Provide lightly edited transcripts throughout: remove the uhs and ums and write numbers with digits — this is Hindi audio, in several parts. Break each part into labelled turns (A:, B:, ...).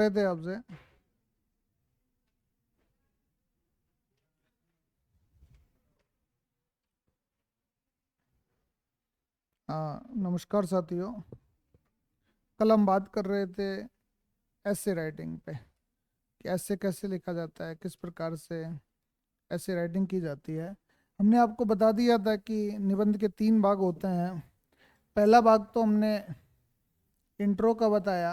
A: रहे थे आपसे। हाँ, नमस्कार साथियों। कल हम बात कर रहे थे ऐसे राइटिंग पे कि ऐसे कैसे लिखा जाता है, किस प्रकार से ऐसे राइटिंग की जाती है। हमने आपको बता दिया था कि निबंध के 3 भाग होते हैं। पहला भाग तो हमने इंट्रो का बताया,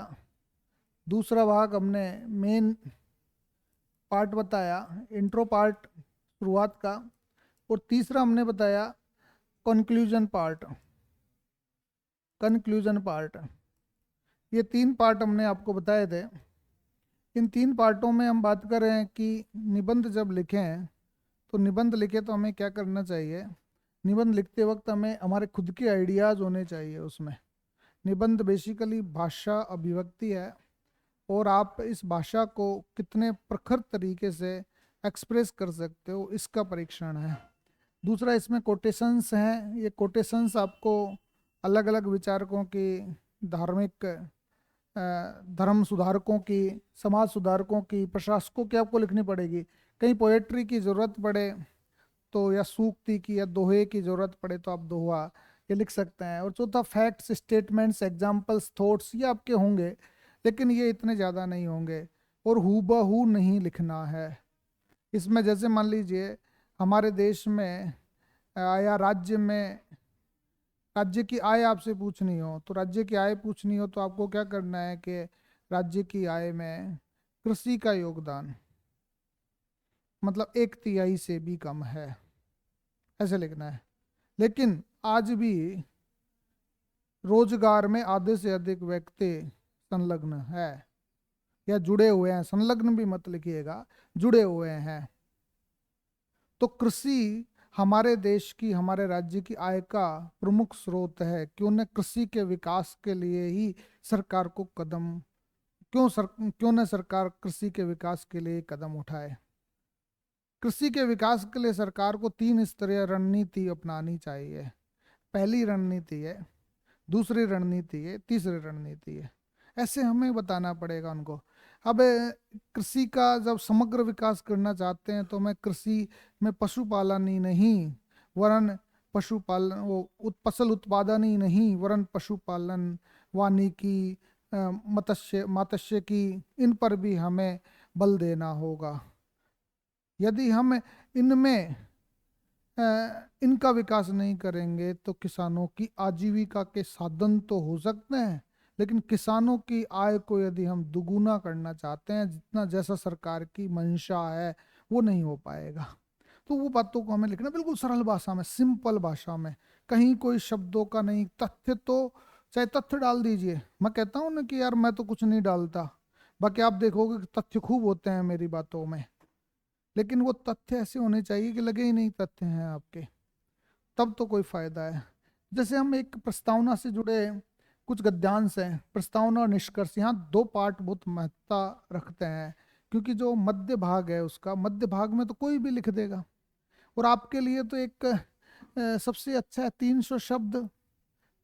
A: दूसरा भाग हमने मेन पार्ट बताया, इंट्रो पार्ट शुरुआत का, और तीसरा हमने बताया कंक्लूजन पार्ट। कंक्लूजन पार्ट, ये 3 पार्ट हमने आपको बताए थे। इन 3 पार्टों में हम बात कर रहे हैं कि निबंध जब लिखें तो निबंध लिखे तो हमें क्या करना चाहिए। निबंध लिखते वक्त हमें हमारे खुद के आइडियाज़ होने चाहिए उसमें। निबंध बेसिकली भाषा अभिव्यक्ति है, और आप इस भाषा को कितने प्रखर तरीके से एक्सप्रेस कर सकते हो इसका परीक्षण है। दूसरा, इसमें कोटेशंस हैं। ये कोटेशंस आपको अलग अलग विचारकों की, धार्मिक धर्म सुधारकों की, समाज सुधारकों की, प्रशासकों की आपको लिखनी पड़ेगी। कहीं पोएट्री की ज़रूरत पड़े तो, या सूक्ति की या दोहे की ज़रूरत पड़े तो आप दोहा ये लिख सकते हैं। और चौथा, फैक्ट्स, स्टेटमेंट्स, एग्जाम्पल्स, थॉट्स, ये आपके होंगे, लेकिन ये इतने ज़्यादा नहीं होंगे। और हूबहू नहीं लिखना है इसमें। जैसे मान लीजिए हमारे देश में या राज्य में, राज्य की आय आपसे पूछनी हो, तो राज्य की आय पूछनी हो तो आपको क्या करना है कि राज्य की आय में कृषि का योगदान मतलब 1/3 से भी कम है, ऐसे लिखना है। लेकिन आज भी रोजगार में आधे से अधिक व्यक्ति संलग्न है या जुड़े हुए हैं। संलग्न भी मत लिखिएगा, जुड़े हुए हैं। तो कृषि हमारे देश की, हमारे राज्य की आय का प्रमुख स्रोत है। क्यों न कृषि के विकास के लिए ही सरकार को कदम, क्यों न सरकार कृषि के विकास के लिए कदम उठाए। कृषि के विकास के लिए सरकार को 3 स्तरीय रणनीति अपनानी चाहिए। पहली रणनीति है, दूसरी रणनीति है, तीसरी रणनीति है। ऐसे हमें बताना पड़ेगा उनको। अब कृषि का जब समग्र विकास करना चाहते हैं तो मैं कृषि में पशुपालन ही नहीं वरन पशुपालन, फसल उत्पादन ही नहीं वरन पशुपालन, वानिकी, मत्स्य मत्स्य की, इन पर भी हमें बल देना होगा। यदि हम इनमें इनका विकास नहीं करेंगे तो किसानों की आजीविका के साधन तो हो सकते हैं, लेकिन किसानों की आय को यदि हम दुगुना करना चाहते हैं, जितना जैसा सरकार की मंशा है, वो नहीं हो पाएगा। तो वो बातों को हमें लिखना बिल्कुल सरल भाषा में, सिंपल भाषा में, कहीं कोई शब्दों का नहीं। तथ्य तो चाहे तथ्य डाल दीजिए, मैं कहता हूँ ना कि यार मैं तो कुछ नहीं डालता, बाकी आप देखोगे कि तथ्य खूब होते हैं मेरी बातों में, लेकिन वो तथ्य ऐसे होने चाहिए कि लगे ही नहीं तथ्य हैं आपके, तब तो कोई फायदा है। जैसे हम एक प्रस्तावना से जुड़े कुछ गद्यांश हैं, प्रस्तावना और निष्कर्ष, यहाँ 2 पार्ट बहुत महत्ता रखते हैं, क्योंकि जो मध्य भाग है उसका, मध्य भाग में तो कोई भी लिख देगा। और आपके लिए तो एक सबसे अच्छा है 300 शब्द।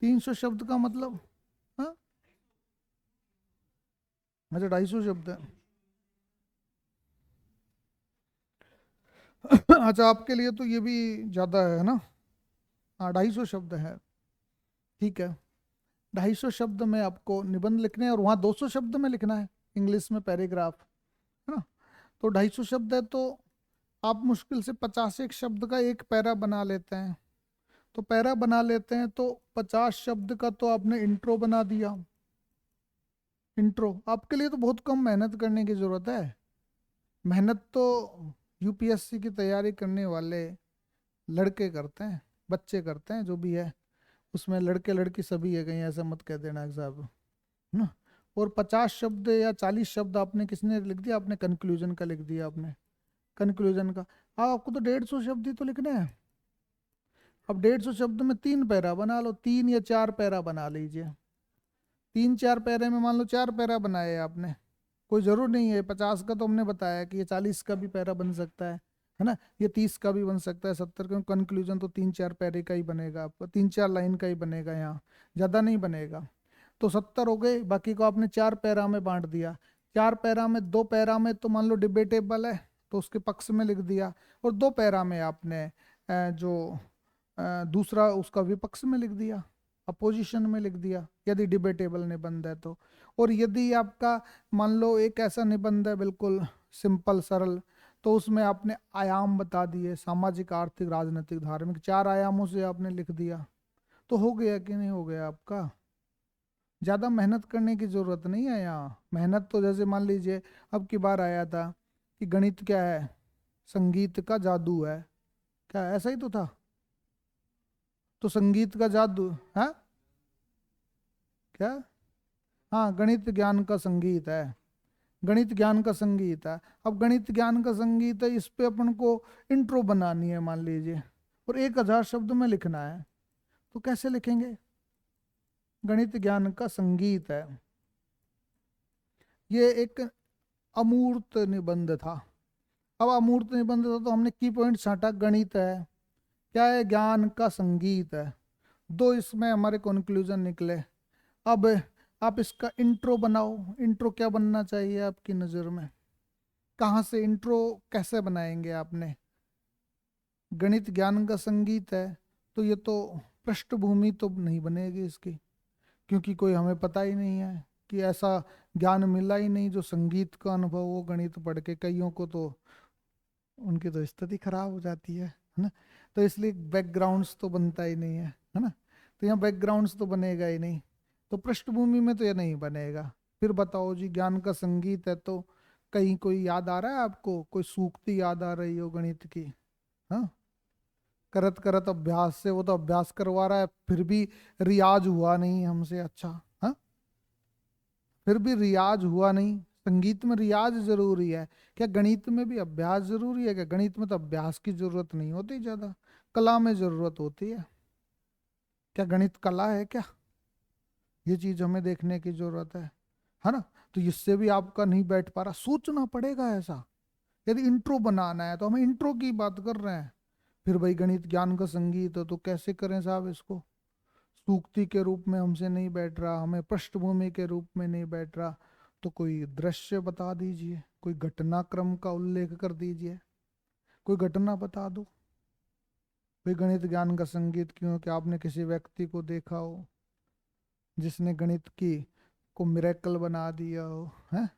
A: 300 शब्द का मतलब, हाँ अच्छा 250 शब्द है। अच्छा, आपके लिए तो ये भी ज़्यादा है ना। हाँ, 250 शब्द है, ठीक है। 250 शब्द में आपको निबंध लिखने हैं, और वहाँ 200 शब्द में लिखना है, इंग्लिश में पैराग्राफ, है ना। तो 250 शब्द है तो आप मुश्किल से 50 एक शब्द का एक पैरा बना लेते हैं। तो पैरा बना लेते हैं तो 50 शब्द का तो आपने इंट्रो बना दिया। इंट्रो आपके लिए तो बहुत कम मेहनत करने की ज़रूरत है। मेहनत तो यूपीएससी की तैयारी करने वाले लड़के करते हैं, बच्चे करते हैं, जो भी है उसमें लड़के लड़की सभी है, कहीं ऐसा मत कह देना साहब, है ना। और 50 शब्द या 40 शब्द आपने किसने लिख दिया, आपने कंक्लूजन का लिख दिया, आपने कंक्लूजन का। अब आपको तो 150 शब्द ही तो लिखने हैं। अब 150 शब्द में 3 पैरा बना लो, 3 या 4 पैरा बना लीजिए। 3 4 पैरे में मान लो 4 पैरा बनाए आपने। कोई जरूर नहीं है 50 का, तो हमने बताया कि ये 40 का भी पैरा बन सकता है ना, ये 30 का भी बन सकता है, 70 का। कंक्लूजन तो 3 4 पैरे का ही बनेगा, आपका 3 4 लाइन का ही बनेगा, यहाँ ज़्यादा नहीं बनेगा। तो 70 हो गए, बाकी को आपने 4 पैरा में बांट दिया। 4 पैरा में 2 पैरा में तो मान लो डिबेटेबल है तो उसके पक्ष में लिख दिया, और 2 पैरा में आपने जो दूसरा उसका विपक्ष में लिख दिया, अपोजिशन में लिख दिया, यदि डिबेटेबल निबंध है तो। और यदि आपका मान लो एक ऐसा निबंध है बिल्कुल सिंपल सरल, तो उसमें आपने आयाम बता दिए, सामाजिक आर्थिक राजनीतिक धार्मिक, 4 आयामों से आपने लिख दिया, तो हो गया कि नहीं हो गया आपका। ज्यादा मेहनत करने की जरूरत नहीं है यहाँ। मेहनत तो जैसे मान लीजिए अब की बार आया था कि गणित क्या है, संगीत का जादू है, क्या ऐसा ही तो था। तो संगीत का जादू है क्या, हाँ गणित ज्ञान का संगीत है, गणित ज्ञान का संगीत है। अब गणित ज्ञान का संगीत है, इस पे अपन को इंट्रो बनानी है मान लीजिए, और 1000 शब्द में लिखना है, तो कैसे लिखेंगे। गणित ज्ञान का संगीत है, ये एक अमूर्त निबंध था। अब अमूर्त निबंध था तो हमने की पॉइंट छांटा, गणित है, क्या है, ज्ञान का संगीत है, 2 इसमें हमारे कंक्लूजन निकले। अब आप इसका इंट्रो बनाओ, इंट्रो क्या बनना चाहिए आपकी नज़र में, कहाँ से इंट्रो कैसे बनाएंगे आपने। गणित ज्ञान का संगीत है तो ये तो पृष्ठभूमि तो नहीं बनेगी इसकी, क्योंकि कोई हमें पता ही नहीं है कि ऐसा ज्ञान मिला ही नहीं जो संगीत का अनुभव हो गणित पढ़ के। कईयों को तो उनकी तो स्थिति खराब हो जाती है ना। तो इसलिए बैकग्राउंड्स तो बनता ही नहीं है ना। तो यहाँ बैकग्राउंड्स तो बनेगा ही नहीं, तो पृष्ठभूमि में तो ये नहीं बनेगा। फिर बताओ जी, ज्ञान का संगीत है तो कहीं कोई याद आ रहा है आपको, कोई सूक्ति याद आ रही हो गणित की। हाँ, करत करत अभ्यास से, वो तो अभ्यास करवा रहा है फिर भी रियाज हुआ नहीं हमसे। अच्छा, हाँ, फिर भी रियाज हुआ नहीं। संगीत में रियाज जरूरी है, क्या गणित में भी अभ्यास जरूरी है? क्या गणित में तो अभ्यास की जरूरत नहीं होती ज्यादा, कला में जरूरत होती है। क्या गणित कला है क्या? ये चीज हमें देखने की जरूरत है ना। तो इससे भी आपका नहीं बैठ पा रहा, सोचना पड़ेगा ऐसा। यदि इंट्रो बनाना है तो हम इंट्रो की बात कर रहे हैं, फिर भाई गणित ज्ञान का संगीत है तो कैसे करें साहब इसको। सूक्ति के रूप में हमसे नहीं बैठ रहा, हमें पृष्ठभूमि के रूप में नहीं बैठ रहा, तो कोई दृश्य बता दीजिए, कोई घटनाक्रम का उल्लेख कर दीजिए, कोई घटना बता दो। भाई गणित ज्ञान का संगीत क्यों, कि आपने किसी व्यक्ति को देखा हो जिसने गणित की को मिरेकल बना दिया हो, है।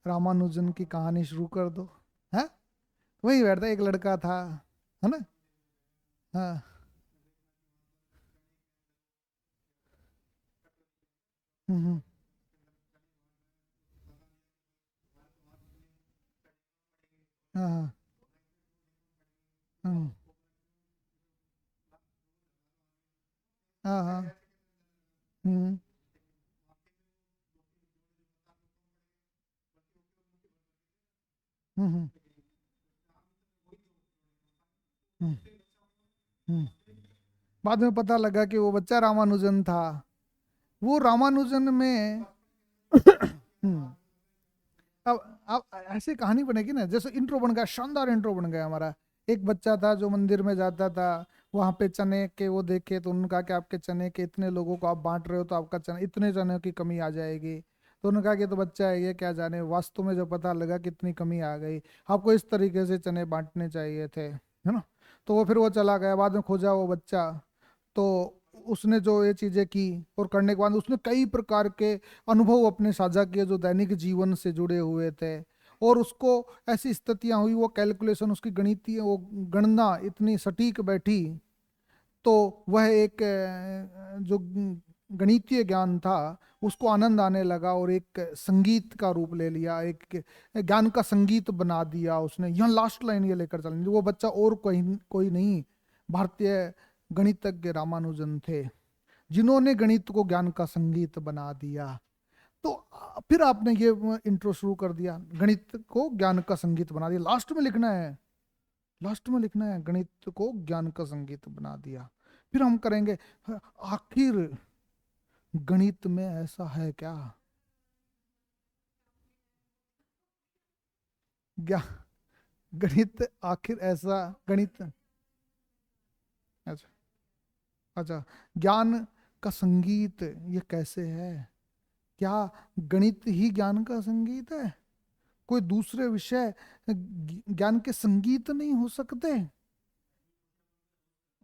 A: रामानुजन की कहानी शुरू कर दो, है। वही बैठता, एक लड़का था, है ना। हाँ, हम्म, हाँ, हाँ, हम्म, हाँ, हाँ, हम्म, हम्म, हम्म, हम्म। बाद में पता लगा कि वो बच्चा रामानुजन था। वो रामानुजन में हम्म, अब ऐसी कहानी बनेगी ना, जैसे इंट्रो बन गया, शानदार इंट्रो बन गया हमारा। एक बच्चा था जो मंदिर में जाता था, वहां पे चने के वो देखे तो उन्होंने कहा कि आपके चने के इतने लोगों को आप बांट रहे हो तो आपका चना, इतने चने की कमी आ जाएगी। तो उन्होंने कहा कि तो बच्चा है, ये क्या जाने, वास्तव में जब पता लगा कितनी कमी आ गई, आपको इस तरीके से चने बांटने चाहिए थे, है ना। तो वो फिर वो चला गया, बाद में खोजा वो बच्चा, तो उसने जो ये चीजें की और करने के बाद उसने कई प्रकार के अनुभव अपने साझा किए जो दैनिक जीवन से जुड़े हुए थे। और उसको ऐसी स्थितियां हुई, वो कैलकुलेशन उसकी गणितीय वो गणना इतनी सटीक बैठी, तो वह एक जो गणितीय ज्ञान था उसको आनंद आने लगा और एक संगीत का रूप ले लिया, एक ज्ञान का संगीत बना दिया उसने। यहाँ लास्ट लाइन ये लेकर चलेंगे, वो बच्चा और कोई कोई नहीं, भारतीय गणितज्ञ रामानुजन थे, जिन्होंने गणित को ज्ञान का संगीत बना दिया। तो फिर आपने ये इंट्रो शुरू कर दिया, गणित को ज्ञान का संगीत बना दिया, लास्ट में लिखना है, लास्ट में लिखना है गणित को ज्ञान का संगीत बना दिया। फिर हम करेंगे, आखिर गणित में ऐसा है क्या, क्या गणित आखिर ऐसा गणित। अच्छा, अच्छा, ज्ञान का संगीत ये कैसे है, क्या गणित ही ज्ञान का संगीत है? कोई दूसरे विषय ज्ञान के संगीत नहीं हो सकते?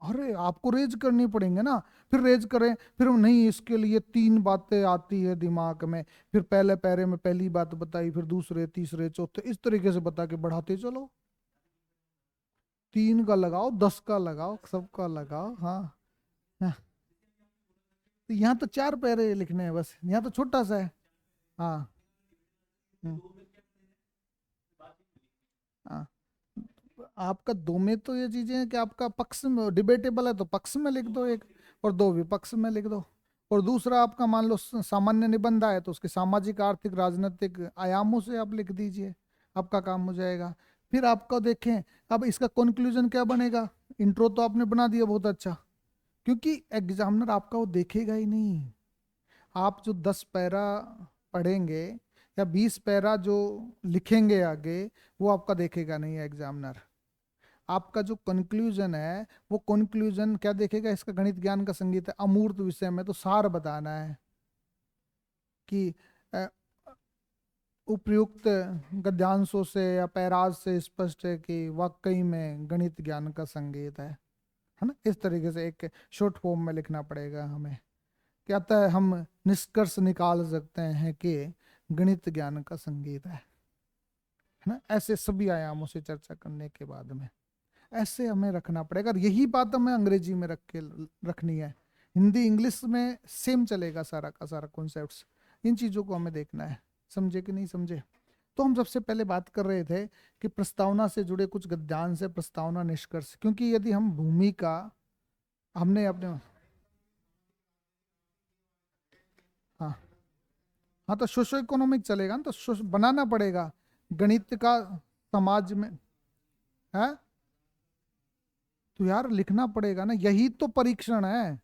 A: अरे आपको रेज करनी पड़ेंगे ना। फिर रेज करें, फिर नहीं इसके लिए तीन बातें आती है दिमाग में, फिर पहले पैरे में पहली बात बताई, फिर दूसरे तीसरे चौथे, इस तरीके से बता के बढ़ाते चलो। तीन का लगाओ, 10 का लगाओ, सबका लगाओ। हाँ, हाँ। तो यहाँ तो चार पैरे लिखने हैं बस, यहाँ तो छोटा सा है। हाँ। हम्म, हाँ। आपका दो में तो ये चीजें हैं कि आपका पक्ष में डिबेटेबल है तो पक्ष में लिख दो एक, और दो विपक्ष में लिख दो। और दूसरा आपका मान लो सामान्य निबंध है तो उसके सामाजिक आर्थिक राजनीतिक आयामों से आप लिख दीजिए, आपका काम हो जाएगा। फिर आपको देखें, अब इसका कंक्लूजन क्या बनेगा? इंट्रो तो आपने बना दिया बहुत अच्छा, क्योंकि एग्जामिनर आपका वो देखेगा ही नहीं। आप जो 10 पैरा पढ़ेंगे या 20 पैरा जो लिखेंगे आगे, वो आपका देखेगा नहीं है एग्जामिनर। आपका जो कंक्लूजन है वो कंक्लूजन क्या देखेगा? इसका गणित ज्ञान का संगीत है, अमूर्त विषय में तो सार बताना है कि अ, उपयुक्त गद्यांशों से या पैराज से स्पष्ट है कि वाकई में गणित ज्ञान का संगीत है ना? इस तरीके से एक शॉर्ट फॉर्म में लिखना पड़ेगा हमें। कहता है हम निष्कर्ष निकाल सकते हैं कि गणित ज्ञान का संगीत है ना? ऐसे सभी आयामों से चर्चा करने के बाद में ऐसे हमें रखना पड़ेगा, और यही बात हमें अंग्रेजी में रखनी है। हिंदी इंग्लिश में सेम चलेगा सारा का सारा कॉन्सेप्ट्स। इन चीजों को हमें देखना है, समझे कि नहीं समझे? तो हम सबसे पहले बात कर रहे थे कि प्रस्तावना से जुड़े कुछ गद्यांश है, प्रस्तावना निष्कर्ष। क्योंकि यदि हम भूमिका हमने अपने, हाँ, हाँ, तो सोशो इकोनॉमिक चलेगा ना, तो बनाना पड़ेगा गणित का समाज में है। तो यार लिखना पड़ेगा ना, यही तो परीक्षण है।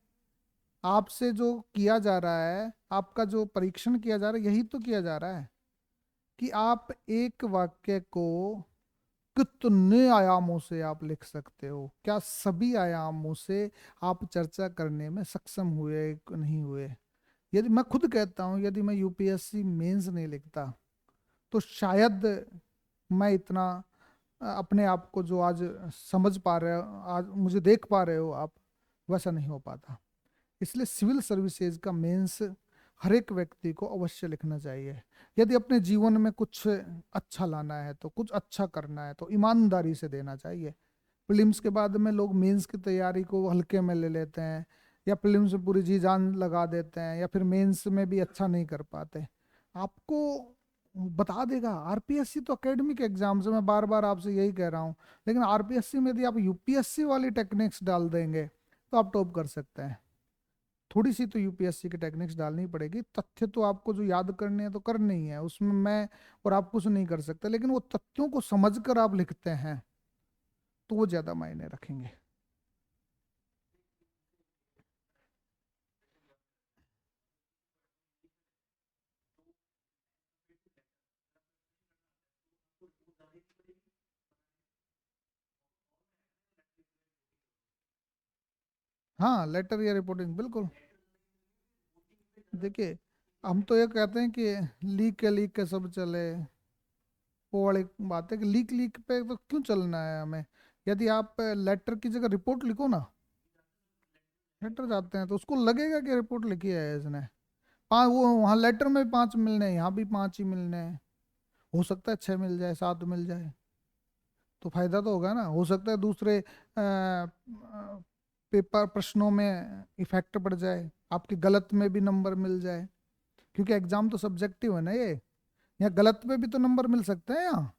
A: आपसे जो किया जा रहा है, आपका जो परीक्षण किया जा रहा है, यही तो किया जा रहा है कि आप एक वाक्य को कितने आयामों से आप लिख सकते हो, क्या सभी आयामों से आप चर्चा करने में सक्षम हुए कि नहीं हुए। यदि मैं खुद कहता हूं, यदि मैं यूपीएससी मेंस नहीं लिखता तो शायद मैं इतना अपने आप को जो आज समझ पा रहे हो, आज मुझे देख पा रहे हो आप, वैसा नहीं हो पाता। इसलिए सिविल सर्विसेज का मेंस हर एक व्यक्ति को अवश्य लिखना चाहिए। यदि अपने जीवन में कुछ अच्छा लाना है, तो कुछ अच्छा करना है, तो ईमानदारी से देना चाहिए। प्रीलिम्स के बाद में लोग मेंस की तैयारी को हल्के में ले लेते हैं, या प्रीलिम्स में पूरी जी जान लगा देते हैं, या फिर मेंस में भी अच्छा नहीं कर पाते। आपको बता देगा आरपीएससी तो एकेडमिक एग्जाम से, मैं बार बार आपसे यही कह रहा हूँ, लेकिन आरपीएससी में यदि आप यूपीएससी वाली टेक्निक्स डाल देंगे तो आप टॉप कर सकते हैं। थोड़ी सी तो यूपीएससी की टेक्निक्स डालनी पड़ेगी। तथ्य तो आपको जो याद करने हैं तो करने ही है, उसमें मैं और आप कुछ नहीं कर सकते, लेकिन वो तथ्यों को समझकर आप लिखते हैं तो वो ज्यादा मायने रखेंगे। हाँ, लेटर या रिपोर्टिंग बिल्कुल। देखिए, हम तो ये कहते हैं कि लीक के सब चले, वो वाली बात है कि लीक लीक पे तो क्यों चलना है हमें? यदि आप लेटर की जगह रिपोर्ट लिखो ना, लेटर जाते हैं तो उसको लगेगा कि रिपोर्ट लिखी है इसने। पाँच, वो वहाँ लेटर में 5 मिलने हैं, यहाँ भी 5 ही मिलने हैं। हो सकता है 6 मिल जाए, 7 मिल जाए, तो फायदा तो होगा ना। हो सकता है दूसरे पेपर प्रश्नों में इफेक्ट पड़ जाए, आपके गलत में भी नंबर मिल जाए, क्योंकि एग्जाम तो सब्जेक्टिव है ना ये। यहाँ गलत में भी तो नंबर मिल सकते हैं यहाँ।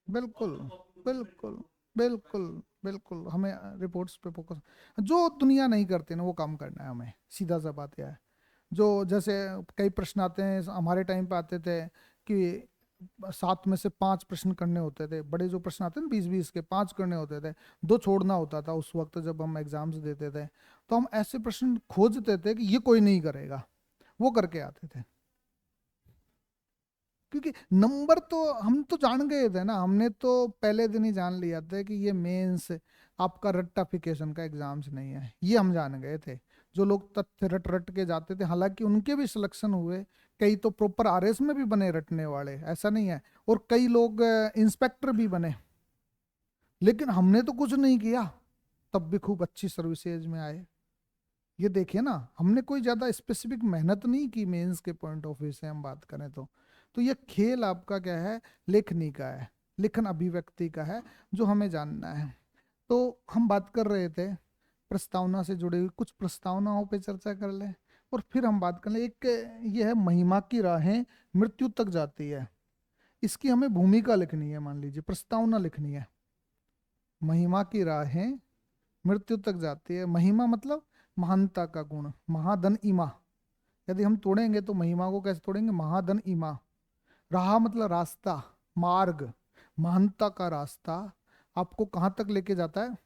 A: बिल्कुल, बिल्कुल, बिल्कुल, बिल्कुल। हमें रिपोर्ट्स पे फोकस, जो दुनिया नहीं करते ना वो काम करना है हमें। सीधा सा बात यह है। जो जैसे कई प्रश्न आते हैं, हमारे टाइम पे आते थे कि 7 में से 5 प्रश्न करने होते थे। बड़े जो प्रश्न आते हैं ना, 20-20 के 5 करने होते थे, 2 छोड़ना होता था उस वक्त जब हम एग्जाम्स देते थे। तो हम ऐसे प्रश्न खोजते थे कि ये कोई नहीं करेगा, वो करके आते थे। क्योंकि नंबर तो हम तो जान गए थे ना, हमने तो पहले दिन ही जान लिया था कि ये मेंस आपका रट्टाफिकेशन का एग्जाम्स नहीं है, ये हम जान गए थे। जो लोग तथ्य रट रट के जाते थे, हालांकि उनके भी सिलेक्शन हुए, कई तो प्रॉपर आरएस में भी बने रटने वाले, ऐसा नहीं है, और कई लोग इंस्पेक्टर भी बने। लेकिन हमने तो कुछ नहीं किया, तब भी खूब अच्छी सर्विसेज में आए। ये देखिए ना, हमने कोई ज्यादा स्पेसिफिक मेहनत नहीं की मेंस के पॉइंट ऑफ व्यू से हम बात करें तो ये खेल आपका क्या है, लेखनी का है, लेखन अभिव्यक्ति का है, जो हमें जानना है। तो हम बात कर रहे थे प्रस्तावना से जुड़ी हुई, कुछ प्रस्तावनाओं पे चर्चा कर ले, और फिर हम बात कर ले। एक ये है, महिमा की राहें मृत्यु तक जाती है। इसकी हमें भूमिका लिखनी है, मान लीजिए प्रस्तावना लिखनी है। महिमा की राहें मृत्यु तक जाती है। महिमा मतलब महानता का गुण, महाधन इमा। यदि हम तोड़ेंगे तो महिमा को कैसे तोड़ेंगे, महाधन इमा। राह मतलब रास्ता, मार्ग, महानता का रास्ता आपको कहाँ तक लेके जाता है,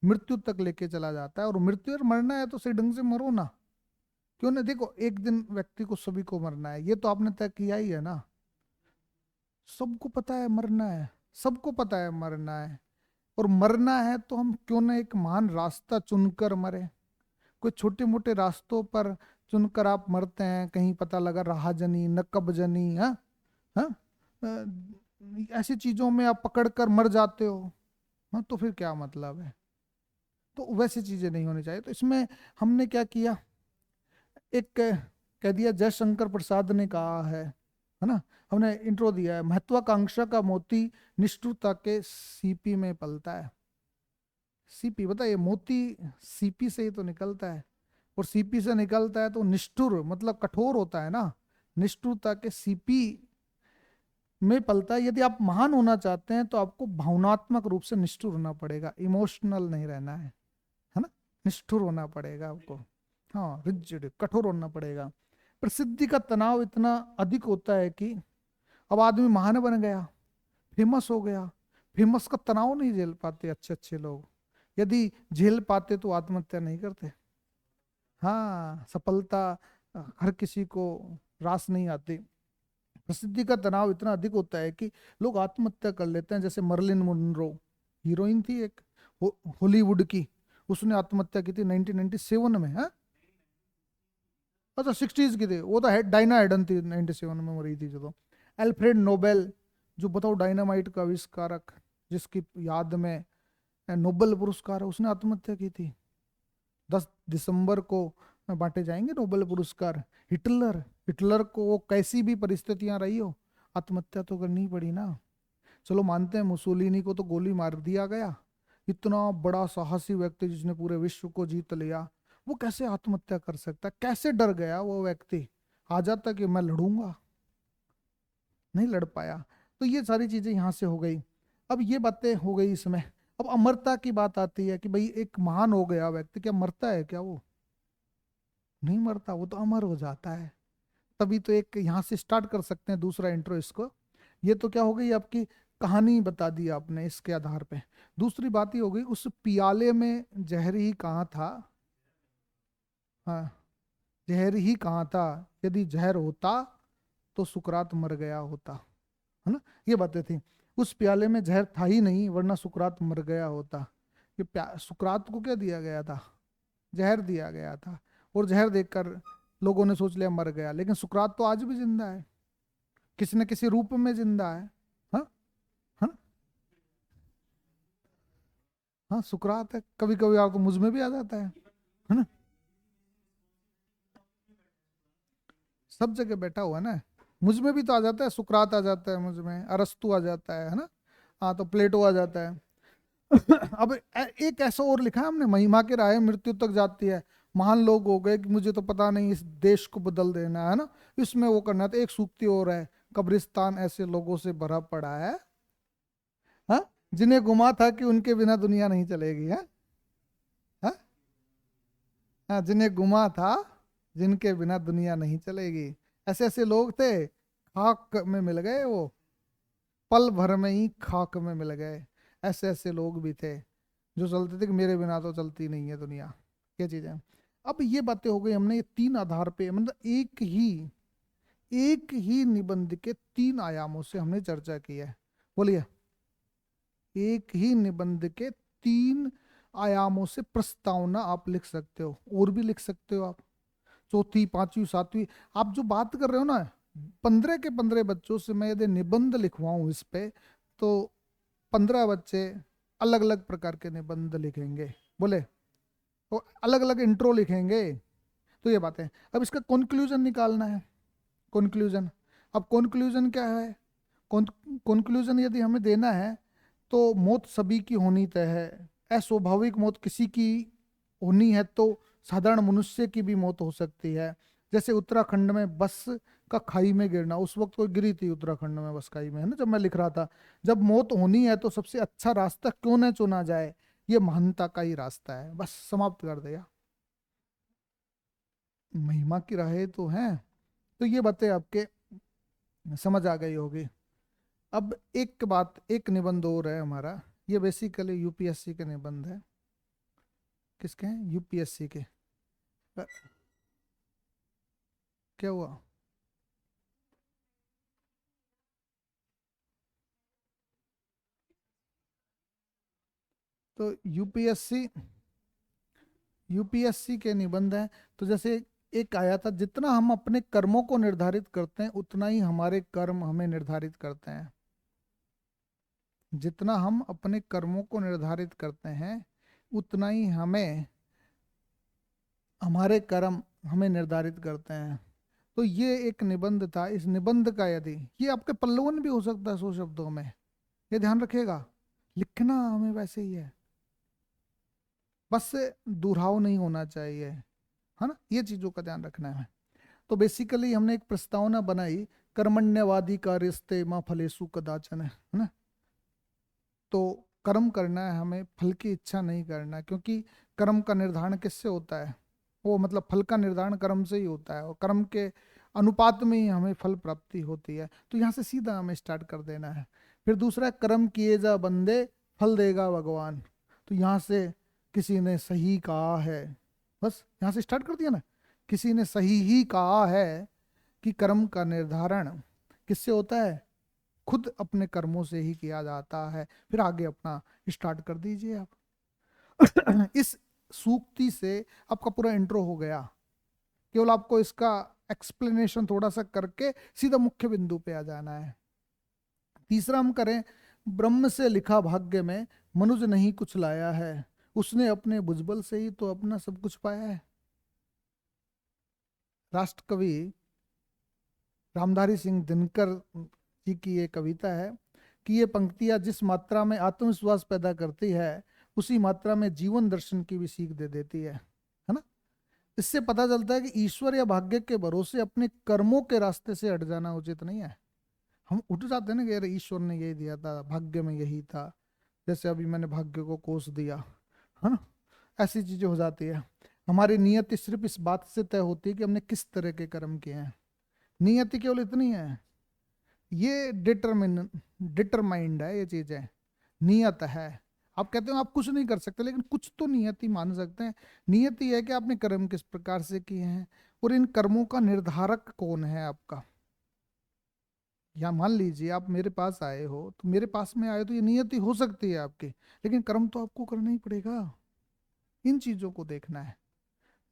A: मृत्यु तक लेके चला जाता है। और मृत्यु, और मरना है तो सही ढंग से मरो ना, क्यों ना। देखो, एक दिन व्यक्ति को, सभी को मरना है, ये तो आपने तय किया ही है ना। सबको पता है मरना है, सबको पता है मरना है, और मरना है तो हम क्यों ना एक महान रास्ता चुनकर मरे। कोई छोटे मोटे रास्तों पर चुनकर आप मरते हैं, कहीं पता लगा राहजनी नकबजनी, हाँ हाँ, ऐसी चीजों में आप पकड़ कर मर जाते हो, हाँ, तो फिर क्या मतलब है। तो वैसी चीजें नहीं होनी चाहिए। तो इसमें हमने क्या किया, एक कह दिया, जयशंकर प्रसाद ने कहा है ना, हमने इंट्रो दिया है, महत्वाकांक्षा का मोती निष्ठुरता के सीपी में पलता है। सीपी बताइए, मोती सीपी से ही तो निकलता है, और सीपी से निकलता है तो निष्ठुर मतलब कठोर होता है ना, निष्ठुरता के सीपी में पलता है। यदि आप महान होना चाहते हैं तो आपको भावनात्मक रूप से निष्ठुर होना पड़ेगा, इमोशनल नहीं रहना है ना, निष्ठुर होना पड़ेगा आपको। हाँ, रिजिड, कठोर होना पड़ेगा। प्रसिद्धि का तनाव इतना अधिक होता है कि अब आदमी महान बन गया, फेमस हो गया, फेमस का तनाव नहीं झेल पाते अच्छे अच्छे लोग। यदि झेल पाते तो आत्महत्या नहीं करते। हाँ, सफलता हर किसी को रास नहीं आती। प्रसिद्धि का तनाव इतना अधिक होता है कि लोग आत्महत्या कर लेते हैं। जैसे मर्लिन मोनरो, हीरोइन थी एक, हॉलीवुड की, उसने आत्महत्या की थी 1997 में है। अच्छा, 60s की थी वो तो, डायना हेडन थी 97 में मरी थी जो। तो एल्फ्रेड नोबेल, जो बताओ डायनामाइट का आविष्कारक, जिसकी याद में नोबेल पुरस्कार है, उसने आत्महत्या की थी। 10 दिसंबर को बांटे जाएंगे नोबेल पुरस्कार। हिटलर, हिटलर को वो कैसी भी परिस्थितियां रही हो, आत्महत्या तो करनी पड़ी ना। चलो मानते हैं मुसोलिनी को तो गोली मार दिया गया, इतना बड़ा साहसी व्यक्ति जिसने पूरे विश्व को जीत लिया, वो कैसे आत्महत्या कर सकता, कैसे डर गया वो व्यक्ति, आ जाता कि मैं लड़ूंगा, नहीं लड़ पाया। तो ये सारी चीजें यहाँ से हो गई। अब ये बातें हो गई इसमें। अब अमरता की बात आती है कि भाई एक महान हो गया व्यक्ति, क्या मरता है क्या वो, नहीं मरता, वो तो अमर हो जाता है। तभी तो एक यहाँ से स्टार्ट कर सकते हैं दूसरा इंट्रो इसको। ये तो क्या हो गई आपकी कहानी बता दी आपने इसके आधार पे। दूसरी बात ही हो गई, उस पियाले में जहर ही कहाँ था। हाँ, जहर ही कहाँ था, यदि जहर होता तो सुकरात मर गया होता, है ना। ये बातें थी। उस प्याले में जहर था ही नहीं, वरना सुकरात मर गया होता। सुकरात को क्या दिया गया था, जहर दिया गया था, और जहर देखकर लोगों ने सोच लिया मर गया, लेकिन सुकरात तो आज भी जिंदा है, किसी न किसी रूप में जिंदा है। हाँ, हाँ, हाँ, सुकरात है, कभी कभी यार तो मुझ में भी आ जाता है ना। सब जगह बैठा हुआ है ना, मुझ में भी तो आ जाता है, सुकरात आ जाता है मुझ में, अरस्तु आ जाता है ना। हाँ, तो प्लेटो आ जाता है। अब एक ऐसा और लिखा है हमने, महिमा की राहें मृत्यु तक जाती है। महान लोग हो गए कि मुझे तो पता नहीं, इस देश को बदल देना है ना, इसमें वो करना है। तो एक सूक्ति और है, कब्रिस्तान ऐसे लोगों से भरा पड़ा है, हाँ, जिन्हें गुमा था कि उनके बिना दुनिया नहीं चलेगी है। हाँ, हाँ, जिन्हें गुमा था, जिनके बिना दुनिया नहीं चलेगी। ऐसे ऐसे लोग थे, खाक में मिल गए वो, पल भर में ही खाक में मिल गए। ऐसे ऐसे लोग भी थे जो चलते थे कि मेरे बिना तो चलती नहीं है दुनिया। ये चीजें, अब ये बातें हो गई हमने, ये तीन आधार पे, मतलब एक ही एक ही निबंध के 3 आयामों से हमने चर्चा की है। बोलिए, एक ही निबंध के 3 आयामों से प्रस्तावना आप लिख सकते हो, और भी लिख सकते हो आप, चौथी, पांचवी, सातवीं। आप जो बात कर रहे हो ना, 15 के 15 बच्चों से मैं यदि निबंध लिखवाऊं इस पे, तो 15 बच्चे अलग अलग प्रकार के निबंध लिखेंगे। बोले, तो अलग अलग इंट्रो लिखेंगे। तो ये बात है। अब इसका कंक्लूजन निकालना है। कंक्लूजन, अब कंक्लूजन क्या है? कंक्लूजन यदि हमें देना है, तो मौत सभी की होनी तय है। अस्वाभाविक मौत किसी की होनी है तो साधारण मनुष्य की भी मौत हो सकती है। जैसे उत्तराखंड में बस का खाई में गिरना, उस वक्त कोई गिरी थी उत्तराखंड में बस खाई में, है ना, जब मैं लिख रहा था। जब मौत होनी है तो सबसे अच्छा रास्ता क्यों न चुना जाए? ये महानता का ही रास्ता है। बस समाप्त कर दिया। महिमा की राहें तो हैं। तो ये बातें आपके समझ आ गई होगी। अब एक बात, एक निबंध और है हमारा। ये बेसिकली यूपीएससी के निबंध है। किसके हैं? यूपीएससी के। क्या हुआ? तो यूपीएससी के निबंध हैं। तो जैसे एक आया था, जितना हम अपने कर्मों को निर्धारित करते हैं उतना ही हमारे कर्म हमें निर्धारित करते हैं। जितना हम अपने कर्मों को निर्धारित करते हैं उतना ही हमें हमारे कर्म हमें निर्धारित करते हैं। तो ये एक निबंध था। इस निबंध का यदि, ये आपके पल्लवन भी हो सकता है 100 शब्दों में, ये ध्यान रखिएगा। लिखना हमें वैसे ही है, बस दुहराव नहीं होना चाहिए, है ना। ये चीजों का ध्यान रखना है। तो बेसिकली हमने एक प्रस्तावना बनाई, कर्मण्यवादी कार्यस्ते माँ फलेषु कदाचन, है ना। तो कर्म करना है हमें, फल की इच्छा नहीं करना, क्योंकि कर्म का निर्धारण किससे होता है? वो मतलब फल का निर्धारण कर्म से ही होता है, और कर्म के अनुपात में ही हमें फल प्राप्ति होती है। तो यहाँ से सीधा हमें स्टार्ट कर देना है। फिर दूसरा, कर्म किए जा बंदे, फल देगा भगवान। तो यहाँ से किसी ने सही कहा है, बस यहाँ से स्टार्ट कर दिया ना। किसी ने सही ही कहा है कि कर्म का निर्धारण किससे होता है? खुद अपने कर्मों से ही किया जाता है। फिर आगे अपना स्टार्ट कर दीजिए आप। इस सूक्ति से आपका पूरा इंट्रो हो गया। केवल आपको इसका एक्सप्लेनेशन थोड़ा सा करके सीधा मुख्य बिंदु पे आ जाना है। तीसरा हम करें, ब्रह्म से लिखा भाग्य में मनुज नहीं कुछ लाया है, उसने अपने भुजबल से ही तो अपना सब कुछ पाया है। राष्ट्र कवि रामधारी सिंह दिनकर जी की ये कविता है कि ये पंक्तियां जिस मात्रा में आत्मविश्वास पैदा करती है, उसी मात्रा में जीवन दर्शन की भी सीख दे देती है ना। इससे पता चलता है कि ईश्वर या भाग्य के भरोसे अपने कर्मों के रास्ते से हट जाना उचित नहीं है। हम उठ जाते हैं ना कि यार ईश्वर ने यही दिया था, भाग्य में यही था। जैसे अभी मैंने भाग्य को कोस दिया, है ना। ऐसी चीजें हो जाती है। हमारी नियति सिर्फ इस बात से तय होती है कि हमने किस तरह के कर्म किए हैं। नियति केवल इतनी है। ये डिटरमाइंड है, ये चीजें नियत है। आप कहते हो आप कुछ नहीं कर सकते, लेकिन कुछ तो नियति मान सकते हैं। नियति है कि आपने कर्म किस प्रकार से किए हैं, और इन कर्मों का निर्धारक कौन है आपका। या मान लीजिए आप मेरे पास आए हो, तो मेरे पास में आए तो ये नियति हो सकती है आपकी, लेकिन कर्म तो आपको करना ही पड़ेगा। इन चीजों को देखना है।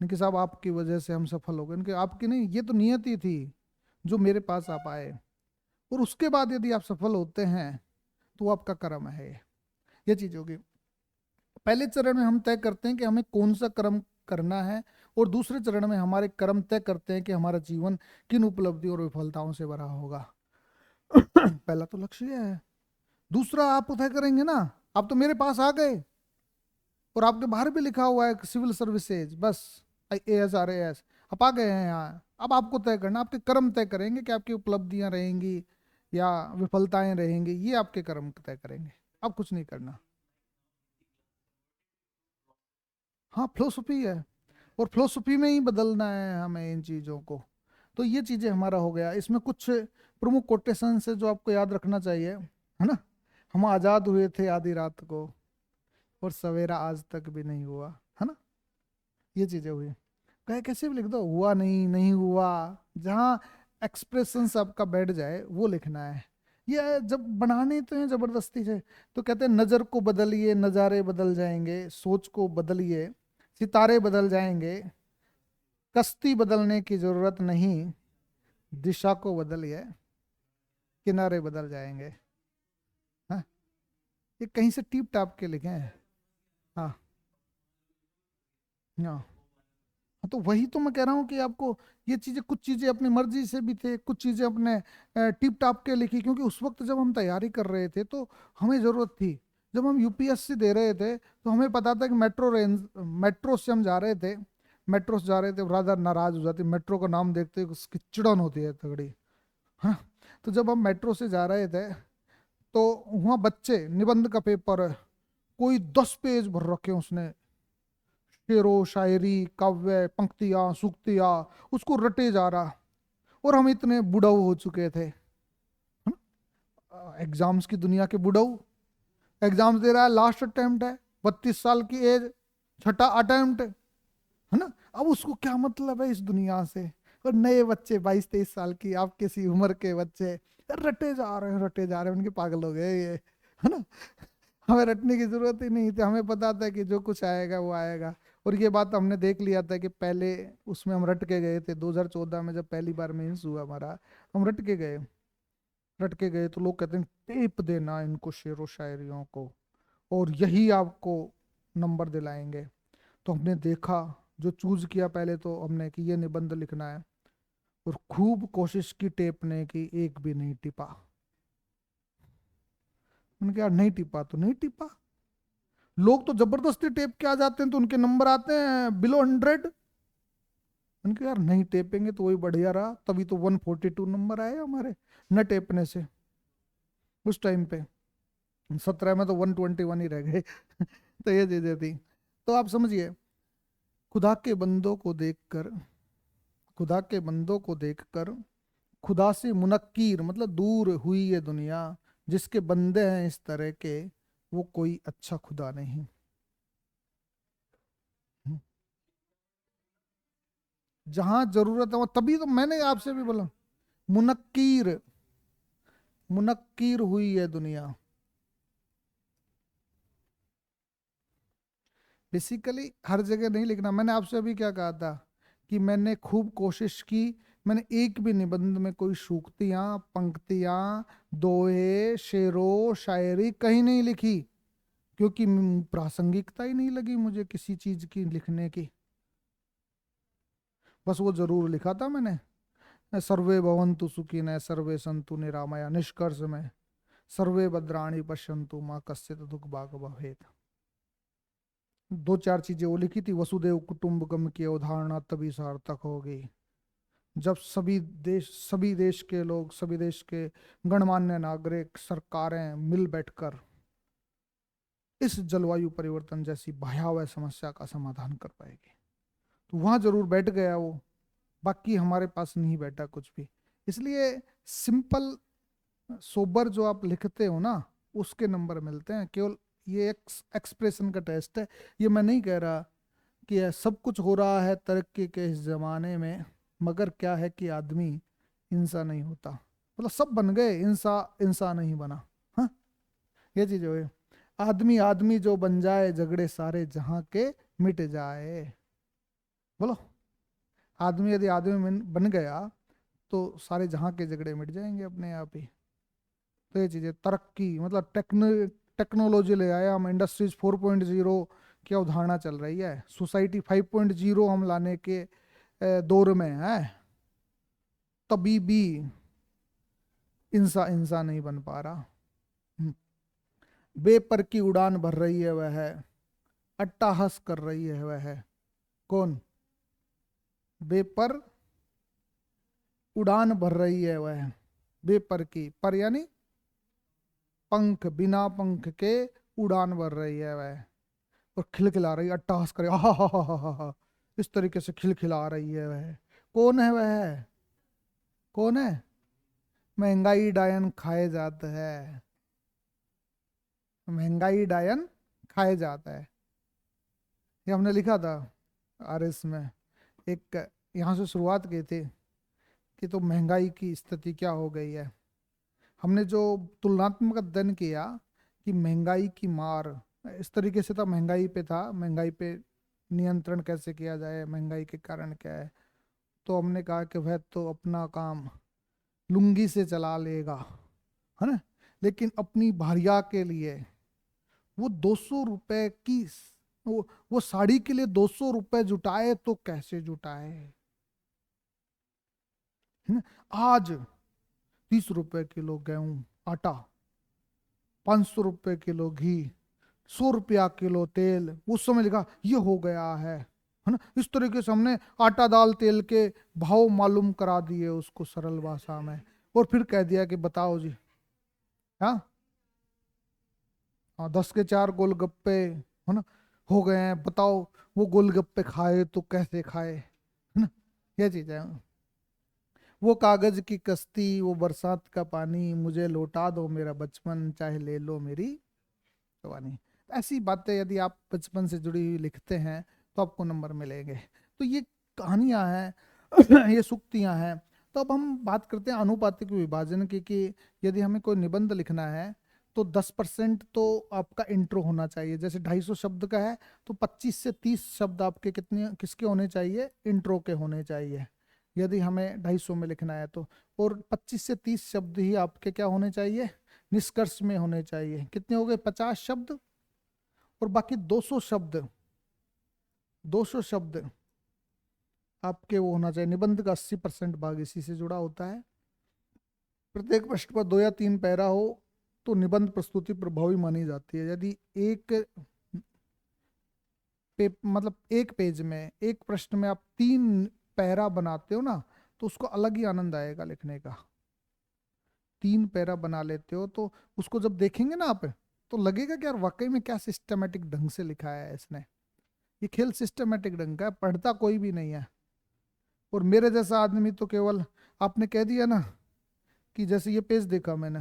A: नहीं कि साहब आपकी वजह से हम सफल हो गए, इनके आपकी नहीं, ये तो नियति थी जो मेरे पास आप आए। और उसके बाद यदि आप सफल होते हैं तो वो आपका कर्म है। ये चीज होगी। पहले चरण में हम तय करते हैं कि हमें कौन सा कर्म करना है, और दूसरे चरण में हमारे कर्म तय करते हैं कि हमारा जीवन किन उपलब्धियों और विफलताओं से भरा होगा। पहला तो लक्ष्य ये है। दूसरा आप तय करेंगे ना। आप तो मेरे पास आ गए, और आपके बाहर भी लिखा हुआ है सिविल सर्विसेज, बस IAS RAS, आप आ गए हैं यहाँ। अब आपको तय करना, आपके कर्म तय करेंगे कि आपकी उपलब्धियां रहेंगी या विफलताएं रहेंगी, ये आपके कर्म तय करेंगे। अब कुछ नहीं करना। हाँ, फिलोसफी है, और फिलोसफी में ही बदलना है हमें इन चीजों को। तो ये चीजें हमारा हो गया। इसमें कुछ प्रमुख कोटेशन है जो आपको याद रखना चाहिए, है ना। हम आजाद हुए थे आधी रात को, और सवेरा आज तक भी नहीं हुआ, है ना। ये चीजें हुई। कहे कैसे भी लिख दो, हुआ नहीं, नहीं हुआ। जहाँ एक्सप्रेशंस आपका बैठ जाए वो लिखना है। ये जब बनाने तो हैं जबरदस्ती से, तो कहते हैं नजर को बदलिए नजारे बदल जाएंगे, सोच को बदलिए सितारे बदल जाएंगे, कश्ती बदलने की जरूरत नहीं, दिशा को बदलिए किनारे बदल जाएंगे। हाँ, ये कहीं से टीप टाप के लिखे हैं। हाँ हाँ। हाँ, तो वही तो मैं कह रहा हूँ कि आपको ये चीजें, कुछ चीजें अपनी मर्जी से भी थे, कुछ चीजें अपने टिप टाप के लिखी, क्योंकि उस वक्त जब हम तैयारी कर रहे थे तो हमें जरूरत थी। जब हम यूपीएससी दे रहे थे तो हमें पता था कि मेट्रो से हम जा रहे थे, मेट्रो से जा रहे थे, ब्रदर नाराज हो जाती मेट्रो का नाम देखते ही, उसकी चिड़न होती है तगड़ी। हाँ, तो जब हम मेट्रो से जा रहे थे तो वहाँ बच्चे निबंध का पेपर है, कोई 10 पेज भर रखे उसने, शेरो शायरी काव्य पंक्तियां सूक्तियां, उसको रटे जा रहा। और हम इतने बुढ़ऊ हो चुके थे, एग्जाम्स की दुनिया के बुढ़ऊ, एग्जाम्स दे रहा है, लास्ट अटेम्प्ट है, 32 साल की एज, छठा अटेम्प्ट है ना। अब उसको क्या मतलब है इस दुनिया से। और नए बच्चे 22-23 साल की, आप किसी उम्र के बच्चे रटे जा रहे हैं, रटे जा रहे हैं, उनके पागल हो गए ये, है ना। हमें रटने की जरूरत ही नहीं थी, हमें पता था कि जो कुछ आएगा वो आएगा। और ये बात हमने देख लिया था कि पहले उसमें हम रट के गए थे, 2014 में जब पहली बार मेंस हुआ हमारा, हम रट के गए, रट के गए। तो लोग कहते हैं टेप देना इनको शेरो शायरियों को और यही आपको नंबर दिलाएंगे। तो हमने देखा, जो चूज किया पहले तो हमने कि ये निबंध लिखना है, और खूब कोशिश की टेपने की, एक भी नहीं टिपा। मैंने कहा यार नहीं टिपा तो नहीं टिपा, लोग तो जबरदस्ती टेप के आ जाते हैं तो उनके नंबर आते हैं बिलो 100। उनके यार नहीं टेपेंगे तो वही बढ़िया रहा, तभी तो 142 नंबर आए हमारे न टेपने से उस टाइम पे। 17 में तो 121 ही रह गए। तो ये चीजें थी। तो आप समझिए, खुदा के बंदों को देखकर, खुदा के बंदों को देखकर खुदा से मुनक्कीर मतलब दूर हुई ये दुनिया, जिसके बंदे हैं इस तरह के, वो कोई अच्छा खुदा नहीं। जहां जरूरत है वहां, तभी तो मैंने आपसे भी बोला, मुनक्कीर, मुनक्कीर हुई है दुनिया। बेसिकली हर जगह नहीं लिखना। मैंने आपसे अभी क्या कहा था कि मैंने खूब कोशिश की, मैंने एक भी निबंध में कोई सूक्तियां पंक्तियां दोहे शेरो शायरी कहीं नहीं लिखी, क्योंकि प्रासंगिकता ही नहीं लगी मुझे किसी चीज की लिखने की। बस वो जरूर लिखा था मैंने, सर्वे भवन्तु सुखिनः सर्वे सन्तु निरामया, निष्कर्ष में सर्वे भद्राणि पश्यन्तु माँ कश्चित् दुख भाग भवेत्। 2-4 चीजें वो लिखी थी, वसुदेव कुटुंबकम की अवधारणा तभी सार्थक होगी जब सभी देश के लोग, सभी देश के गणमान्य नागरिक सरकारें मिल बैठकर इस जलवायु परिवर्तन जैसी भयावह समस्या का समाधान कर पाएगी। तो वहां जरूर बैठ गया वो, बाकी हमारे पास नहीं बैठा कुछ भी। इसलिए सिंपल सोबर जो आप लिखते हो ना, उसके नंबर मिलते हैं केवल। ये एक एक्सप्रेशन का टेस्ट है। ये मैं नहीं कह रहा कि यह सब कुछ हो रहा है तरक्की के इस जमाने में, मगर क्या है कि आदमी इंसान नहीं होता। मतलब सब बन गए, इंसान नहीं बना। हाँ, ये चीज है। आदमी आदमी जो बन जाए, झगड़े सारे जहां के मिट जाए। बोलो, आदमी यदि आदमी बन गया तो सारे जहां के झगड़े मिट जाएंगे अपने आप ही। तो ये चीजें तरक्की मतलब टेक्नोलॉजी ले आए हम, इंडस्ट्रीज 4.0 की अवधारणा चल रही है, सोसाइटी 5.0 हम लाने के दौर में है, तभी भी इंसान नहीं बन पा रहा। हम्म, बेपर की उड़ान भर रही है वह है, अट्टाहस कर रही है वह है, कौन? बेपर उड़ान भर रही है वह, बेपर की, पर यानी पंख, बिना पंख के उड़ान भर रही है वह, और खिलखिला रही है, अट्टहास करे हा, इस तरीके से खिलखिला रही है वह। कौन है वह? कौन है? महंगाई डायन खाए जाता है, महंगाई डायन खाए जाता है। ये हमने लिखा था आरएस में, एक यहाँ से शुरुआत की थी कि तो महंगाई की स्थिति क्या हो गई है। हमने जो तुलनात्मक अध्ययन किया कि महंगाई की मार इस तरीके से था, महंगाई पे था, महंगाई पे नियंत्रण कैसे किया जाए, महंगाई के कारण क्या है। तो हमने कहा कि वह तो अपना काम लुंगी से चला लेगा, है ना, लेकिन अपनी भारिया के लिए वो 200 रुपए की वो साड़ी के लिए 200 रुपए जुटाए तो कैसे जुटाए, है ना। आज 30 रुपए किलो गेहूं आटा, 500 रुपए किलो घी, 100 रुपया किलो तेल, उस समय लिखा ये हो गया है ना। इस तरीके से हमने आटा दाल तेल के भाव मालूम करा दिए उसको सरल भाषा में, और फिर कह दिया कि बताओ जी। हाँ, हाँ, 10 के 4 गोलगप्पे, है ना, हो गए हैं, बताओ वो गोलगप्पे खाए तो कैसे खाए, है ना। ये चीज है। वो कागज की कश्ती, वो बरसात का पानी, मुझे लौटा दो मेरा बचपन, चाहे ले लो मेरी जवानी। ऐसी बातें यदि आप बचपन से जुड़ी हुई लिखते हैं तो आपको नंबर मिलेंगे। तो ये कहानियां हैं ये सूक्तियां हैं। तो अब हम बात करते हैं अनुपातिक विभाजन की, कि यदि हमें कोई निबंध लिखना है तो 10% तो आपका इंट्रो होना चाहिए। जैसे 250 शब्द का है तो 25 से 30 शब्द आपके कितने किसके होने चाहिए, इंट्रो के होने चाहिए, यदि हमें 250 में लिखना है तो। और 25 से 30 शब्द ही आपके क्या होने चाहिए, निष्कर्ष में होने चाहिए। कितने हो गए, 50 शब्द। और बाकी 200 शब्द, 200 शब्द आपके वो होना चाहिए। निबंध का 80% भाग इसी से जुड़ा होता है। प्रत्येक पृष्ठ पर 2 या 3 पैरा हो तो निबंध प्रस्तुति प्रभावी मानी जाती है। यदि मतलब एक पेज में, एक प्रश्न में आप 3 पैरा बनाते हो ना, तो उसको अलग ही आनंद आएगा लिखने का। 3 पैरा बना लेते हो तो उसको जब देखेंगे ना आप, तो लगेगा कि यार वाकई में क्या सिस्टमेटिक ढंग से लिखा है इसने। ये खेल सिस्टमेटिक ढंग का है, पढ़ता कोई भी नहीं है। और मेरे जैसा आदमी तो केवल, आपने कह दिया ना कि जैसे ये पेज देखा मैंने,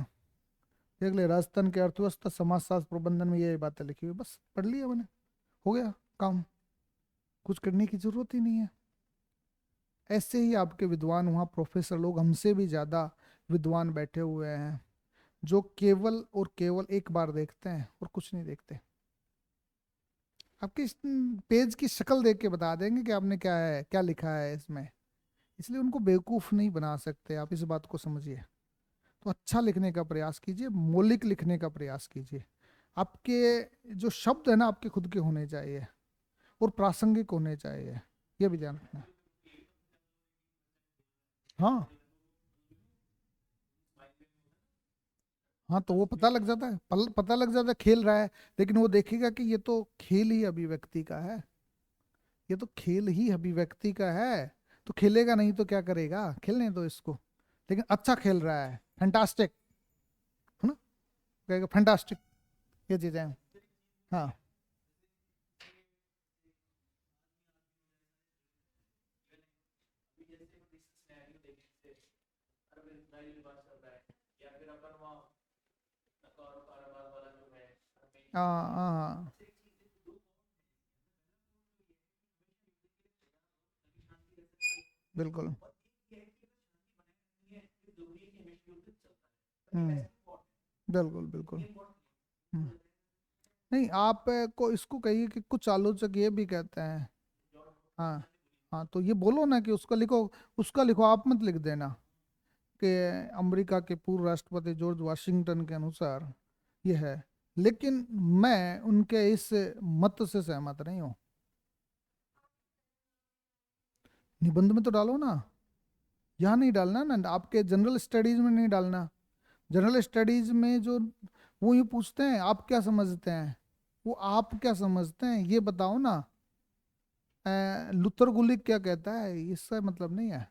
A: देख ले राजस्थान के अर्थव्यवस्था समाजशास्त्र प्रबंधन में ये बातें लिखी हुई, बस पढ़ लिया मैंने, हो गया काम, कुछ करने की जरूरत ही नहीं है। ऐसे ही आपके विद्वान वहाँ प्रोफेसर लोग हमसे भी ज्यादा विद्वान बैठे हुए हैं, जो केवल और केवल एक बार देखते हैं और कुछ नहीं देखते। आपके इस पेज की शक्ल देख के बता देंगे कि आपने क्या है, क्या लिखा है इसमें। इसलिए उनको बेवकूफ नहीं बना सकते, आप इस बात को समझिए। तो अच्छा लिखने का प्रयास कीजिए, मौलिक लिखने का प्रयास कीजिए। आपके जो शब्द है ना, आपके खुद के होने चाहिए और प्रासंगिक होने चाहिए, ये भी ध्यान रखना। हाँ, हाँ, तो वो पता लग जाता है, पता लग जाता है खेल रहा है। लेकिन वो देखेगा कि ये तो खेल ही अभिव्यक्ति का है, ये तो खेल ही अभिव्यक्ति का है। तो खेलेगा नहीं तो क्या करेगा, खेलने दो इसको। लेकिन अच्छा खेल रहा है, फैंटास्टिक, है ना, कहेगा फैंटास्टिक, ये चीजें हैं। हाँ, हाँ, हाँ, बिल्कुल। हम्म, बिल्कुल, बिल्कुल। हम्म, नहीं, आप को इसको कहिए कि कुछ आलोचक ये भी कहते हैं। हाँ, हाँ, तो ये बोलो ना कि उसका लिखो, उसका लिखो, आप मत लिख देना कि अमेरिका के पूर्व राष्ट्रपति जॉर्ज वाशिंगटन के अनुसार ये है। लेकिन मैं उनके इस मत से सहमत नहीं हूँ। निबंध में तो डालो ना, यहाँ नहीं डालना ना, आपके जनरल स्टडीज में नहीं डालना। जनरल स्टडीज में जो वो ये पूछते हैं आप क्या समझते हैं, वो आप क्या समझते हैं ये बताओ ना। लुथर गुलिक क्या कहता है, इसका मतलब नहीं है।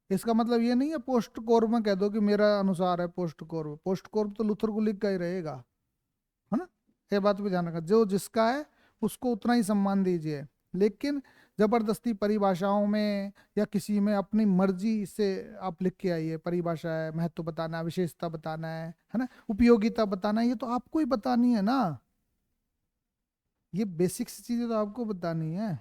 A: इसका मतलब ये नहीं है पोस्ट कोर में कह दो कि मेरा अनुसार है पोस्ट कोर, पोस्ट कोर तो लुथर गुलिक का ही रहेगा, है ना। ये बात भी ध्यान रखना, जो जिसका है उसको उतना ही सम्मान दीजिए। लेकिन जबरदस्ती परिभाषाओं में या किसी में अपनी मर्जी से आप लिख के आइए, परिभाषा है, महत्व बताना है, विशेषता बताना है ना, उपयोगिता बताना है, ये तो आपको ही बतानी है ना। ये बेसिक्स चीजें तो आपको बतानी है।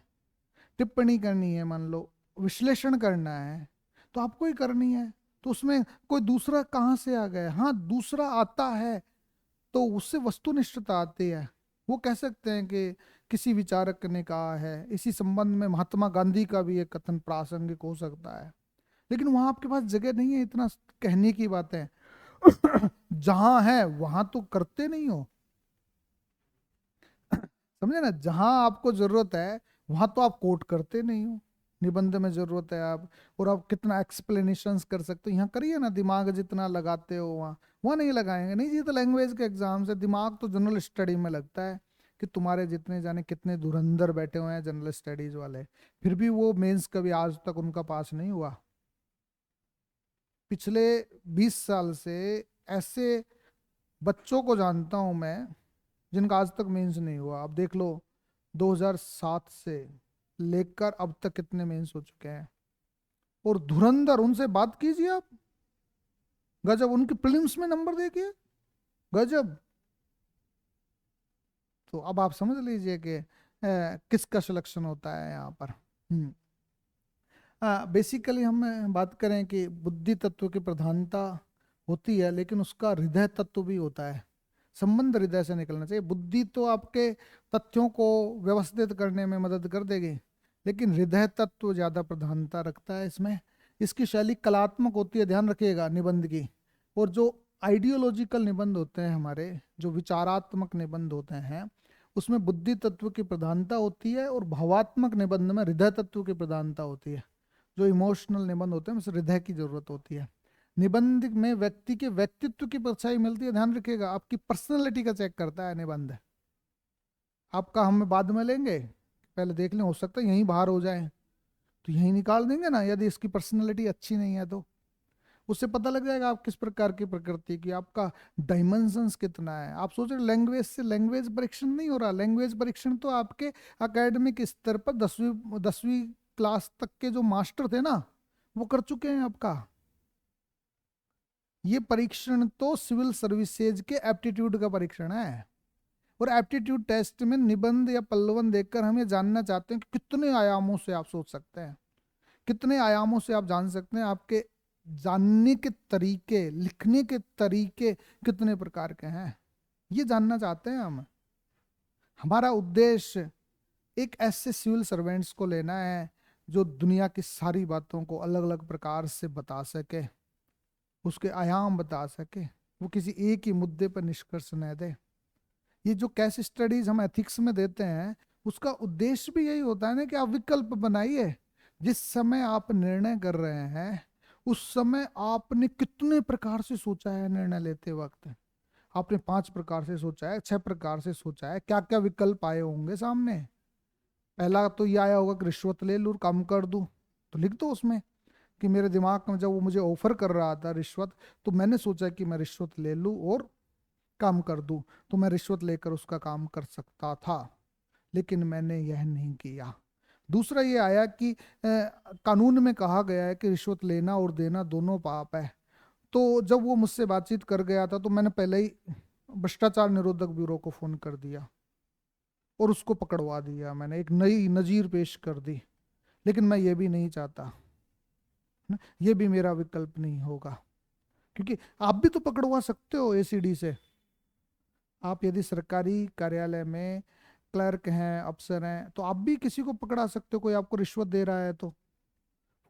A: टिप्पणी करनी है, मान लो विश्लेषण करना है, तो आपको ही करनी है। तो उसमें कोई दूसरा कहाँ से आ गया? हाँ, दूसरा आता है तो उससे वस्तुनिष्ठता आती है। वो कह सकते हैं कि किसी विचारक ने कहा है, इसी संबंध में महात्मा गांधी का भी एक कथन प्रासंगिक हो सकता है, लेकिन वहां आपके पास जगह नहीं है इतना कहने की बातें। जहां है वहां तो करते नहीं हो, समझे ना? जहां आपको जरूरत है वहां तो आप कोट करते नहीं हो। निबंध में जरूरत है आप, और आप कितना एक्सप्लेनेशंस कर सकते हो, यहाँ करिए ना। दिमाग जितना लगाते हो वहाँ वहाँ नहीं लगाएंगे। नहीं जी, तो लैंग्वेज के एग्जाम से दिमाग तो जनरल स्टडी में लगता है। कि तुम्हारे जितने जाने कितने धुरंधर बैठे हुए हैं जनरल स्टडीज वाले, फिर भी वो मेंस कभी आज तक उनका पास नहीं हुआ। पिछले 20 साल से ऐसे बच्चों को जानता हूं मैं जिनका आज तक मेंस नहीं हुआ। अब देख लो, 2007 से लेकर अब तक कितने मेंस हो चुके हैं। और धुरंधर, उनसे बात कीजिए आप, गजब। उनकी प्रीलिम्स में नंबर देखिए, गजब। तो अब आप समझ लीजिए कि किसका सिलेक्शन होता है यहाँ पर। बेसिकली हम बात करें कि बुद्धि तत्व की प्रधानता होती है, लेकिन उसका हृदय तत्व भी होता है। संबंध हृदय से निकलना चाहिए। बुद्धि तो आपके तथ्यों को व्यवस्थित करने में मदद कर देगी, लेकिन हृदय तत्व ज्यादा प्रधानता रखता है इसमें। इसकी शैली कलात्मक होती है, ध्यान रखिएगा, निबंध की। और जो आइडियोलॉजिकल निबंध होते हैं हमारे, जो विचारात्मक निबंध होते हैं, उसमें बुद्धि तत्व की प्रधानता होती है, और भावात्मक निबंध में हृदय तत्व की प्रधानता होती है। जो इमोशनल निबंध होते हैं उसमें हृदय की जरूरत होती है। निबंध में व्यक्ति के व्यक्तित्व की परछाई मिलती है, ध्यान रखिएगा। आपकी पर्सनैलिटी का चेक करता है निबंध। आपका हम बाद में लेंगे, पहले देख लें, हो सकता है यहीं बाहर हो जाए तो यहीं निकाल देंगे ना, यदि इसकी पर्सनैलिटी अच्छी नहीं है तो। उससे पता लग जाएगा आप किस प्रकार की प्रकृति की, आपका डायमेंशंस कितना है। आप सोच रहे लैंग्वेज से लैंग्वेज परीक्षण नहीं हो रहा। लैंग्वेज परीक्षण तो आपके एकेडमिक स्तर पर 10वीं क्लास तक के जो मास्टर थे ना, वो कर चुके हैं आपका। ये परीक्षण तो सिविल सर्विसेज के एप्टीट्यूड का परीक्षण है। और एप्टीट्यूड टेस्ट में निबंध या पल्लवन देखकर हम ये जानना चाहते हैं कि कितने आयामों से आप सोच सकते हैं, कितने आयामों से आप जान सकते हैं। आपके जानने के तरीके, लिखने के तरीके कितने प्रकार के हैं, ये जानना चाहते हैं हम। हमारा उद्देश्य एक ऐसे सिविल सर्वेंट्स को लेना है जो दुनिया की सारी बातों को अलग अलग प्रकार से बता सके, उसके आयाम बता सके, वो किसी एक ही मुद्दे पर निष्कर्ष न दे। ये जो केस स्टडीज हम एथिक्स में देते हैं, उसका उद्देश्य भी यही होता है ना कि आप विकल्प बनाइए। जिस समय आप निर्णय कर रहे हैं, उस समय आपने कितने प्रकार से सोचा है निर्णय लेते वक्त। आपने 5 प्रकार से सोचा है, 6 प्रकार से सोचा है, क्या क्या विकल्प आए होंगे सामने। पहला तो ये आया होगा कि रिश्वत ले लूं, कम कर दूं, तो लिख दो उसमें कि मेरे दिमाग में जब वो मुझे ऑफर कर रहा था रिश्वत, तो मैंने सोचा कि मैं रिश्वत ले लूं और काम कर दूं। तो मैं रिश्वत लेकर उसका काम कर सकता था, लेकिन मैंने यह नहीं किया। दूसरा ये आया कि कानून में कहा गया है कि रिश्वत लेना और देना दोनों पाप है। तो जब वो मुझसे बातचीत कर गया था, तो मैंने पहले ही भ्रष्टाचार निरोधक ब्यूरो को फोन कर दिया और उसको पकड़वा दिया। मैंने एक नई नजीर पेश कर दी। लेकिन मैं ये भी नहीं चाहता, ये भी मेरा विकल्प नहीं होगा, क्योंकि आप भी तो पकड़वा सकते हो एसीडी से। आप यदि सरकारी कार्यालय में क्लर्क हैं, अफसर हैं, तो आप भी किसी को पकड़ा सकते हो। कोई आपको रिश्वत दे रहा है तो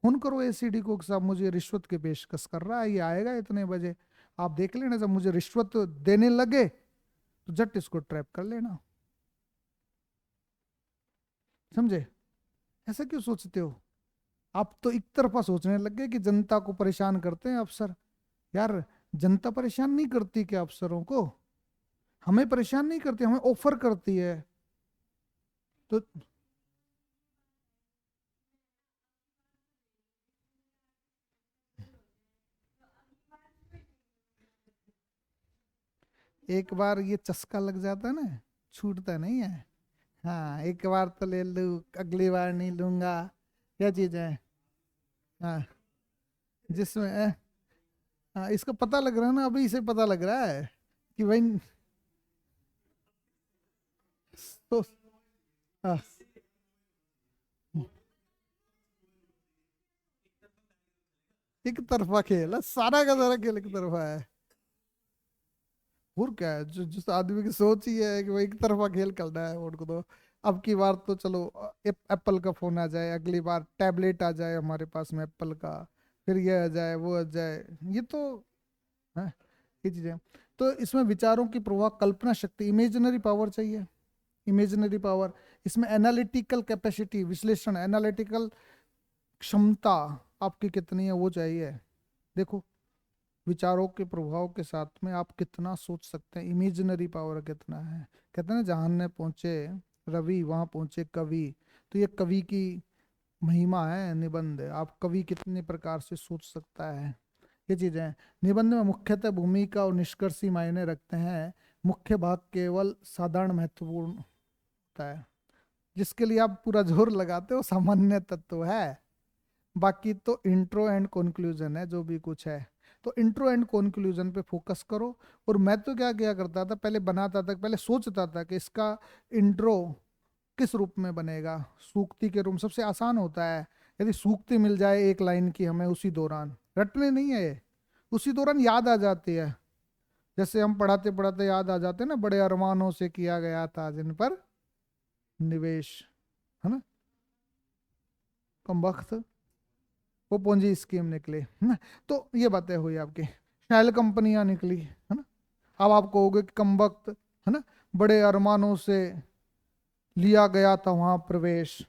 A: फोन करो एसीडी को कि साहब मुझे रिश्वत की पेशकश कर रहा है, ये आएगा इतने बजे, आप देख लेना। जब मुझे रिश्वत देने लगे तो झट इसको ट्रैप कर लेना। समझे? ऐसा क्यों सोचते हो? आप तो एक तरफा सोचने लग गए कि जनता को परेशान करते हैं अफसर। यार, जनता परेशान नहीं करती क्या अफसरों को? हमें परेशान नहीं करती, हमें ऑफर करती है। तो एक बार ये चस्का लग जाता है ना, छूटता नहीं है। हाँ, एक बार तो ले लूं, अगली बार नहीं लूंगा। क्या चीज है? हाँ, जिसमें हाँ, इसको पता लग रहा है ना, अभी इसे पता लग रहा है कि भाई। तो हाँ, एक तरफा खेल है, सारा का सारा खेल एक तरफा है। और क्या है, जो जिस आदमी की सोच ही है कि वो एक तरफा खेल करना है, उनको तो अब की बार तो चलो एप्पल का फोन आ जाए, अगली बार टैबलेट आ जाए हमारे पास में एप्पल का, फिर ये आ जाए वो आ जाए, ये तो है, ये चीजें। तो इसमें विचारों की प्रवाह, कल्पना शक्ति, इमेजिनरी पावर चाहिए, इमेजिनरी पावर। इसमें एनालिटिकल कैपेसिटी, विश्लेषण, एनालिटिकल क्षमता आपकी कितनी है वो चाहिए। देखो, विचारों के प्रभाव के साथ में आप कितना सोच सकते हैं, इमेजिनरी पावर कितना है। कहते हैं ना, जहां ने पहुंचे रवि वहां पहुंचे कवि। तो ये कवि की महिमा है, निबंध है। आप कवि कितने प्रकार से सोच सकता है, ये चीजें हैं। निबंध में मुख्यतः भूमिका और निष्कर्षी मायने रखते हैं। मुख्य भाग केवल साधारण महत्वपूर्ण होता है। जिसके लिए आप पूरा जोर लगाते हो सामान्य तत्व है, बाकी तो इंट्रो एंड कंक्लूजन है जो भी कुछ है। तो इंट्रो एंड कंक्लूजन पे फोकस करो। और मैं तो क्या क्या करता था, पहले बनाता था, पहले सोचता था कि इसका इंट्रो किस रूप में बनेगा। सूक्ति के रूप सबसे आसान होता है, यदि सूक्ति मिल जाए एक लाइन की हमें, उसी दौरान रटने नहीं है ये, उसी दौरान याद आ जाती है। जैसे हम पढ़ाते पढ़ाते याद आ जाते हैं ना, बड़े अरमानों से किया गया था जिन पर निवेश, है ना, कम वक्त वो पूंजी स्कीम निकली, है ना। तो ये बातें हुई आपकी, शैल कंपनियां निकली, है ना। अब आप कहोगे कि कम वक्त, है ना, बड़े अरमानों से लिया गया था वहां प्रवेश,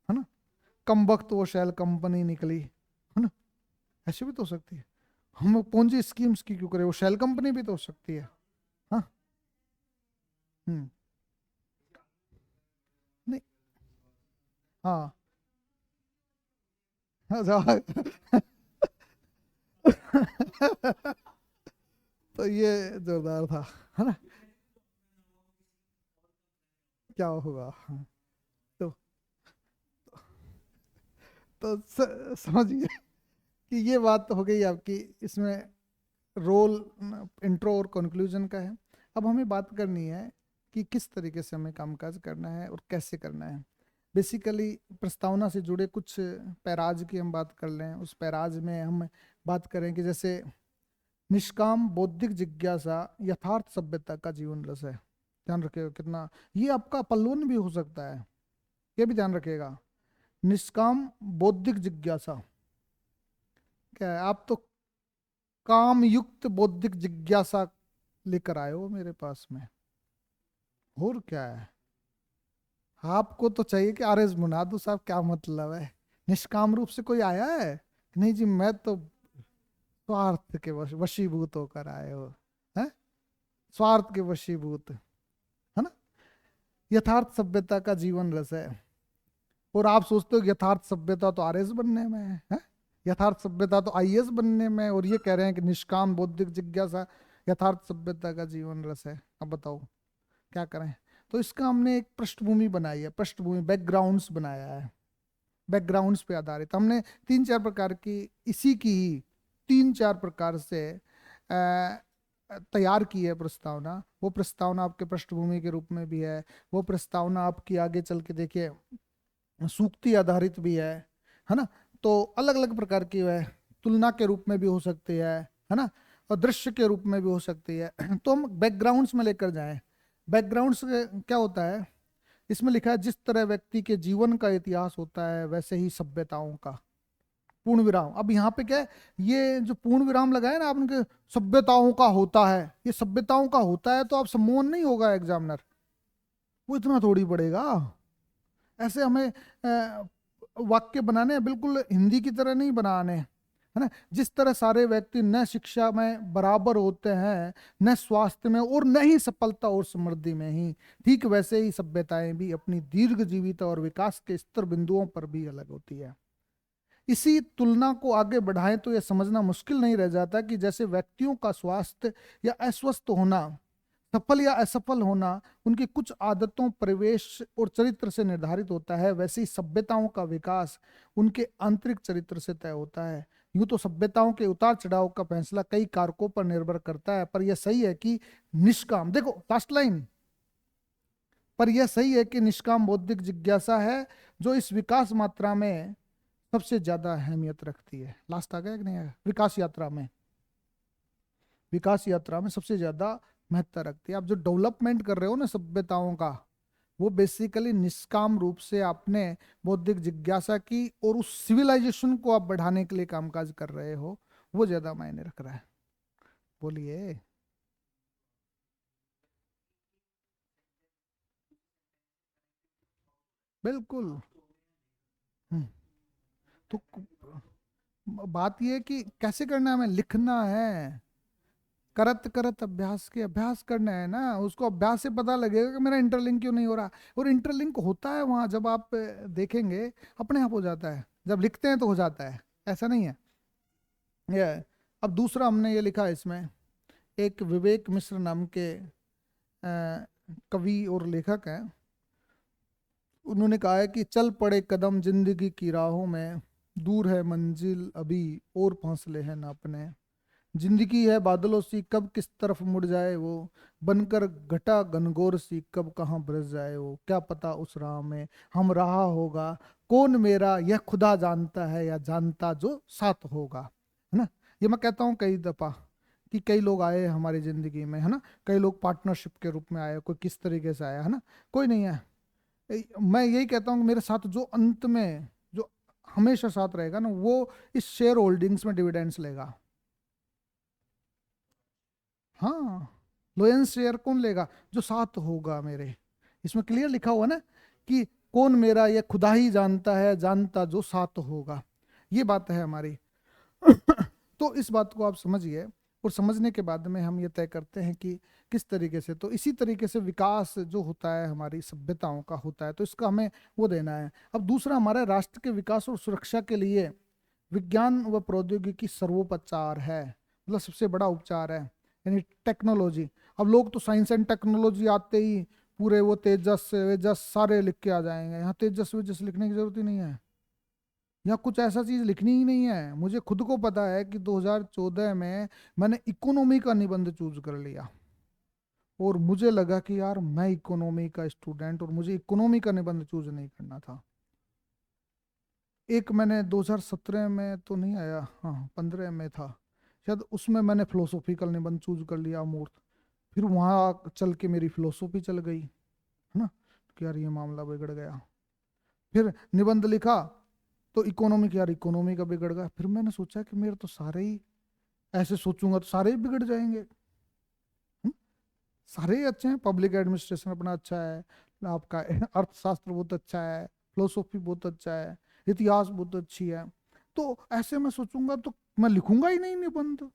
A: है ना, कम वक्त वो शैल कंपनी निकली, है ना। ऐसे भी तो हो सकती है। हम पूंजी स्कीम्स की क्यों करें, वो शैल कंपनी भी तो हो सकती है। हाँ। हम्म। नहीं। हाँ। तो ये जोरदार था, है ना। क्या होगा, हाँ। तो समझिए कि ये बात तो हो गई आपकी, इसमें रोल इंट्रो और कंक्लूजन का है। अब हमें बात करनी है कि किस तरीके से हमें कामकाज करना है और कैसे करना है। बेसिकली प्रस्तावना से जुड़े कुछ पैराज की हम बात कर लें। उस पैराज में हम बात करें कि जैसे निष्काम बौद्धिक जिज्ञासा यथार्थ सभ्यता का जीवन रस है। ध्यान रखिएगा कितना, ये आपका पल्लवन भी हो सकता है, ये भी ध्यान रखिएगा। निष्काम बौद्धिक जिज्ञासा क्या है, आप तो काम युक्त बौद्धिक जिज्ञासा लेकर आए हो मेरे पास में, और क्या है। आपको तो चाहिए कि आरएस मुना दो साहब, क्या मतलब है। निष्काम रूप से कोई आया है, नहीं जी, मैं तो स्वार्थ के वशीभूत होकर आए हो, है, स्वार्थ के वशीभूत, है ना। यथार्थ सभ्यता का जीवन रस है। और आप सोचते हो कि यथार्थ सभ्यता तो आरएस बनने में है? यथार्थ सभ्यता तो आईएएस बनने में, और ये कह रहे हैं कि निष्काम बौद्धिक जिज्ञासा यथार्थ सभ्यता का जीवन रस है। अब बताओ क्या करें। तो इसका हमने एक पृष्ठभूमि बनाई है, पृष्ठभूमि बैकग्राउंड्स बनाया है। बैकग्राउंड्स पे आधारित हमने तीन चार प्रकार की, इसी की ही तीन चार प्रकार से तैयार की है प्रस्तावना। वो प्रस्तावना आपके पृष्ठभूमि के रूप में भी है, वो प्रस्तावना आपकी आगे चल के देखिए सूक्ति आधारित भी है ना। तो अलग अलग प्रकार की है, तुलना के रूप में भी हो सकती है ना, और दृश्य के रूप में भी हो सकती है। तो हम बैकग्राउंड्स में लेकर जाएं। बैकग्राउंड्स क्या होता है, इसमें लिखा है जिस तरह व्यक्ति के जीवन का इतिहास होता है वैसे ही सभ्यताओं का। पूर्ण विराम, अब यहाँ पे क्या है, ये जो पूर्ण विराम लगाए ना आपने, सभ्यताओं का होता है, ये सभ्यताओं का होता है तो आप सम्मोहन नहीं होगा एग्जामिनर, वो इतना थोड़ी पड़ेगा। ऐसे हमें वाक्य बनाने हैं, बिल्कुल हिंदी की तरह नहीं बनाने, है ना। जिस तरह सारे व्यक्ति न शिक्षा में बराबर होते हैं, न स्वास्थ्य में, और न ही सफलता और समृद्धि में ही, ठीक वैसे ही सभ्यताएं भी अपनी दीर्घ जीविता और विकास के स्तर बिंदुओं पर भी अलग होती है। इसी तुलना को आगे बढ़ाएं तो यह समझना मुश्किल नहीं रह जाता कि जैसे व्यक्तियों का स्वास्थ्य या अस्वस्थ होना, सफल या असफल होना उनकी कुछ आदतों, परिवेश और चरित्र से निर्धारित होता है, वैसे ही सभ्यताओं का विकास उनके आंतरिक चरित्र से तय होता है। यूं तो सभ्यताओं के उतार चढ़ाव का फैसला कई कारकों पर निर्भर करता है, पर यह सही है कि निष्काम, देखो लास्ट लाइन, पर यह सही है कि निष्काम बौद्धिक जिज्ञासा है जो इस विकास मात्रा में सबसे ज्यादा अहमियत रखती है। लास्ट आ गया कि नहीं आया? विकास यात्रा में, विकास यात्रा में सबसे ज्यादा महत्ता रखती है। आप जो डेवलपमेंट कर रहे हो ना सभ्यताओं का, वो बेसिकली निष्काम रूप से आपने बौद्धिक जिज्ञासा की और उस सिविलाइजेशन को आप बढ़ाने के लिए कामकाज कर रहे हो, वो ज्यादा मायने रख रहा है। बोलिए। बिल्कुल। हम्म, तो बात ये है कि कैसे करना है, हमें लिखना है। करत करत अभ्यास के, अभ्यास करना है ना, उसको अभ्यास से पता लगेगा कि मेरा इंटरलिंक क्यों नहीं हो रहा। और इंटरलिंक होता है वहां, जब आप देखेंगे अपने आप हो जाता है, जब लिखते हैं तो हो जाता है, ऐसा नहीं है ये। अब दूसरा हमने ये लिखा है इसमें, एक विवेक मिश्र नाम के कवि और लेखक हैं। उन्होंने कहा है कि चल पड़े कदम जिंदगी की राहों में, दूर है मंजिल अभी और फासले हैं नापने। जिंदगी है बादलों सी, कब किस तरफ मुड़ जाए वो, बनकर घटा घनघोर सी, कब कहाँ बरस जाए वो। क्या पता उस राह में हम रहा होगा, कौन मेरा यह खुदा जानता है, या जानता जो साथ होगा, है ना। ये मैं कहता हूँ कई दफा कि कई लोग आए हमारी जिंदगी में, है ना। कई लोग पार्टनरशिप के रूप में आए, कोई किस तरीके से आया, है ना। कोई नहीं है। मैं यही कहता हूँ कि मेरे साथ जो अंत में, जो हमेशा साथ रहेगा ना, वो इस शेयर होल्डिंग्स में डिविडेंड्स लेगा। हाँ, लोएंस शेयर कौन लेगा? जो साथ होगा मेरे। इसमें क्लियर लिखा हुआ ना कि कौन मेरा, ये खुदा ही जानता है, जानता जो साथ होगा। ये बात है हमारी। तो इस बात को आप समझिए, और समझने के बाद में हम ये तय करते हैं कि किस तरीके से। तो इसी तरीके से विकास जो होता है हमारी सभ्यताओं का होता है, तो इसका हमें वो देना है। अब दूसरा हमारे राष्ट्र के विकास और सुरक्षा के लिए विज्ञान व प्रौद्योगिकी सर्वोपचार है, मतलब सबसे बड़ा उपचार है, यानी टेक्नोलॉजी। अब लोग तो साइंस एंड टेक्नोलॉजी आते ही पूरे वो तेजस वेजस सारे लिख के आ जाएंगे। यहाँ तेजस वेजस लिखने की जरूरत ही नहीं है, यहाँ कुछ ऐसा चीज लिखनी ही नहीं है। मुझे खुद को पता है कि 2014 में मैंने इकोनॉमी का निबंध चूज कर लिया, और मुझे लगा कि यार मैं इकोनॉमी का स्टूडेंट, और मुझे इकोनॉमी का निबंध चूज नहीं करना था। एक मैंने 2017 में तो नहीं आया, हाँ 15 में था शायद, उसमें मैंने फिलोसॉफिकल निबंध चूज कर लिया, अमूर्त। फिर वहां चल के मेरी फिलोसॉफी चल गई, है ना। कि यार ये मामला बिगड़ गया। फिर निबंध लिखा तो इकोनॉमिक, यार इकोनॉमी का बिगड़ गया। फिर मैंने सोचा कि मेरे तो सारे ही, ऐसे सोचूंगा तो सारे ही बिगड़ जाएंगे। हम्म, सारे ही अच्छे हैं, पब्लिक एडमिनिस्ट्रेशन अपना अच्छा है, आपका अर्थशास्त्र बहुत अच्छा है, फिलोसॉफी बहुत अच्छा है, इतिहास बहुत अच्छी है। तो ऐसे मैं सोचूंगा तो मैं लिखूंगा ही नहीं निबंध।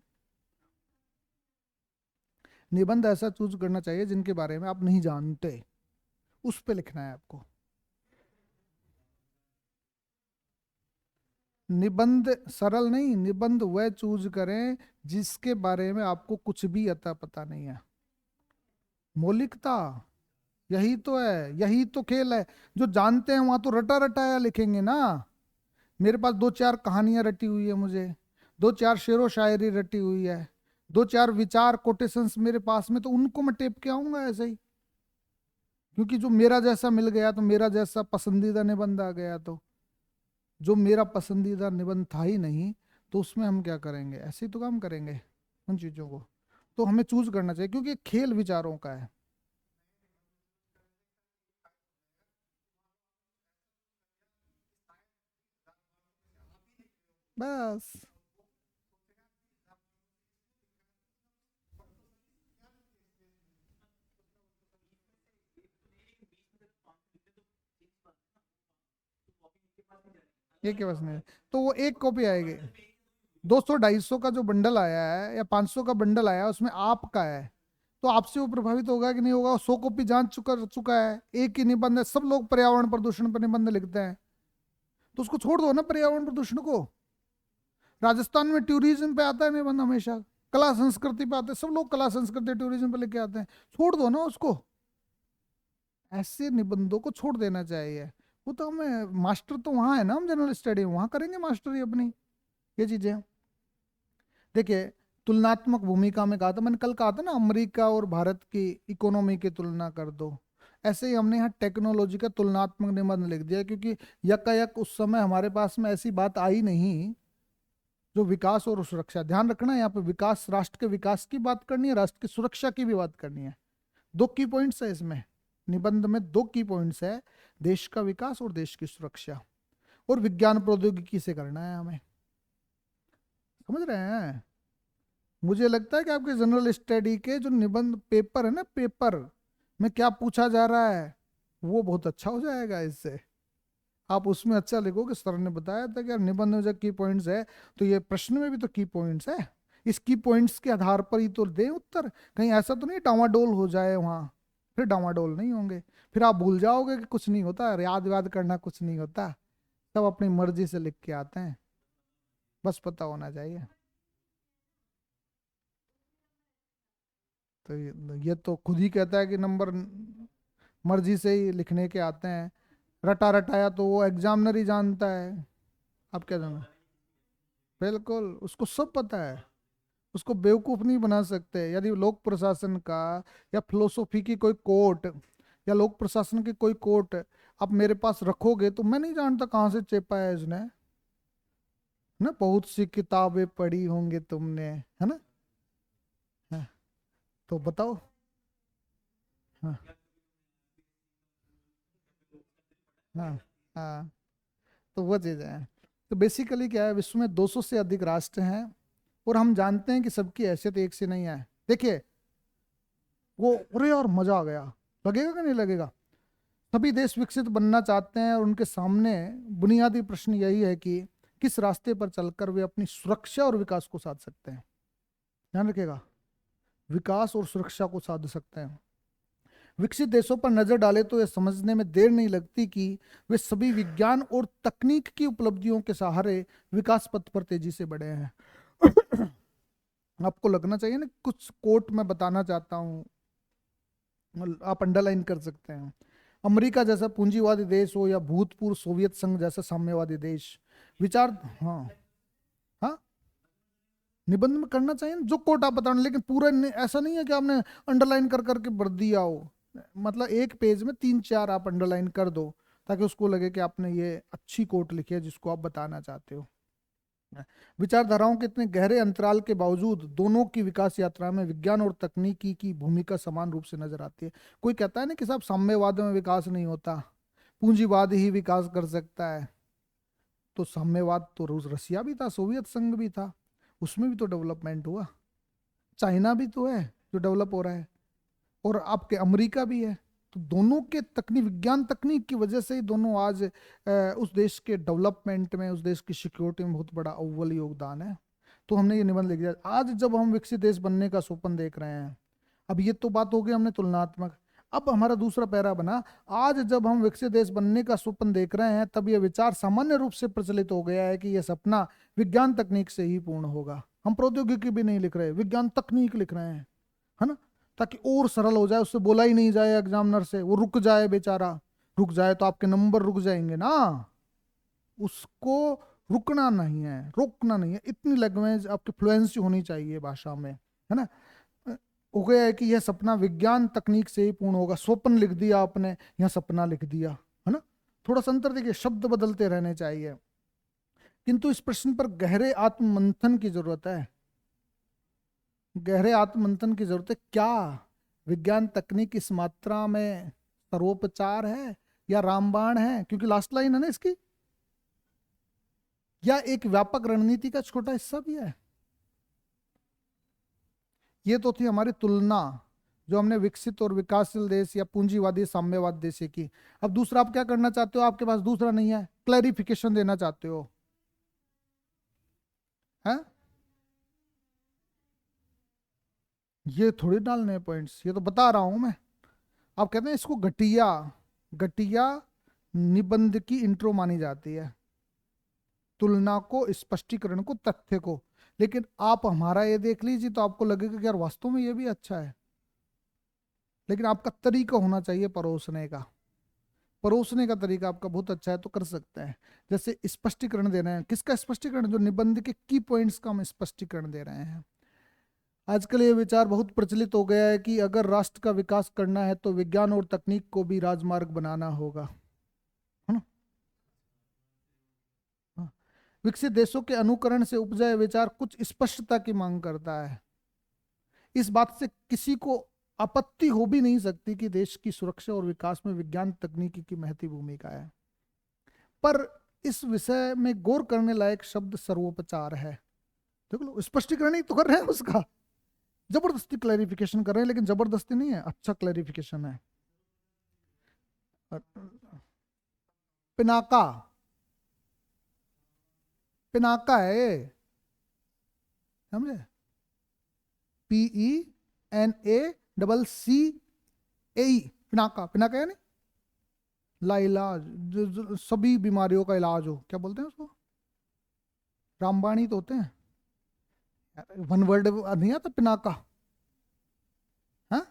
A: निबंध ऐसा चूज करना चाहिए जिनके बारे में आप नहीं जानते, उस पे लिखना है आपको। निबंध सरल नहीं, निबंध वह चूज करें जिसके बारे में आपको कुछ भी अता पता नहीं है। मौलिकता, यही तो है, यही तो खेल है। जो जानते हैं वहां तो रटा रटाया लिखेंगे ना। मेरे पास दो चार कहानियां रटी हुई है, मुझे दो चार शेरो शायरी रटी हुई है, दो चार विचार कोटेशंस मेरे पास में, तो उनको मैं टेप के आऊंगा ऐसे ही। क्योंकि जो मेरा जैसा मिल गया, तो मेरा जैसा पसंदीदा निबंध आ गया, तो जो मेरा पसंदीदा निबंध था ही नहीं, तो उसमें हम क्या करेंगे, ऐसे ही तो काम करेंगे उन चीजों को। तो हमें चूज करना चाहिए, क्योंकि ये खेल विचारों का है। बस ये क्या, बस नहीं। तो वो एक कॉपी आएगी। 200 250 का जो बंडल आया है या 500 का बंडल आया है, उसमें आपका है, तो आपसे वो प्रभावित होगा कि नहीं होगा? 100 कॉपी जांच चुका चुका है, एक ही निबंध है, सब लोग पर्यावरण प्रदूषण पर निबंध लिखते हैं, तो उसको छोड़ दो ना पर्यावरण प्रदूषण को। राजस्थान में टूरिज्म पे आता है निबंध हमेशा, कला संस्कृति पे आते हैं, सब लोग कला संस्कृति टूरिज्म पे लेके आते हैं, छोड़ दो ना उसको। ऐसे निबंधों को छोड़ देना चाहिए। वो तो हमें मास्टर तो वहां है ना, हम जनरल स्टडी वहां करेंगे मास्टरी अपनी, ये चीजें। देखिए, तुलनात्मक भूमिका में कहा था मैंने, कल कहा था ना, अमेरिका और भारत की इकोनॉमी की तुलना कर दो। ऐसे ही हमने यहाँ टेक्नोलॉजी का तुलनात्मक निबंध लिख दिया, क्योंकि यकायक उस समय हमारे पास में ऐसी बात आई नहीं जो विकास और सुरक्षा। ध्यान रखना यहाँ पे विकास, राष्ट्र के विकास की बात करनी है, राष्ट्र की सुरक्षा की भी बात करनी है। दो की पॉइंट्स है इसमें, निबंध में दो की पॉइंट्स है, देश का विकास और देश की सुरक्षा, और विज्ञान प्रौद्योगिकी से करना है हमें। समझ रहे हैं? मुझे लगता है कि आपके जनरल स्टडी के जो निबंध पेपर है ना, पेपर में क्या पूछा जा रहा है वो बहुत अच्छा हो जाएगा इससे। आप उसमें अच्छा लिखोगे, सर ने बताया था कि यार निबंध में जब की पॉइंट्स है तो ये प्रश्न में भी तो की पॉइंट्स है, इस की पॉइंट्स के आधार पर ही तो दें उत्तर। कहीं ऐसा तो नहीं डामाडोल हो जाए वहां, फिर डामाडोल नहीं होंगे, फिर आप भूल जाओगे कि कुछ नहीं होता, याद व्याद करना कुछ नहीं होता, सब अपनी मर्जी से लिख के आते हैं, बस पता होना चाहिए। तो ये तो खुद ही कहता है कि नंबर मर्जी से ही लिखने के आते हैं, रटा रटाया तो वो एग्जामिनर ही जानता है। आप क्या जाना? बिल्कुल, उसको सब पता है, उसको बेवकूफ नहीं बना सकते। यदि लोक प्रशासन का या फिलोसॉफी की कोई कोट या लोक प्रशासन की कोई कोट आप मेरे पास रखोगे तो मैं नहीं जानता कहाँ से चेपा है इसने, ना बहुत सी किताबें पढ़ी होंगे तुमने, है ना? हाँ, तो बताओ। हाँ हाँ हाँ, तो वो चीज़ है। तो बेसिकली क्या है, विश्व में 200 से अधिक राष्ट्र हैं, और हम जानते हैं कि सबकी हैसियत एक से नहीं है। देखिए वो, अरे यार मजा आ गया, लगेगा कि नहीं लगेगा? सभी देश विकसित बनना चाहते हैं और उनके सामने बुनियादी प्रश्न यही है कि किस रास्ते पर चलकर वे अपनी सुरक्षा और विकास को साध सकते हैं। ध्यान रखिएगा, विकास और सुरक्षा को साध सकते हैं। विकसित देशों पर नजर डाले तो यह समझने में देर नहीं लगती कि वे सभी विज्ञान और तकनीक की उपलब्धियों के सहारे विकास पथ पर तेजी से बढ़े हैं। आपको लगना चाहिए ना, कुछ कोट मैं बताना चाहता हूँ, आप अंडरलाइन कर सकते हैं। अमेरिका जैसा पूंजीवादी देश हो या भूतपूर्व सोवियत संघ जैसा साम्यवादी देश, विचार, हाँ हाँ, निबंध में करना चाहिए ना, जो कोट आप बताना, लेकिन पूरा ऐसा नहीं है कि आपने अंडरलाइन कर करके भर दिया हो। मतलब एक पेज में 3-4 आप अंडरलाइन कर दो, ताकि उसको लगे कि आपने ये अच्छी कोट लिखी है जिसको आप बताना चाहते हो। विचारधाराओं के इतने गहरे अंतराल के बावजूद दोनों की विकास यात्रा में विज्ञान और तकनीकी की भूमिका समान रूप से नजर आती है। कोई कहता है ना कि साहब साम्यवाद में विकास नहीं होता, पूंजीवाद ही विकास कर सकता है, तो साम्यवाद तो रूस रसिया भी था, सोवियत संघ भी था, उसमें भी तो डेवलपमेंट हुआ। चाइना भी तो है जो डेवलप हो रहा है, और आपके अमेरिका भी है। तो दोनों के तकनीक, विज्ञान तकनीक की वजह से ही दोनों आज उस देश के डेवलपमेंट में, उस देश की सिक्योरिटी में बहुत बड़ा अव्वल योगदान है। तो हमने ये निबंध लिख दिया। आज जब हम विकसित देश बनने का स्वप्न देख रहे हैं, अब ये तो बात हो गई हमने तुलनात्मक, अब हमारा दूसरा पैरा बना, आज जब हम विकसित देश बनने का स्वप्न देख रहे हैं तब यह विचार सामान्य रूप से प्रचलित हो गया है कि यह सपना विज्ञान तकनीक से ही पूर्ण होगा। हम प्रौद्योगिकी भी नहीं लिख रहे, विज्ञान तकनीक लिख रहे हैं, है ना? ताकि और सरल हो जाए, उससे बोला ही नहीं जाए एग्जामिनर से, वो रुक जाए बेचारा। रुक जाए तो आपके नंबर रुक जाएंगे ना, उसको रुकना नहीं है, रोकना नहीं है। इतनी लैंग्वेज आपकी फ्लुएंसी होनी चाहिए भाषा में, है ना? हो गया है कि यह सपना विज्ञान तकनीक से ही पूर्ण होगा। स्वप्न लिख दिया आपने, यह सपना लिख दिया, है ना? थोड़ा सा अंतर देखिए, शब्द बदलते रहने चाहिए। किंतु इस प्रश्न पर गहरे आत्ममंथन की जरूरत है, गहरे आत्ममंथन की जरूरत है। क्या विज्ञान तकनीक इस मात्रा में सर्वोपचार है या रामबाण है, क्योंकि लास्ट लाइन है ना इसकी, या एक व्यापक रणनीति का छोटा हिस्सा भी है? ये तो थी हमारी तुलना, जो हमने विकसित और विकासशील देश या पूंजीवादी साम्यवाद देश की। अब दूसरा आप क्या करना चाहते हो? आपके पास दूसरा नहीं है, क्लैरिफिकेशन देना चाहते हो, है? ये थोड़ी डालने पॉइंट्स, ये तो बता रहा हूं मैं। आप कहते हैं इसको घटिया, घटिया निबंध की इंट्रो मानी जाती है, तुलना को, स्पष्टीकरण को, तथ्य को। लेकिन आप हमारा ये देख लीजिए तो आपको लगेगा कि यार वास्तव में ये भी अच्छा है। लेकिन आपका तरीका होना चाहिए परोसने का, परोसने का तरीका आपका बहुत अच्छा है तो कर सकते हैं। जैसे स्पष्टीकरण दे रहे हैं, किसका स्पष्टीकरण? जो निबंध के की पॉइंट्स का हम स्पष्टीकरण दे रहे हैं। आजकल ये विचार बहुत प्रचलित हो गया है कि अगर राष्ट्र का विकास करना है तो विज्ञान और तकनीक को भी राजमार्ग बनाना होगा, है ना? हाँ। विकसित देशों के अनुकरण से उपजाए विचार कुछ स्पष्टता की मांग करता है। इस बात से किसी को आपत्ति हो भी नहीं सकती कि देश की सुरक्षा और विकास में विज्ञान तकनीकी की महती भूमिका है। पर इस विषय में गौर करने लायक शब्द सर्वोपचार है। देख लो, स्पष्टीकरण ही तो कर रहे हैं उसका, जबरदस्ती क्लैरिफिकेशन कर रहे हैं, लेकिन जबरदस्ती नहीं है, अच्छा क्लैरिफिकेशन है। पिनाका, पिनाका है ये, समझे? PENACCAE, पिनाका। पिनाका यानी लाइलाज, सभी बीमारियों का इलाज हो, क्या बोलते हैं उसको? रामबाणी तो होते हैं। वन वर्ड नहीं आता पिनाका? हाँ,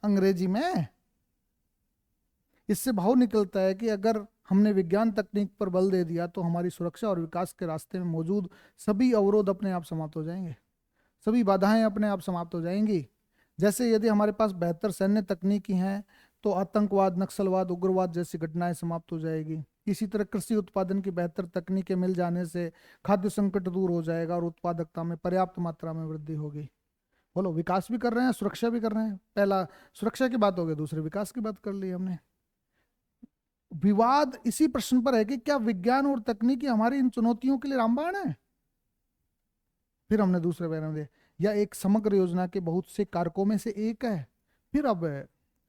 A: अंग्रेजी में। इससे भाव निकलता है कि अगर हमने विज्ञान तकनीक पर बल दे दिया तो हमारी सुरक्षा और विकास के रास्ते में मौजूद सभी अवरोध अपने आप समाप्त हो जाएंगे, सभी बाधाएं अपने आप समाप्त हो जाएंगी। जैसे यदि हमारे पास बेहतर सैन्य तकनीकी हैं तो आतंकवाद, नक्सलवाद, उग्रवाद जैसी घटनाएं समाप्त हो जाएगी। इसी तरह कृषि उत्पादन की बेहतर तकनीकें मिल जाने से खाद्य संकट दूर हो जाएगा और उत्पादकता में पर्याप्त मात्रा में वृद्धि होगी। बोलो, विकास भी कर रहे हैं, सुरक्षा भी कर रहे हैं। पहला सुरक्षा की बात हो गई, दूसरे विकास की बात कर ली हमने। विवाद इसी प्रश्न पर है कि क्या विज्ञान और तकनीकी हमारी इन चुनौतियों के लिए रामबाण है। फिर हमने दूसरे पैर में दिया, या एक समग्र योजना के बहुत से कारकों में से एक है। फिर अब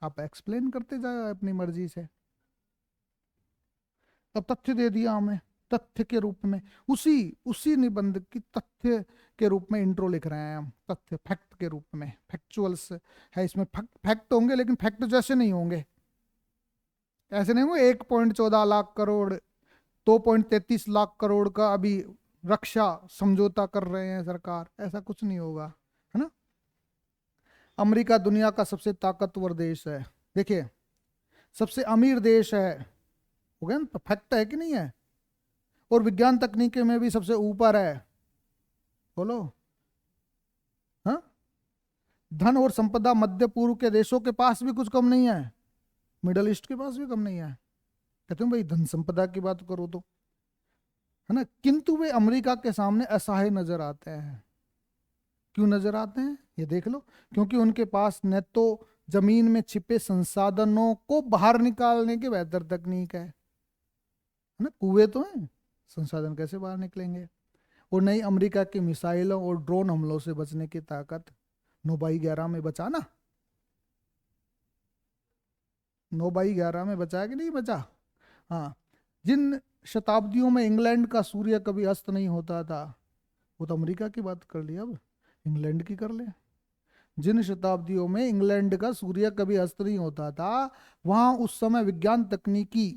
A: आप एक्सप्लेन करते जाओ अपनी मर्जी से। अब तथ्य दे दिया हमें, तथ्य के रूप में, उसी उसी निबंध की तथ्य के रूप में इंट्रो लिख रहे हैं हम, तथ्य फैक्ट के रूप में। फैक्चुअल्स है इसमें, फैक्ट होंगे लेकिन फैक्ट जैसे नहीं होंगे। ऐसे नहीं होंगे 1.14 लाख करोड़, 2.33 लाख करोड़ का अभी रक्षा समझौता कर रहे हैं सरकार, ऐसा कुछ नहीं होगा, है ना? अमेरिका दुनिया का सबसे ताकतवर देश है, देखिए, सबसे अमीर देश है, हो गया ना? फैक्ट है कि नहीं है? और विज्ञान तकनीकी में भी सबसे ऊपर है, बोलो। हाँ, धन और संपदा मध्य पूर्व के देशों के पास भी कुछ कम नहीं है, मिडल ईस्ट के पास भी कम नहीं है। कहते हैं भाई धन संपदा की बात करो तो, है ना? किंतु वे अमेरिका के सामने असहाय नजर आते हैं। क्यों नजर आते हैं ये देख लो, क्योंकि उनके पास न तो जमीन में छिपे संसाधनों को बाहर निकालने की बेहतर तकनीक है ना? कुएं तो हैं, संसाधन कैसे बाहर निकलेंगे? और नहीं अमेरिका की मिसाइलों और ड्रोन हमलों से बचने की ताकत। 9/11 में बचा ना? 9/11 में बचा कि नहीं बचा? हाँ। जिन शताब्दियों में इंग्लैंड का सूर्य कभी अस्त नहीं होता था, वो तो अमेरिका की बात कर ली, अब इंग्लैंड की कर ले। जिन शताब्दियों में इंग्लैंड का सूर्य कभी अस्त नहीं होता था, वहां उस समय विज्ञान तकनीकी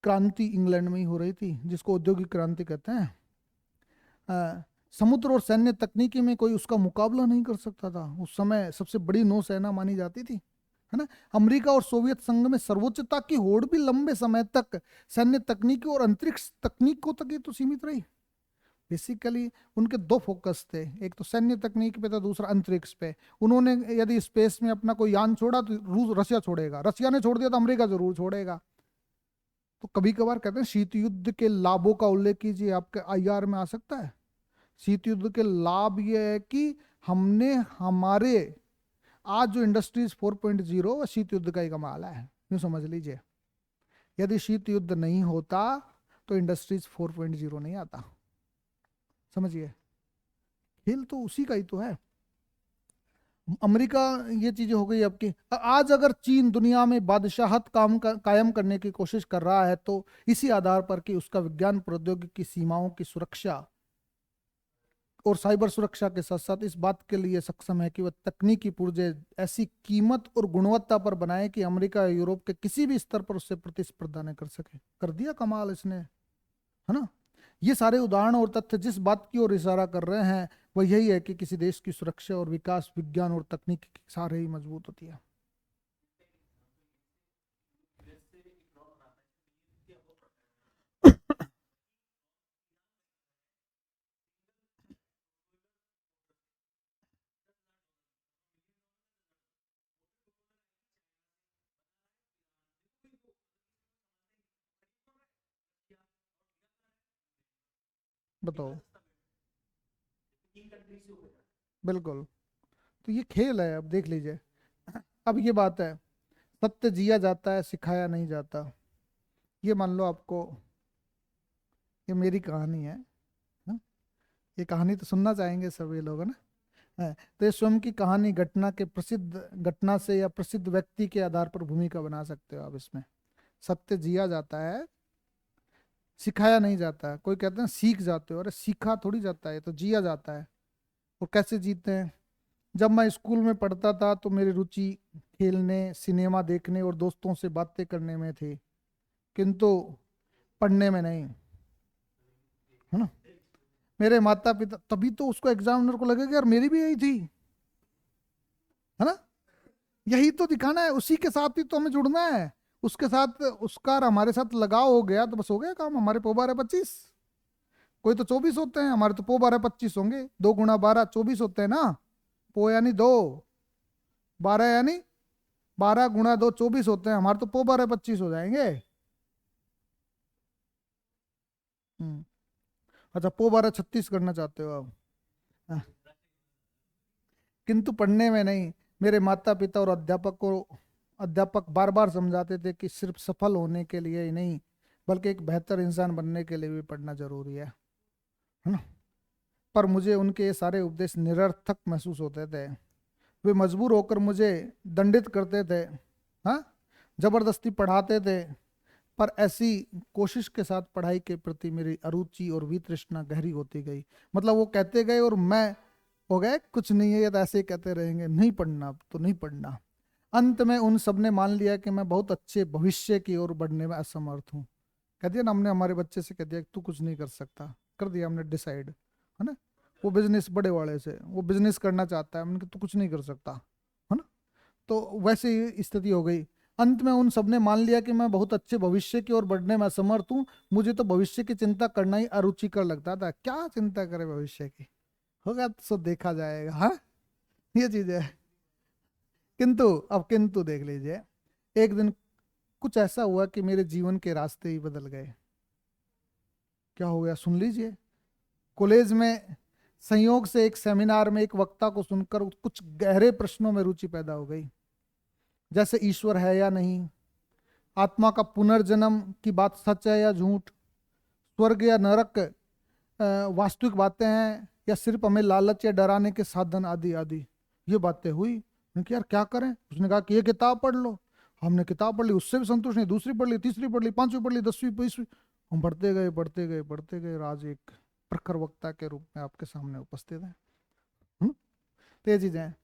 A: क्रांति इंग्लैंड में ही हो रही थी, जिसको औद्योगिक क्रांति कहते हैं। समुद्र और सैन्य तकनीकी में कोई उसका मुकाबला नहीं कर सकता था। उस समय सबसे बड़ी नौसेना मानी जाती थी, है ना? अमेरिका और सोवियत संघ में सर्वोच्चता की होड़ भी लंबे समय तक सैन्य तकनीकी और अंतरिक्ष तकनीकों तक ही तो सीमित रही। बेसिकली उनके दो फोकस थे, एक तो सैन्य तकनीक पे था, दूसरा अंतरिक्ष पे। उन्होंने यदि स्पेस में अपना कोई यान छोड़ा तो रूस रशिया छोड़ेगा, रशिया ने छोड़ दिया तो अमेरिका जरूर छोड़ेगा। तो कभी कभार कहते हैं शीत युद्ध के लाभों का उल्लेख कीजिए, आपके IR में आ सकता है। शीत युद्ध के लाभ ये है कि हमने हमारे आज जो इंडस्ट्रीज 4.0 वह शीत युद्ध का ही कमाल है, यूं समझ लीजिए। यदि शीत युद्ध नहीं होता तो इंडस्ट्रीज 4.0 नहीं आता, समझिए। खेल तो उसी का ही तो है। अमेरिका, ये चीजें हो गई आपकी। आज अगर चीन दुनिया में बादशाहत कायम करने की कोशिश कर रहा है तो इसी आधार पर कि उसका विज्ञान प्रौद्योगिकी की सीमाओं की सुरक्षा और साइबर सुरक्षा के साथ साथ इस बात के लिए सक्षम है कि वह तकनीकी पुर्जे ऐसी कीमत और गुणवत्ता पर बनाए कि अमेरिका या यूरोप के किसी भी स्तर पर उससे प्रतिस्पर्धा न कर सके। कर दिया कमाल इसने, है ना? ये सारे उदाहरण और तथ्य जिस बात की ओर इशारा कर रहे हैं वह यही है कि किसी देश की सुरक्षा और विकास विज्ञान और तकनीक के सहारे ही मजबूत होती है। बताओ। बिल्कुल। तो ये खेल है, अब देख लीजिए। अब ये बात है, सत्य जिया जाता है, सिखाया नहीं जाता। ये मान लो आपको, ये मेरी कहानी है। हाँ? ये कहानी तो सुनना चाहेंगे सभी लोग, है ना? है। तो ये स्वयं की कहानी, घटना के प्रसिद्ध घटना से या प्रसिद्ध व्यक्ति के आधार पर भूमिका बना सकते हो आप इसमें। सत्य जिया जाता है, सिखाया नहीं जाता है। कोई कहते हैं सीख जाते हो, अरे सीखा थोड़ी जाता है, ये तो जिया जाता है। और कैसे जीते हैं? जब मैं स्कूल में पढ़ता था तो मेरी रुचि खेलने, सिनेमा देखने और दोस्तों से बातें करने में थी, किंतु पढ़ने में नहीं, है ना? मेरे माता पिता, तभी तो उसको एग्जामिनर को लगेगा यार मेरी भी यही थी, है ना? यही तो दिखाना है, उसी के साथ ही तो हमें जुड़ना है। उसके साथ उसका और हमारे साथ लगाव हो गया तो बस हो गया काम। हमारे पो 12 25, कोई तो 24 होते हैं, हमारे तो पो 12 25 होंगे। 2 गुणा 12 24 होते हैं ना। पो यानी 2, 12 यानी 12 गुणा 2 24 होते हैं, हमारे तो पो 12 25 हो जाएंगे। हम्म। अच्छा, पो 12 36 करना चाहते हो आप? हाँ। किंतु पढ़ने में नहीं। मेरे माता पिता और अध्यापक बार बार समझाते थे कि सिर्फ सफल होने के लिए ही नहीं, बल्कि एक बेहतर इंसान बनने के लिए भी पढ़ना जरूरी है ना? पर मुझे उनके ये सारे उपदेश निरर्थक महसूस होते थे। वे मजबूर होकर मुझे दंडित करते थे, हाँ, जबरदस्ती पढ़ाते थे। पर ऐसी कोशिश के साथ पढ़ाई के प्रति मेरी अरुचि और वितृष्णा गहरी होती गई। मतलब वो कहते गए और मैं हो गए कुछ नहीं है, ये तो ऐसे ही कहते रहेंगे, नहीं पढ़ना, अब तो नहीं पढ़ना। अंत में उन सब ने मान लिया कि मैं बहुत अच्छे भविष्य की ओर बढ़ने में असमर्थ हूँ। कह दिया ना हमने, हमारे बच्चे से कह दिया कि तू कुछ नहीं कर सकता, कर दिया हमने डिसाइड, है ना? वो बिजनेस बड़े वाले से वो बिजनेस करना चाहता है, हमने कहा तू कुछ नहीं कर सकता, है ना? तो वैसे ही स्थिति हो गई। अंत में उन सबने मान लिया कि मैं बहुत अच्छे भविष्य की ओर बढ़ने में असमर्थ हूँ। मुझे तो भविष्य की चिंता करना ही अरुचिकर लगता था। क्या चिंता करे भविष्य की, होगा तो सब देखा जाएगा, हाँ, ये चीज है। किंतु अब किंतु देख लीजिए, एक दिन कुछ ऐसा हुआ कि मेरे जीवन के रास्ते ही बदल गए। क्या हो गया सुन लीजिए। कॉलेज में संयोग से एक सेमिनार में एक वक्ता को सुनकर कुछ गहरे प्रश्नों में रुचि पैदा हो गई। जैसे ईश्वर है या नहीं, आत्मा का पुनर्जन्म की बात सच है या झूठ, स्वर्ग या नरक वास्तविक बातें हैं या सिर्फ हमें लालच या डराने के साधन, आदि आदि। ये बातें हुई। मैंने कहा यार क्या करें? उसने कहा कि ये किताब पढ़ लो। हमने किताब पढ़ ली, उससे भी संतुष्ट नहीं, दूसरी पढ़ ली, तीसरी पढ़ ली, पांचवी पढ़ ली, 10वीं 20वीं। हम पढ़ते गए पढ़ते गए पढ़ते गए, आज एक प्रखर वक्ता के रूप में आपके सामने उपस्थित है। हम्म? तो ये चीजें हैं।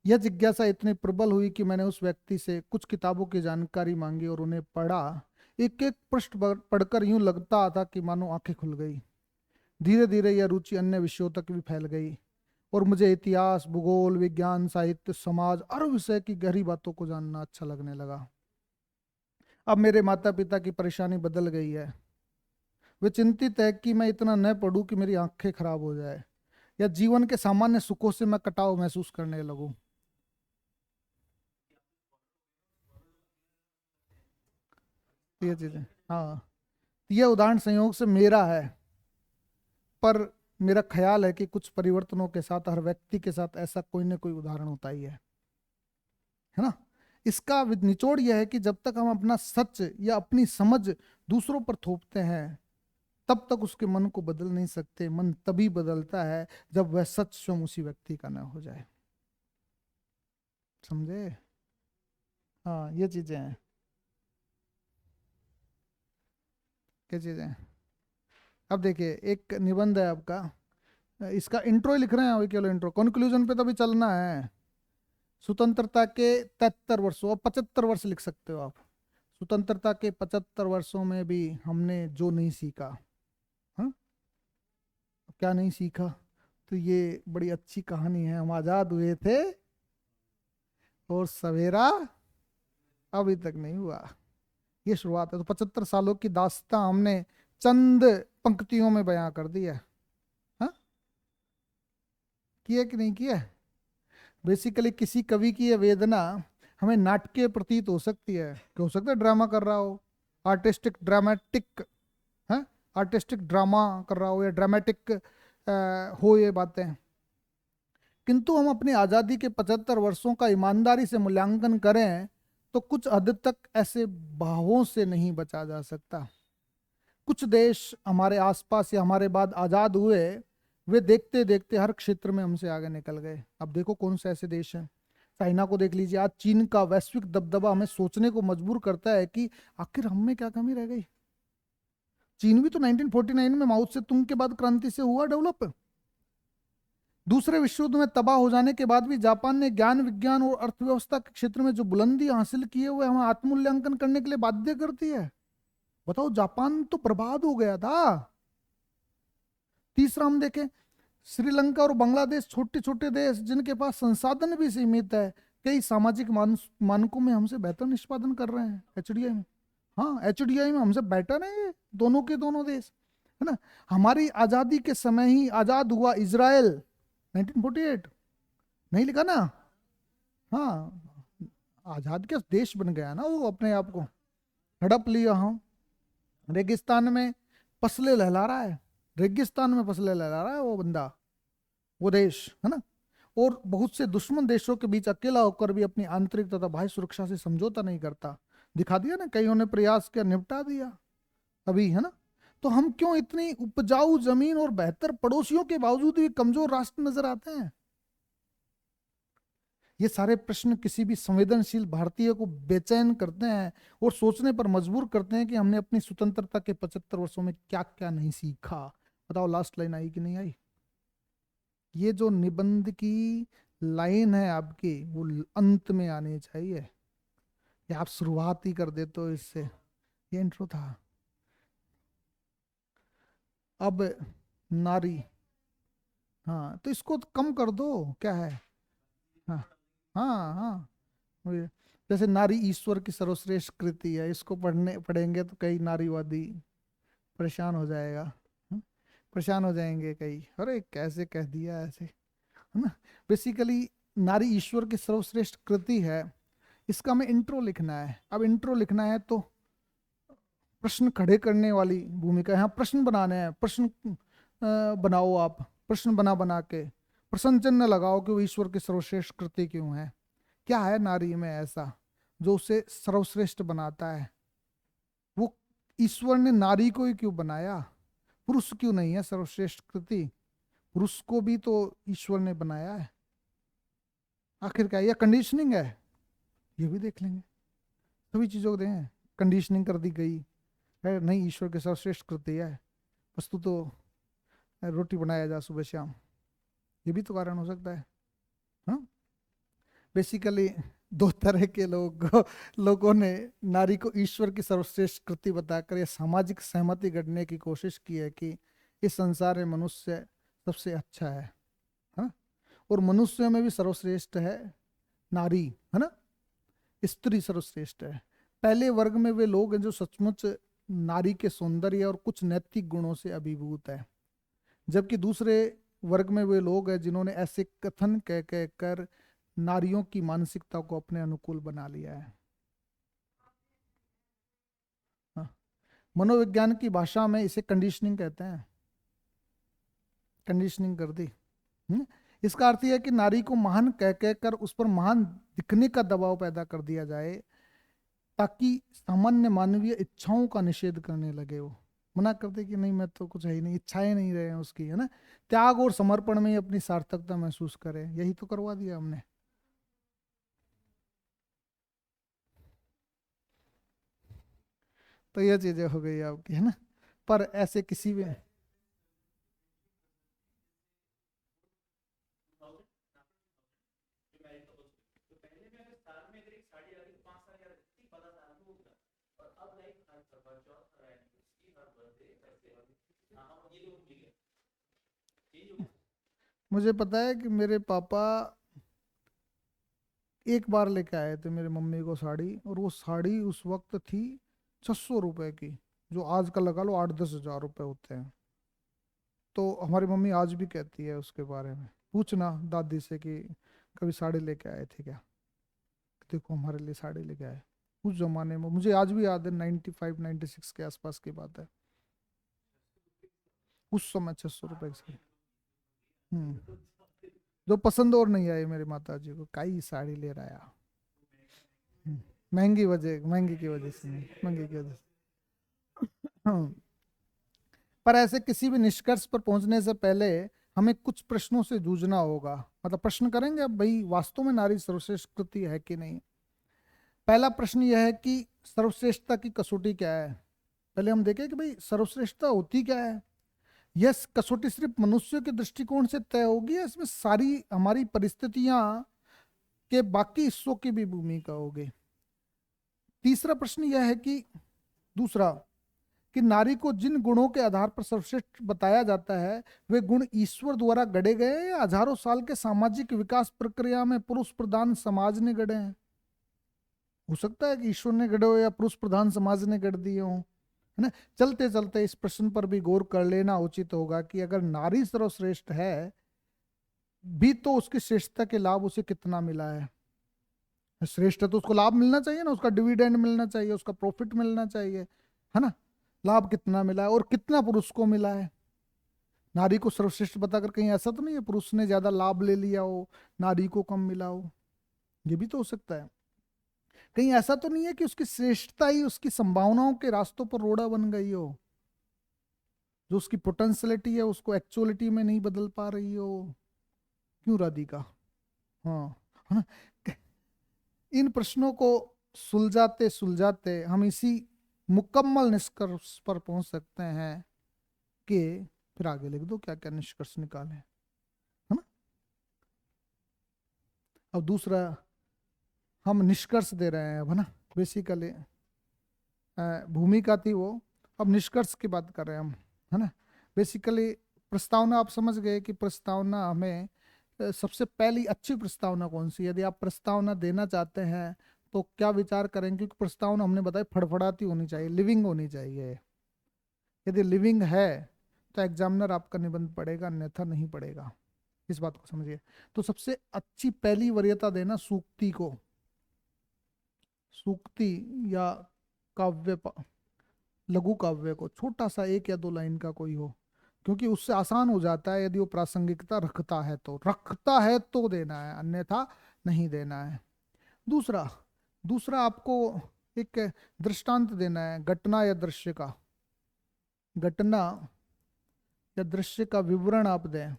A: यह जिज्ञासा इतनी प्रबल हुई कि मैंने उस व्यक्ति से कुछ किताबों की जानकारी मांगी और उन्हें पढ़ा। एक एक पृष्ठ पढ़कर यूं लगता था कि मानो आंखें खुल गई। धीरे धीरे यह रुचि अन्य विषयों तक भी फैल गई और मुझे इतिहास, भूगोल, विज्ञान, साहित्य, समाज, हर विषय की गहरी बातों को जानना अच्छा लगने लगा। अब मेरे माता पिता की परेशानी बदल गई है। वे चिंतित है कि मैं इतना न पढ़ूं कि मेरी आंखें खराब हो जाए या जीवन के सामान्य सुखों से मैं कटाव महसूस करने लगूं। ये चीजें, हाँ। यह उदाहरण संयोग से मेरा है, पर मेरा ख्याल है कि कुछ परिवर्तनों के साथ हर व्यक्ति के साथ ऐसा कोई ना कोई उदाहरण होता ही है ना? इसका निचोड़ यह है कि जब तक हम अपना सच या अपनी समझ दूसरों पर थोपते हैं, तब तक उसके मन को बदल नहीं सकते। मन तभी बदलता है जब वह सच स्वयं उसी व्यक्ति का ना हो जाए। समझे? हाँ, ये चीजें हैं। क्या चीजें हैं? अब देखिए, एक निबंध है आपका, इसका इंट्रो ही लिख रहे हैं अभी, केवल इंट्रो, कंक्लूजन पे तभी चलना है। स्वतंत्रता के 73 वर्षों, और 75 वर्ष लिख सकते हो आप। स्वतंत्रता के 75 वर्षों में भी हमने जो नहीं सीखा। हाँ, क्या नहीं सीखा? तो ये बड़ी अच्छी कहानी है। हम आजाद हुए थे और सवेरा अभी तक नहीं हुआ। ये शुरुआत है। तो 75 सालों की दास्तां हमने चंद पंक्तियों में बयां कर दी है। हाँ, किया कि नहीं किया? बेसिकली किसी कवि की यह वेदना हमें नाटकीय प्रतीत हो सकती है, कि हो सकता है ड्रामा कर रहा हो, आर्टिस्टिक ड्रामेटिक, है, आर्टिस्टिक ड्रामा कर रहा हो या ड्रामेटिक हो ये बातें, किंतु हम अपनी आज़ादी के 75 वर्षों का ईमानदारी से मूल्यांकन करें तो कुछ हद तक ऐसे भावों से नहीं बचा जा सकता। कुछ देश हमारे आसपास या हमारे बाद आज़ाद हुए, वे देखते देखते हर क्षेत्र में हमसे आगे निकल गए। अब देखो कौन से ऐसे देश हैं। चाइना को देख लीजिए, आज चीन का वैश्विक दबदबा हमें सोचने को मजबूर करता है कि आखिर हम में क्या कमी रह गई। चीन भी तो 1949 में माओ से तुंग के बाद क्रांति से हुआ डेवलप। दूसरे विश्व युद्ध में तबाह हो जाने के बाद भी जापान ने ज्ञान विज्ञान और अर्थव्यवस्था के क्षेत्र में जो बुलंदी हासिल की है, वो हमें आत्मूल्यांकन करने के लिए बाध्य करती है। बताओ, जापान तो बर्बाद हो गया था। तीसरा हम देखें, श्रीलंका और बांग्लादेश, छोटे छोटे देश जिनके पास संसाधन भी सीमित है, कई सामाजिक मानकों में हमसे बेहतर निष्पादन कर रहे हैं। एचडीआई में, हाँ एचडीआई में हमसे बेटर है ये दोनों के दोनों देश, है ना। हमारी आजादी के समय ही आजाद हुआ इजराइल, 1948, नहीं लिखा ना। हाँ, आजाद क्या देश बन गया ना वो, अपने आप को हड़प लिया। हाँ, रेगिस्तान में पसले लहला रहा है, रेगिस्तान में फसले लहला रहा है वो बंदा, वो देश, है ना। और बहुत से दुश्मन देशों के बीच अकेला होकर भी अपनी आंतरिक तथा बाह्य सुरक्षा से समझौता नहीं करता। दिखा दिया ना, कईयों ने प्रयास किया, निपटा दिया अभी, है ना। तो हम क्यों इतनी उपजाऊ जमीन और बेहतर पड़ोसियों के बावजूद भी कमजोर राष्ट्र नजर आते हैं? ये सारे प्रश्न किसी भी संवेदनशील भारतीय को बेचैन करते हैं और सोचने पर मजबूर करते हैं कि हमने अपनी स्वतंत्रता के 75 वर्षों में क्या क्या नहीं सीखा। बताओ, लास्ट लाइन आई कि नहीं आई? ये जो निबंध की लाइन है आपकी, वो अंत में आनी चाहिए, या आप शुरुआत ही कर देते हो इससे। ये इंट्रो था। अब नारी, हाँ तो इसको तो कम कर दो, क्या है। हाँ हाँ हाँ, वही। जैसे नारी ईश्वर की सर्वश्रेष्ठ कृति है, इसको पढ़ेंगे तो कई नारीवादी परेशान हो जाएगा। परेशान हो जाएंगे कई, अरे कैसे कह दिया ऐसे, है ना। बेसिकली नारी ईश्वर की सर्वश्रेष्ठ कृति है, इसका हमें इंट्रो लिखना है। अब इंट्रो लिखना है तो प्रश्न खड़े करने वाली भूमिका है। यहाँ प्रश्न बनाने हैं, प्रश्न बनाओ आप, प्रश्न बना बना के प्रश्न चिन्ह लगाओ कि वो ईश्वर की सर्वश्रेष्ठ कृति क्यों है। क्या है नारी में ऐसा जो उसे सर्वश्रेष्ठ बनाता है? वो ईश्वर ने नारी को ही क्यों बनाया? पुरुष क्यों नहीं है सर्वश्रेष्ठ कृति? पुरुष को भी तो ईश्वर ने बनाया है। आखिर क्या, यह कंडीशनिंग है? ये भी देख लेंगे। सभी चीजों को दें, कंडीशनिंग कर दी गई है, नहीं ईश्वर के सर्वश्रेष्ठ कृति है, वस्तु तो रोटी बनाया जा सुबह शाम, ये भी तो कारण हो सकता है। हाँ, बेसिकली दो तरह के लोगों ने नारी को ईश्वर की सर्वश्रेष्ठ कृति बताकर यह सामाजिक सहमति गढ़ने की कोशिश की है कि इस संसार में मनुष्य सबसे अच्छा है, हाँ। और मनुष्य में भी सर्वश्रेष्ठ है नारी, है ना। स्त्री सर्वश्रेष्ठ है। पहले वर्ग में वे लोग हैं जो सचमुच नारी के सौंदर्य और कुछ नैतिक गुणों से अभिभूत है, जबकि दूसरे वर्ग में वे लोग हैं जिन्होंने ऐसे कथन कह कह कर नारियों की मानसिकता को अपने अनुकूल बना लिया है। हाँ, मनोविज्ञान की भाषा में इसे कंडीशनिंग कहते हैं, कंडीशनिंग कर दी। इसका अर्थ यह है कि नारी को महान कह कह कर उस पर महान दिखने का दबाव पैदा कर दिया जाए, ताकि सामान्य मानवीय इच्छाओं का निषेध करने लगे। वो मना करते कि नहीं, मैं तो कुछ है ही नहीं, इच्छाएं नहीं रहे हैं उसकी, है ना। त्याग और समर्पण में ही अपनी सार्थकता महसूस करे, यही तो करवा दिया हमने। तो ये चीजें हो गई आपकी, है ना। पर ऐसे किसी भी, मुझे पता है कि मेरे पापा एक बार लेके आए थे मेरी मम्मी को साड़ी, और वो साड़ी उस वक्त थी 600 रुपए की, जो आज का लगा लो 8-10 हज़ार रुपए होते हैं। तो हमारी मम्मी आज भी कहती है उसके बारे में, पूछना दादी से कि कभी साड़ी लेके आए थे क्या, देखो हमारे लिए साड़ी लेके आए। उस जमाने में मुझे आज भी याद है, 95-96 के आसपास की बात है। उस समय 600 रुपए से। जो पसंद और नहीं आई मेरी माता जी को, काई साड़ी ले रहा है। महंगी वजह, महंगी की वजह से नहीं, महंगी की वजह से। पर ऐसे किसी भी निष्कर्ष पर पहुंचने से पहले हमें कुछ प्रश्नों से जूझना होगा। मतलब प्रश्न करेंगे अब भाई वास्तव में नारी सर्वश्रेष्ठ कृति है कि नहीं। पहला प्रश्न यह है कि सर्वश्रेष्ठता की कसौटी क्या है। पहले हम देखें कि भाई सर्वश्रेष्ठता होती क्या है। यह कसौटी सिर्फ मनुष्य के दृष्टिकोण से तय होगी या इसमें सारी हमारी परिस्थितियां के बाकी हिस्सों की भी भूमिका होगी। तीसरा प्रश्न यह है कि दूसरा कि नारी को जिन गुणों के आधार पर सर्वश्रेष्ठ बताया जाता है वे गुण ईश्वर द्वारा गढ़े गए हैं या हजारों साल के सामाजिक विकास प्रक्रिया में पुरुष प्रधान समाज ने गढ़े हैं। हो सकता है कि ईश्वर ने गढ़े हो या पुरुष प्रधान समाज ने गढ़ दिए हो, है ना। चलते चलते इस प्रश्न पर भी गौर कर लेना उचित होगा कि अगर नारी सर्वश्रेष्ठ है भी तो उसकी श्रेष्ठता के लाभ उसे कितना मिला है। श्रेष्ठ है तो उसको लाभ मिलना चाहिए ना, उसका डिविडेंड मिलना चाहिए, उसका प्रॉफिट मिलना चाहिए, है ना। लाभ कितना मिला है और कितना पुरुष को मिला है। नारी को सर्वश्रेष्ठ बताकर कहीं ऐसा तो नहीं है पुरुष ने ज्यादा लाभ ले लिया हो, नारी को कम मिला हो। ये भी तो हो सकता है। कहीं ऐसा तो नहीं है कि उसकी श्रेष्ठता ही उसकी संभावनाओं के रास्तों पर रोड़ा बन गई हो, जो उसकी पोटेंशियलिटी है उसको एक्चुअलिटी में नहीं बदल पा रही हो। क्यों राधिका? हाँ, है ना। इन प्रश्नों को सुलझाते सुलझाते हम इसी मुकम्मल निष्कर्ष पर पहुंच सकते हैं कि फिर आगे लिख दो क्या क्या निष्कर्ष निकाले, है ना। अब दूसरा हम निष्कर्ष दे रहे हैं अब, है ना। बेसिकली भूमिका थी वो, अब निष्कर्ष की बात कर रहे हैं हम, है ना। बेसिकली प्रस्तावना आप समझ गए कि प्रस्तावना हमें सबसे पहली अच्छी प्रस्तावना कौन सी है। यदि आप प्रस्तावना देना चाहते हैं तो क्या विचार करेंगे, क्योंकि प्रस्तावना हमने बताई फड़फड़ाती होनी चाहिए, लिविंग होनी चाहिए। यदि लिविंग है तो एग्जामिनर आपका निबंध पढ़ेगा, अन्यथा नहीं पढ़ेगा। इस बात को समझिए। तो सबसे अच्छी पहली वरीयता देना सूक्ति को, सूक्ति या काव्य लघु काव्य को, छोटा सा 1 या 2 लाइन का कोई हो, क्योंकि उससे आसान हो जाता है। यदि वो प्रासंगिकता रखता है तो देना है, अन्यथा नहीं देना है। दूसरा दूसरा आपको एक दृष्टांत देना है, घटना या दृश्य का, घटना या दृश्य का विवरण आप दें,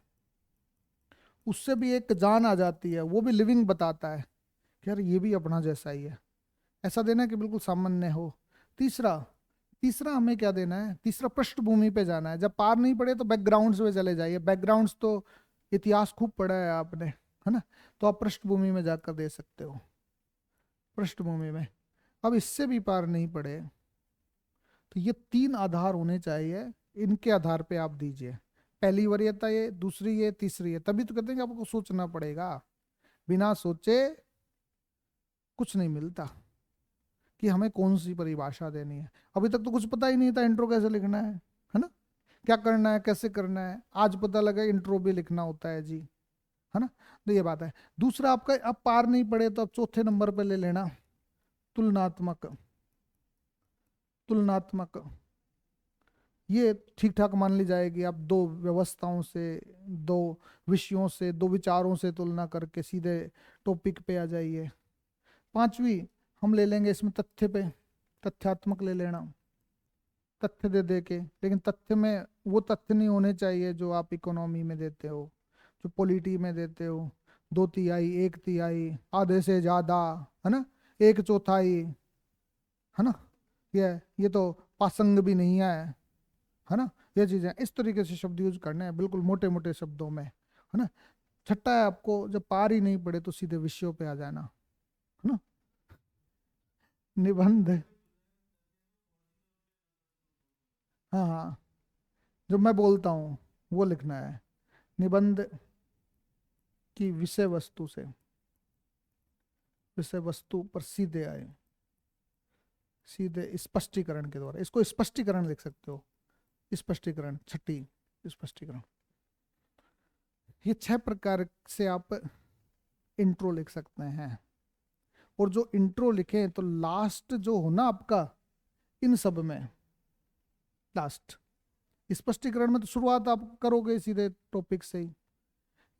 A: उससे भी एक जान आ जाती है, वो भी लिविंग बताता है कि यार ये भी अपना जैसा ही है। ऐसा देना कि बिल्कुल सामान्य हो। तीसरा तीसरा हमें क्या देना है, तीसरा पृष्ठभूमि पे जाना है। जब पार नहीं पड़े तो बैकग्राउंड्स में चले जाइए। बैकग्राउंड्स तो इतिहास खूब पढ़ा है आपने, है ना। तो आप पृष्ठभूमि में जाकर दे सकते हो, पृष्ठभूमि में। अब इससे भी पार नहीं पड़े तो ये 3 आधार होने चाहिए, इनके आधार पे आप दीजिए। पहली वरीयता ये, दूसरी ये, तीसरी ये। तभी तो कहते हैं कि आपको सोचना पड़ेगा, बिना सोचे कुछ नहीं मिलता कि हमें कौन सी परिभाषा देनी है। अभी तक तो कुछ पता ही नहीं था इंट्रो कैसे लिखना है ना, क्या करना है, कैसे करना है। आज पता लगा इंट्रो भी लिखना होता है जी, है ना। तो ये बात है। दूसरा आपका, अब पार नहीं पड़े तो अब चौथे नंबर पे ले लेना तुलनात्मक। तुलनात्मक ये ठीक ठाक मान ली जाएगी। आप 2 व्यवस्थाओं से, 2 विषयों से, 2 विचारों से तुलना करके सीधे टॉपिक पे आ जाइए। पांचवी हम ले लेंगे इसमें तथ्य पे, तथ्यात्मक ले लेना, तथ्य दे दे के। लेकिन तथ्य में वो तथ्य नहीं होने चाहिए जो आप इकोनॉमी में देते हो, जो पॉलिटी में देते हो। 2/3, 1/3, आधे से ज्यादा, है ना, 1/4, है ना। ये तो पासंग भी नहीं है ना। ये चीजें इस तरीके से शब्द यूज करने हैं, बिल्कुल मोटे मोटे शब्दों में, है ना। छठा है आपको, जब पार ही नहीं पड़े तो सीधे विषयों पे आ जाना, है ना। निबंध, हाँ हाँ, जो मैं बोलता हूँ वो लिखना है। निबंध की विषय वस्तु पर सीधे आए, सीधे स्पष्टीकरण के द्वारा। इसको स्पष्टीकरण लिख सकते हो, स्पष्टीकरण, छठी स्पष्टीकरण। ये 6 प्रकार से आप इंट्रो लिख सकते हैं। और जो इंट्रो लिखे तो लास्ट जो हो ना आपका इन सब में, लास्ट स्पष्टीकरण में तो शुरुआत आप करोगे सीधे टॉपिक से ही।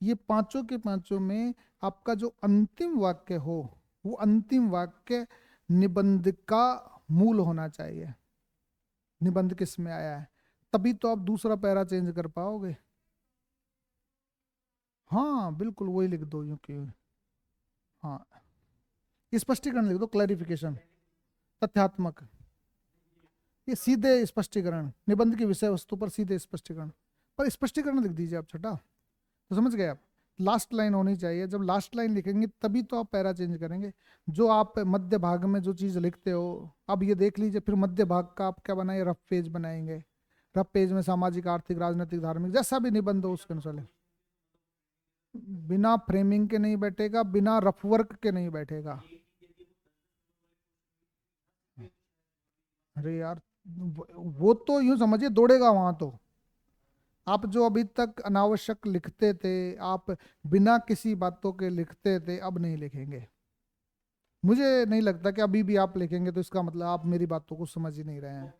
A: ये पांचों के पांचों में आपका जो अंतिम वाक्य हो, वो अंतिम वाक्य निबंध का मूल होना चाहिए। निबंध किस में आया है, तभी तो आप दूसरा पैरा चेंज कर पाओगे। हाँ बिल्कुल वही लिख दो, क्योंकि हाँ स्पष्टीकरण लिख दो, क्लैरिफिकेशन, तथ्यात्मक, ये सीधे स्पष्टीकरण, निबंध की विषय वस्तु पर सीधे स्पष्टीकरण, पर स्पष्टीकरण लिख दीजिए आप छठा, तो समझ गए आप। लास्ट लाइन होनी चाहिए, जब लास्ट लाइन लिखेंगे तभी तो आप पैरा चेंज करेंगे। जो आप मध्य भाग में जो चीज लिखते हो, अब ये देख लीजिए, फिर मध्य भाग का आप क्या बनाएंगे, रफ पेज बनाएंगे। रफ पेज में सामाजिक, आर्थिक, राजनीतिक, धार्मिक जैसा भी निबंध हो उसके अनुसार बिना फ्रेमिंग के नहीं बैठेगा, बिना रफ वर्क के नहीं बैठेगा। अरे यार, वो तो यूं समझिए दौड़ेगा वहां तो। आप जो अभी तक अनावश्यक लिखते थे, आप बिना किसी बातों के लिखते थे, अब नहीं लिखेंगे। मुझे नहीं लगता कि अभी भी आप लिखेंगे तो इसका मतलब आप मेरी बातों को समझ ही नहीं रहे हैं।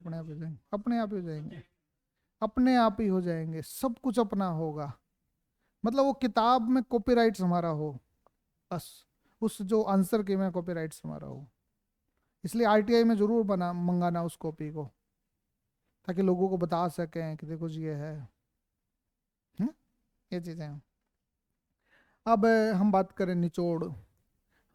A: अपने आप हो जाएंगे, अपने आप ही हो जाएंगे, अपने आप ही हो जाएंगे, सब कुछ अपना होगा। मतलब वो किताब में कॉपीराइट्स हमारा हो, बस उस जो आंसर के में कॉपीराइट्स हमारा हो। इसलिए आरटीआई में जरूर बना मंगाना उस कॉपी को, ताकि लोगों को बता सकें कि देखो जी ये है। हम्म? ये चीजें हैं। अब हम बात करें निचोड़।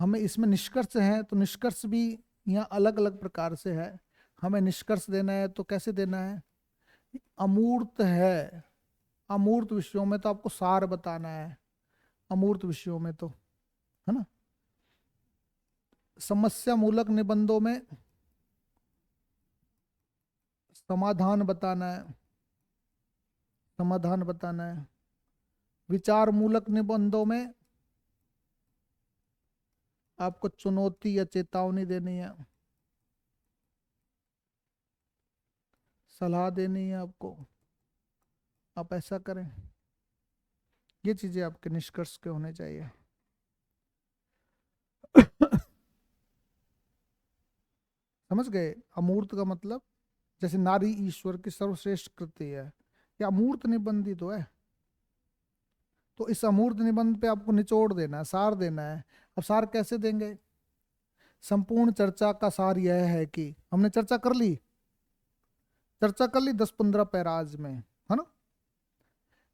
A: हमें इसमें निष्कर्ष है, तो निष्कर्ष भी यहाँ अलग अलग प्रकार से है। हमें निष्कर्ष देना है तो कैसे देना है, अमूर्त है, अमूर्त विषयों में तो आपको सार बताना है, अमूर्त विषयों में तो, है ना। समस्या मूलक निबंधों में समाधान बताना है, समाधान बताना है। विचार मूलक निबंधों में आपको चुनौती या चेतावनी देनी है, सलाह देनी है आपको, आप ऐसा करें। ये चीजें आपके निष्कर्ष के होने चाहिए। समझ गए, अमूर्त का मतलब जैसे नारी ईश्वर की सर्वश्रेष्ठ कृति है, ये अमूर्त निबंध ही तो है। तो इस अमूर्त निबंध पे आपको निचोड़ देना है, सार देना है। अब सार कैसे देंगे, संपूर्ण चर्चा का सार यह है कि, हमने चर्चा कर ली, चर्चा कर ली 10-15 पैराज में, है ना।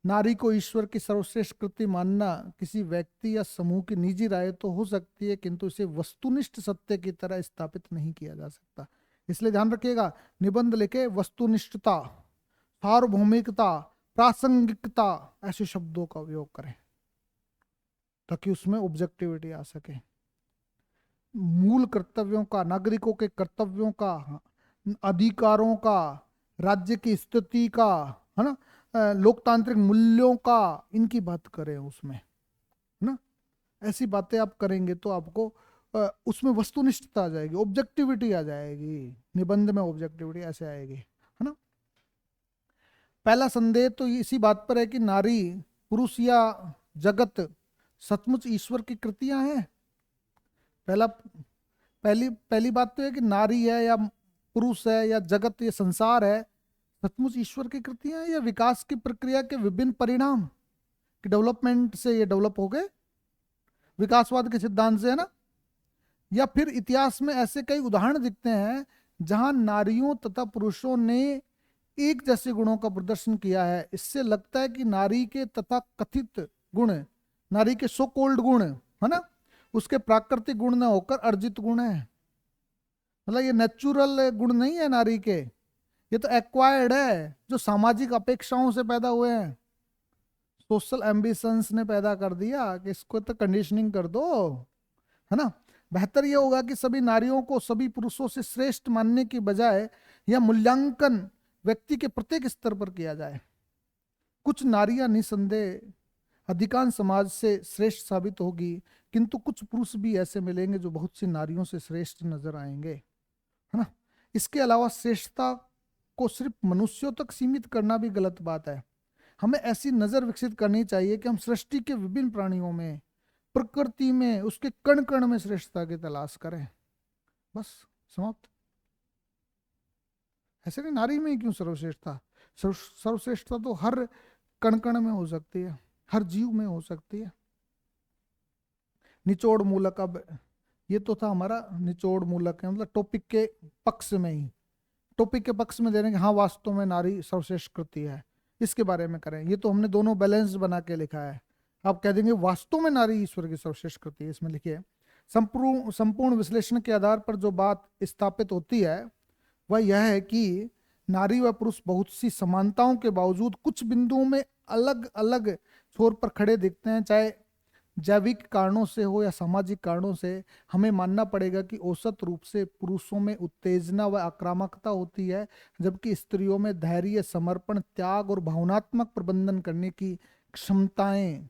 A: नारी को ईश्वर की सर्वश्रेष्ठ कृति मानना किसी व्यक्ति या समूह की निजी राय तो हो सकती है, किंतु इसे वस्तुनिष्ठ सत्य की तरह स्थापित नहीं किया जा सकता। इसलिए ध्यान रखिएगा, निबंध लिखे वस्तुनिष्ठता, सार्वभौमिकता, प्रासंगिकता, ऐसे शब्दों का उपयोग करें ताकि उसमें ऑब्जेक्टिविटी आ सके। मूल कर्तव्यों का, नागरिकों के कर्तव्यों का, अधिकारों का, राज्य की स्थिति का, है ना, लोकतांत्रिक मूल्यों का, इनकी बात करें उसमें, है ना। ऐसी बातें आप करेंगे तो आपको उसमें वस्तुनिष्ठता आ जाएगी, ऑब्जेक्टिविटी आ जाएगी, निबंध में ऑब्जेक्टिविटी ऐसे आएगी, है ना। पहला संदेह तो इसी बात पर है कि नारी, पुरुष या जगत सचमुच ईश्वर की कृतियां हैं। पहला, पहली पहली बात तो है कि नारी है या पुरुष है या जगत, ये संसार है, सचमुच ईश्वर की कृतियां हैं या विकास की प्रक्रिया के विभिन्न परिणाम, कि डेवलपमेंट से ये डेवलप हो गए, विकासवाद के सिद्धांत से, है ना। या फिर इतिहास में ऐसे कई उदाहरण दिखते हैं जहां नारियों तथा पुरुषों ने एक जैसे गुणों का प्रदर्शन किया है। इससे लगता है कि नारी के तथा कथित गुण, नारी के सो कोल्ड गुण, है ना, उसके प्राकृतिक गुण न होकर अर्जित गुण है। मतलब ये नेचुरल गुण नहीं है नारी के, ये तो एक्वायर्ड है, जो सामाजिक अपेक्षाओं से पैदा हुए हैं, सोशल एम्बिशंस ने पैदा कर दिया कि इसको तो कंडीशनिंग कर दो, है ना। बेहतर यह होगा कि सभी नारियों को सभी पुरुषों से श्रेष्ठ मानने की बजाय यह मूल्यांकन व्यक्ति के प्रत्येक स्तर पर किया जाए। कुछ नारियां निसंदेह अधिकांश समाज से श्रेष्ठ साबित होगी, किंतु कुछ पुरुष भी ऐसे मिलेंगे जो बहुत सी नारियों से श्रेष्ठ नजर आएंगे, है ना। इसके अलावा श्रेष्ठता को सिर्फ मनुष्यों तक सीमित करना भी गलत बात है। हमें ऐसी नजर विकसित करनी चाहिए कि हम सृष्टि के विभिन्न प्राणियों में, प्रकृति में, उसके कण कण में श्रेष्ठता की तलाश करें। बस, समाप्त, ऐसे नहीं नारी में ही क्यों सर्वश्रेष्ठता, सर्वश्रेष्ठता तो हर कण कण में हो सकती है, हर जीव में हो सकती है। निचोड़ मूलक, अब ये तो था हमारा निचोड़ मूलक है, मतलब टॉपिक के पक्ष में ही, टॉपिक के पक्ष में दे रहे हैं कि हाँ वास्तव में नारी सर्वश्रेष्ठ कृति है, इसके बारे में करें। ये तो हमने दोनों बैलेंस बना के लिखा है। आप कह देंगे वास्तव में नारी ईश्वर की सर्वश्रेष्ठ कृति है, इसमें लिखिए संपूर्ण संपूर्ण विश्लेषण के आधार पर जो बात स्थापित होती है वह यह है कि नारी व पुरुष बहुत सी समानताओं के बावजूद कुछ बिंदुओं में अलग अलग छोर पर खड़े दिखते हैं, चाहे जैविक कारणों से हो या सामाजिक कारणों से। हमें मानना पड़ेगा कि औसत रूप से पुरुषों में उत्तेजना व आक्रामकता होती है, जबकि स्त्रियों में धैर्य, समर्पण, त्याग और भावनात्मक प्रबंधन करने की क्षमताएं।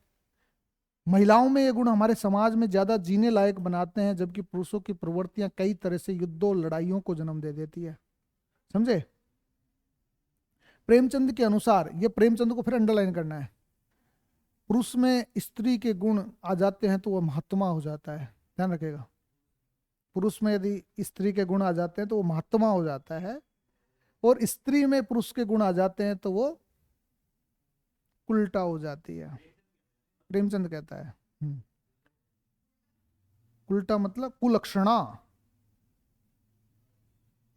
A: महिलाओं में ये गुण हमारे समाज में ज्यादा जीने लायक बनाते हैं, जबकि पुरुषों की प्रवृत्तियां कई तरह से युद्धों लड़ाइयों को जन्म दे देती है। समझे? प्रेमचंद के अनुसार, ये प्रेमचंद को फिर अंडरलाइन करना है, पुरुष में स्त्री के गुण आ जाते हैं तो वह महात्मा हो जाता है। ध्यान रखेगा, पुरुष में यदि स्त्री के गुण आ जाते हैं तो वो महात्मा हो जाता है, और स्त्री में पुरुष के गुण आ जाते हैं तो वो उल्टा हो जाती है। प्रेमचंद कहता है उल्टा मतलब कुलक्षणा।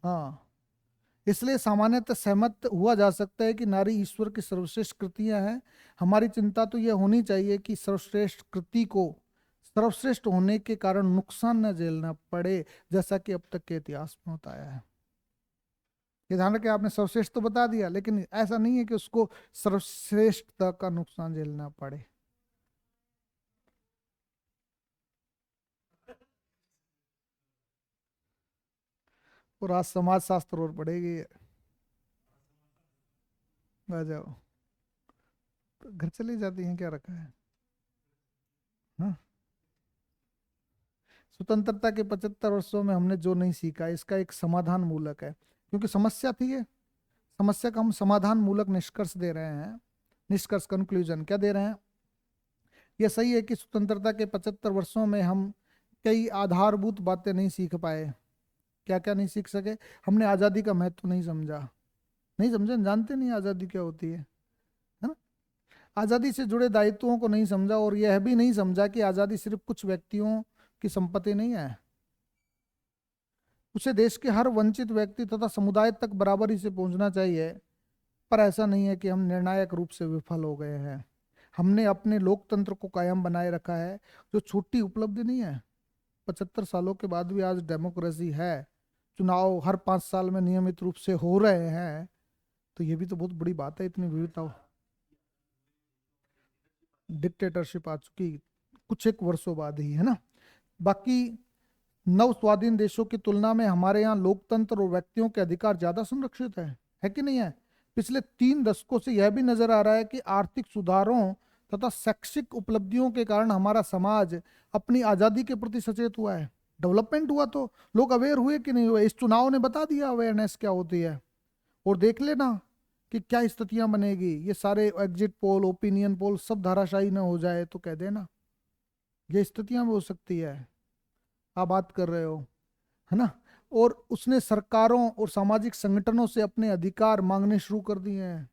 A: हाँ, इसलिए सामान्यतः सहमत हुआ जा सकता है कि नारी ईश्वर की सर्वश्रेष्ठ कृतियां हैं। हमारी चिंता तो यह होनी चाहिए कि सर्वश्रेष्ठ कृति को सर्वश्रेष्ठ होने के कारण नुकसान न झेलना पड़े, जैसा कि अब तक के इतिहास में होता आया है। ये ध्यान रखें, आपने सर्वश्रेष्ठ तो बता दिया, लेकिन ऐसा नहीं है कि उसको सर्वश्रेष्ठता का नुकसान झेलना पड़े। और आज समाज शास्त्र और पढ़ेगी। आ जाओ, तो घर चली जाती हैं, क्या रखा है? हाँ? स्वतंत्रता के 75 वर्षों में हमने जो नहीं सीखा, इसका एक समाधान मूलक है, क्योंकि समस्या थी ये, समस्या का हम समाधान मूलक निष्कर्ष दे रहे हैं। निष्कर्ष, कंक्लूजन क्या दे रहे हैं? ये सही है कि स्वतंत्रता के 75 वर्षों में हम कई आधारभूत बातें नहीं सीख पाए। क्या क्या नहीं सीख सके? हमने आज़ादी का महत्व नहीं समझा, नहीं समझे, जानते नहीं आज़ादी क्या होती है ना? आज़ादी से जुड़े दायित्वों को नहीं समझा, और यह भी नहीं समझा कि आज़ादी सिर्फ कुछ व्यक्तियों की संपत्ति नहीं है, उसे देश के हर वंचित व्यक्ति तथा समुदाय तक बराबरी से पहुंचना चाहिए। पर ऐसा नहीं है कि हम निर्णायक रूप से विफल हो गए हैं। हमने अपने लोकतंत्र को कायम बनाए रखा है, जो छोटी उपलब्धि नहीं है। 75 सालों के बाद भी आज डेमोक्रेसी है, चुनाव हर 5 साल में नियमित रूप से हो रहे हैं, तो ये भी तो बहुत बड़ी बात है। इतनी विविधता, डिक्टेटरशिप आ चुकी कुछ एक वर्षों बाद ही, है ना? बाकी नव स्वाधीन देशों की तुलना में हमारे यहाँ लोकतंत्र और व्यक्तियों के अधिकार ज्यादा संरक्षित है कि नहीं है? पिछले 3 दशकों से यह भी नजर आ रहा है कि आर्थिक सुधारों तथा शैक्षिक उपलब्धियों के कारण हमारा समाज अपनी आजादी के प्रति सचेत हुआ है। डेवलपमेंट हुआ तो लोग अवेयर हुए कि नहीं हुए? इस चुनाव ने बता दिया अवेयरनेस क्या होती है। और देख लेना कि क्या स्थितियां बनेगी। ये सारे एग्जिट पोल, ओपिनियन पोल सब धाराशाही ना हो जाए तो कह देना, ये स्थितियां भी हो सकती है। आप बात कर रहे हो, है ना? और उसने सरकारों और सामाजिक संगठनों से अपने अधिकार मांगने शुरू कर दिए हैं।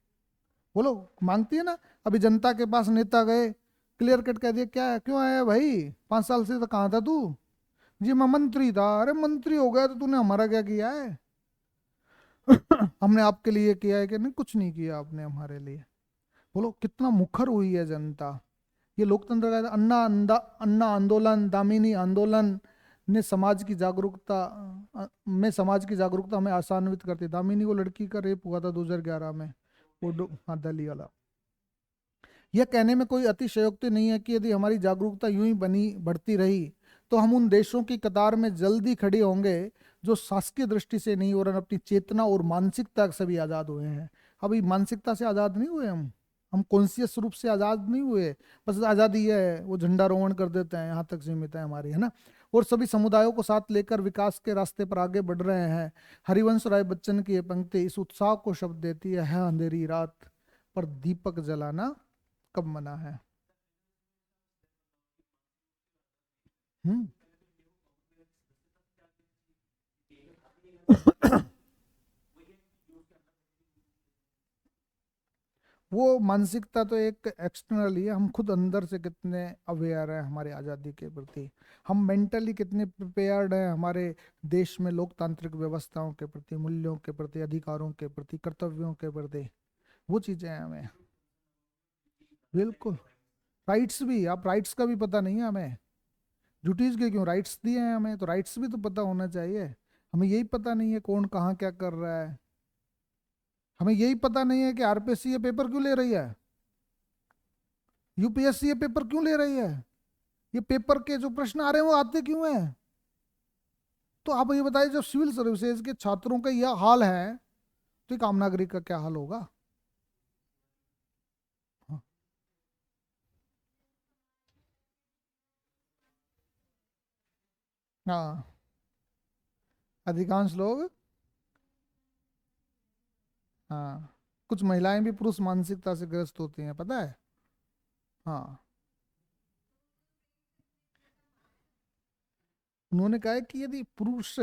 A: बोलो, मांगती है ना? अभी जनता के पास नेता गए, क्लियर कट कह दिया, क्या है, क्यों आया भाई, 5 साल से तो कहाँ था तू? जी मैं मंत्री था। अरे मंत्री हो गया तो तूने हमारा क्या किया है? हमने आपके लिए किया है कि नहीं? कुछ नहीं किया आपने हमारे लिए। बोलो कितना मुखर हुई है जनता। ये लोकतंत्र का अन्ना आंदोलन, दामिनी आंदोलन ने समाज की जागरूकता में समाज की जागरूकता हमें आसान्वित करती। दामिनी को लड़की का रेप हुआ था 2011 में, वो हाँ, दिल्ली वाला। यह कहने में कोई अतिशयोक्ति नहीं है कि यदि हमारी जागरूकता यूं ही बनी बढ़ती रही तो हम उन देशों की कतार में जल्दी खड़े होंगे जो शासकीय दृष्टि से नहीं, और अपनी चेतना और मानसिकता से भी आजाद हुए हैं। अभी मानसिकता से आजाद नहीं हुए हम कॉन्शियस रूप से आजाद नहीं हुए। बस आजादी है वो झंडारोहण कर देते हैं, यहाँ तक सीमित है हमारी, है ना? और सभी समुदायों को साथ लेकर विकास के रास्ते पर आगे बढ़ रहे हैं। हरिवंश राय बच्चन की ये पंक्ति इस उत्साह को शब्द देती है अंधेरी रात पर दीपक जलाना कब मना है। हम्म। वो मानसिकता तो एक एक्सटर्नल ही है, हम खुद अंदर से कितने अवेयर हैं हमारी आज़ादी के प्रति, हम मेंटली कितने प्रिपेयर्ड हैं हमारे देश में लोकतांत्रिक व्यवस्थाओं के प्रति, मूल्यों के प्रति, अधिकारों के प्रति, कर्तव्यों के प्रति, वो चीज़ें हैं हमें। बिल्कुल। राइट्स भी, आप राइट्स का भी पता नहीं है हमें, ड्यूटीज के क्यों, राइट्स दिए हैं हमें तो राइट्स भी तो पता होना चाहिए। हमें यही पता नहीं है कौन कहाँ क्या कर रहा है, हमें यही पता नहीं है कि आरपीएससी ये पेपर क्यों ले रही है, यूपीएससी ये पेपर क्यों ले रही है, ये पेपर के जो प्रश्न आ रहे हैं वो आते क्यों हैं। तो आप ये बताइए, जब सिविल सर्विसेज के छात्रों का यह हाल है तो एक आम नागरिक का क्या हाल होगा। हाँ। हाँ, अधिकांश लोग, हाँ, कुछ महिलाएं भी पुरुष मानसिकता से ग्रस्त होती हैं, पता है। हाँ, उन्होंने कहा है कि यदि पुरुष,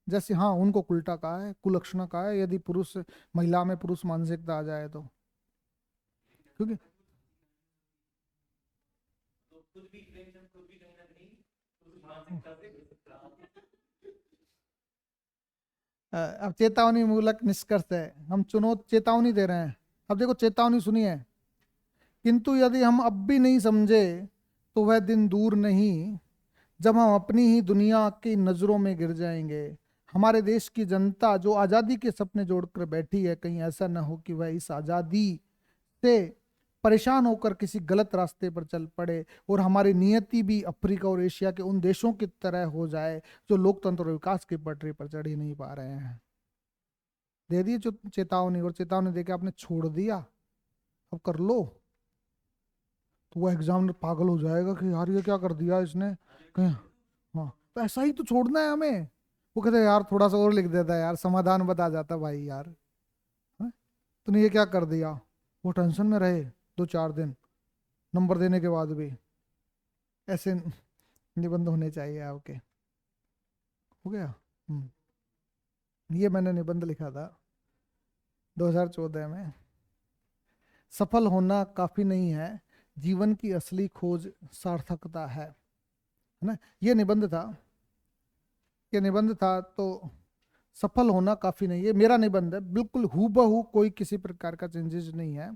A: जैसे हाँ उनको उल्टा कहा है, कुलक्षणा कहा है, यदि पुरुष, महिला में पुरुष मानसिकता आ जाए तो, क्योंकि अब चेतावनी मूलक निष्कर्ष है, हम चुनौ चेतावनी दे रहे हैं। अब देखो चेतावनी सुनिए, किंतु यदि हम अब भी नहीं समझे तो वह दिन दूर नहीं जब हम अपनी ही दुनिया की नजरों में गिर जाएंगे। हमारे देश की जनता जो आजादी के सपने जोड़कर बैठी है, कहीं ऐसा न हो कि वह इस आजादी से परेशान होकर किसी गलत रास्ते पर चल पड़े और हमारी नियति भी अफ्रीका और एशिया के उन देशों की तरह हो जाए जो लोकतंत्र और विकास की पटरी पर चढ़ ही नहीं पा रहे हैं। दे दी चेतावनी, और चेतावनी देके आपने छोड़ दिया, अब कर लो, तो वो एग्जामिनर पागल हो जाएगा कि यार ये क्या कर दिया इसने कहीं। हाँ, तो ऐसा ही तो छोड़ना है हमें। वो कहते हैं यार थोड़ा सा और लिख देता है यार, समाधान बता जाता भाई यार, हाँ? तूने ये क्या कर दिया। वो टेंशन में रहे 2-4 दिन, नंबर देने के बाद भी। ऐसे निबंध होने चाहिए आपके। हो गया। ये मैंने निबंध लिखा था 2014 में। सफल होना काफी नहीं है, जीवन की असली खोज सार्थकता है ना। ये निबंध था, ये निबंध था। तो सफल होना काफी नहीं, ये मेरा निबंध है, बिल्कुल हूबहू, कोई किसी प्रकार का चेंजेस नहीं है।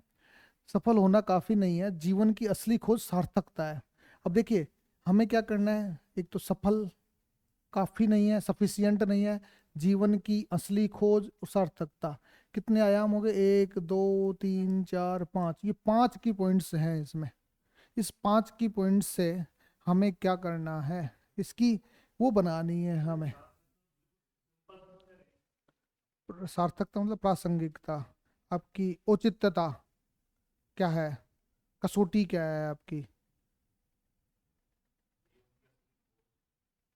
A: सफल होना काफी नहीं है, जीवन की असली खोज सार्थकता है। अब देखिए हमें क्या करना है, एक तो सफल काफी नहीं है, सफिशियंट नहीं है, जीवन की असली खोज और सार्थकता। कितने आयाम हो गए, 1 2 3 4 5, ये 5 की पॉइंट्स हैं इसमें। इस 5 की पॉइंट्स से हमें क्या करना है, इसकी वो बनानी है हमें। सार्थकता मतलब प्रासंगिकता, आपकी औचित्यता क्या है, कसौटी क्या है आपकी,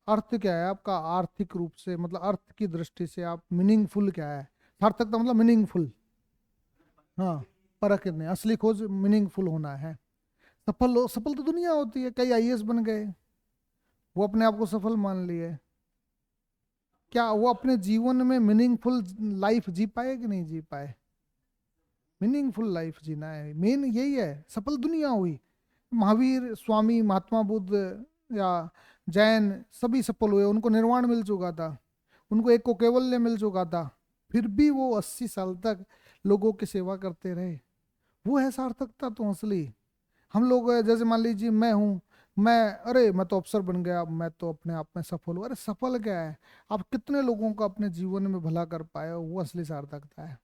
A: अर्थ क्या है आपका, आर्थिक रूप से मतलब अर्थ की दृष्टि से आप मीनिंगफुल क्या है। सार्थकता मतलब मीनिंगफुल। हाँ, परख कितने, असली खोज मीनिंगफुल होना है। सफल तो दुनिया होती है, कई आईएएस बन गए, वो अपने आप को सफल मान लिए, क्या वो अपने जीवन में मीनिंगफुल लाइफ जी पाए कि नहीं जी पाए। मीनिंगफुल लाइफ जीना है, मेन यही है, सफल दुनिया हुई। महावीर, स्वामी, महात्मा बुद्ध या जैन सभी सफल हुए, उनको निर्वाण मिल चुका था, उनको एक को कैवल्य मिल चुका था, फिर भी वो 80 साल तक लोगों की सेवा करते रहे। वो है सार्थकता तो असली। हम लोग जैसे मान लीजिए मैं हूँ, मैं, अरे मैं तो अफसर बन गया, मैं तो अपने आप में सफल हुआ। अरे सफल क्या है, आप कितने लोगों का अपने जीवन में भला कर पाए हो, वो असली सार्थकता है।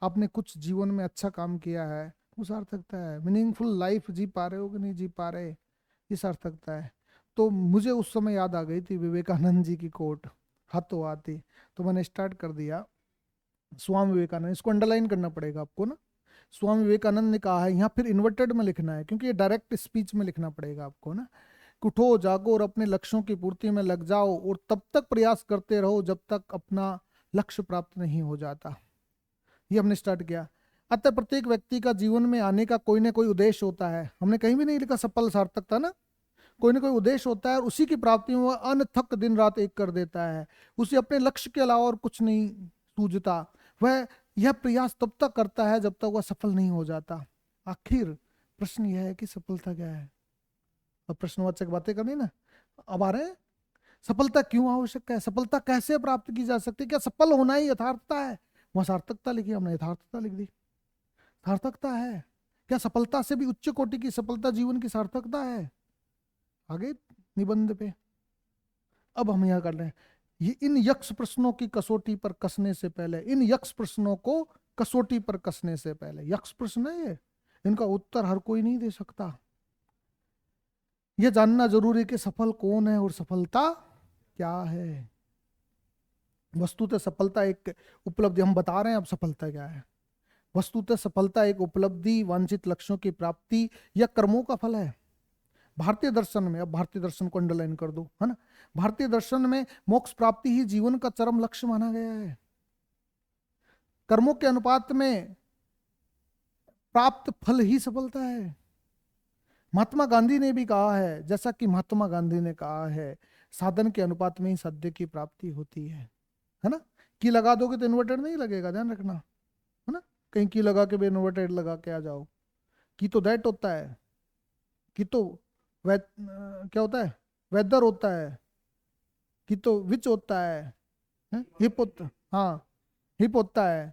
A: आपने कुछ जीवन में अच्छा काम किया है, वो सार्थकता है। मीनिंगफुल लाइफ जी पा रहे हो कि नहीं जी पा रहे, ये सार्थकता है। तो मुझे उस समय याद आ गई थी विवेकानंद जी की कोट, हाथों आती, तो मैंने स्टार्ट कर दिया। स्वामी विवेकानंद, इसको अंडरलाइन करना पड़ेगा आपको ना। स्वामी विवेकानंद ने कहा है, यहाँ फिर इन्वर्टेड में लिखना है क्योंकि ये डायरेक्ट स्पीच में लिखना पड़ेगा आपको ना। कि उठो जागो और अपने लक्ष्यों की पूर्ति में लग जाओ और तब तक प्रयास करते रहो जब तक अपना लक्ष्य प्राप्त नहीं हो जाता। ये हमने स्टार्ट किया। अतः प्रत्येक व्यक्ति का जीवन में आने का कोई ना कोई उद्देश्य होता है, हमने कहीं भी नहीं लिखा सफल सार्थकता ना। कोई ना कोई उद्देश्य होता है और उसी की प्राप्ति में वह अनथक दिन रात एक कर देता है, उसे अपने लक्ष्य के अलावा और कुछ नहीं सूझता। वह यह प्रयास तब तक करता है जब तक वह सफल नहीं हो जाता। आखिर प्रश्न यह है कि सफलता क्या है। अब प्रश्नवाचक बातें करनी ना, अब आ रहे हैं सफलता क्यों आवश्यक है, सफलता कैसे प्राप्त की जा सकती है, क्या सफल होना ही यथार्थता है। वहां सार्थकता लिखी, हमने यथार्थता लिख दी। सार्थकता है क्या, सफलता से भी उच्च कोटि की सफलता जीवन की सार्थकता है। आगे निबंध पे अब हम यह कर रहे हैं, ये इन यक्ष प्रश्नों की कसौटी पर कसने से पहले, इन यक्ष प्रश्नों को कसौटी पर कसने से पहले, यक्ष प्रश्न है ये, इनका उत्तर हर कोई नहीं दे सकता। यह जानना जरूरी है कि सफल कौन है और सफलता क्या है। वस्तुतः सफलता एक उपलब्धि, हम बता रहे हैं अब सफलता क्या है। वस्तुतः सफलता एक उपलब्धि, वांछित लक्ष्यों की प्राप्ति या कर्मों का फल है। भारतीय दर्शन में, अब भारतीय दर्शन को अंडरलाइन कर दो, है ना, भारतीय दर्शन में मोक्ष प्राप्ति ही जीवन का चरम लक्ष्य माना गया है। कर्मों के अनुपात में प्राप्त फल ही सफलता है। महात्मा गांधी ने भी कहा है, जैसा कि महात्मा गांधी ने कहा है, साधन के अनुपात में ही सत्य की प्राप्ति होती है ना। की लगा दोगे तो इन्वर्टेड नहीं लगेगा, ध्यान रखना, है ना। कहीं की लगा के भी इन्वर्टेड लगा के आ जाओ, की तो दैट होता है, की तो क्या होता है, वेदर होता है, कि तो विच होता है, हिप होता, हाँ हिप होता है।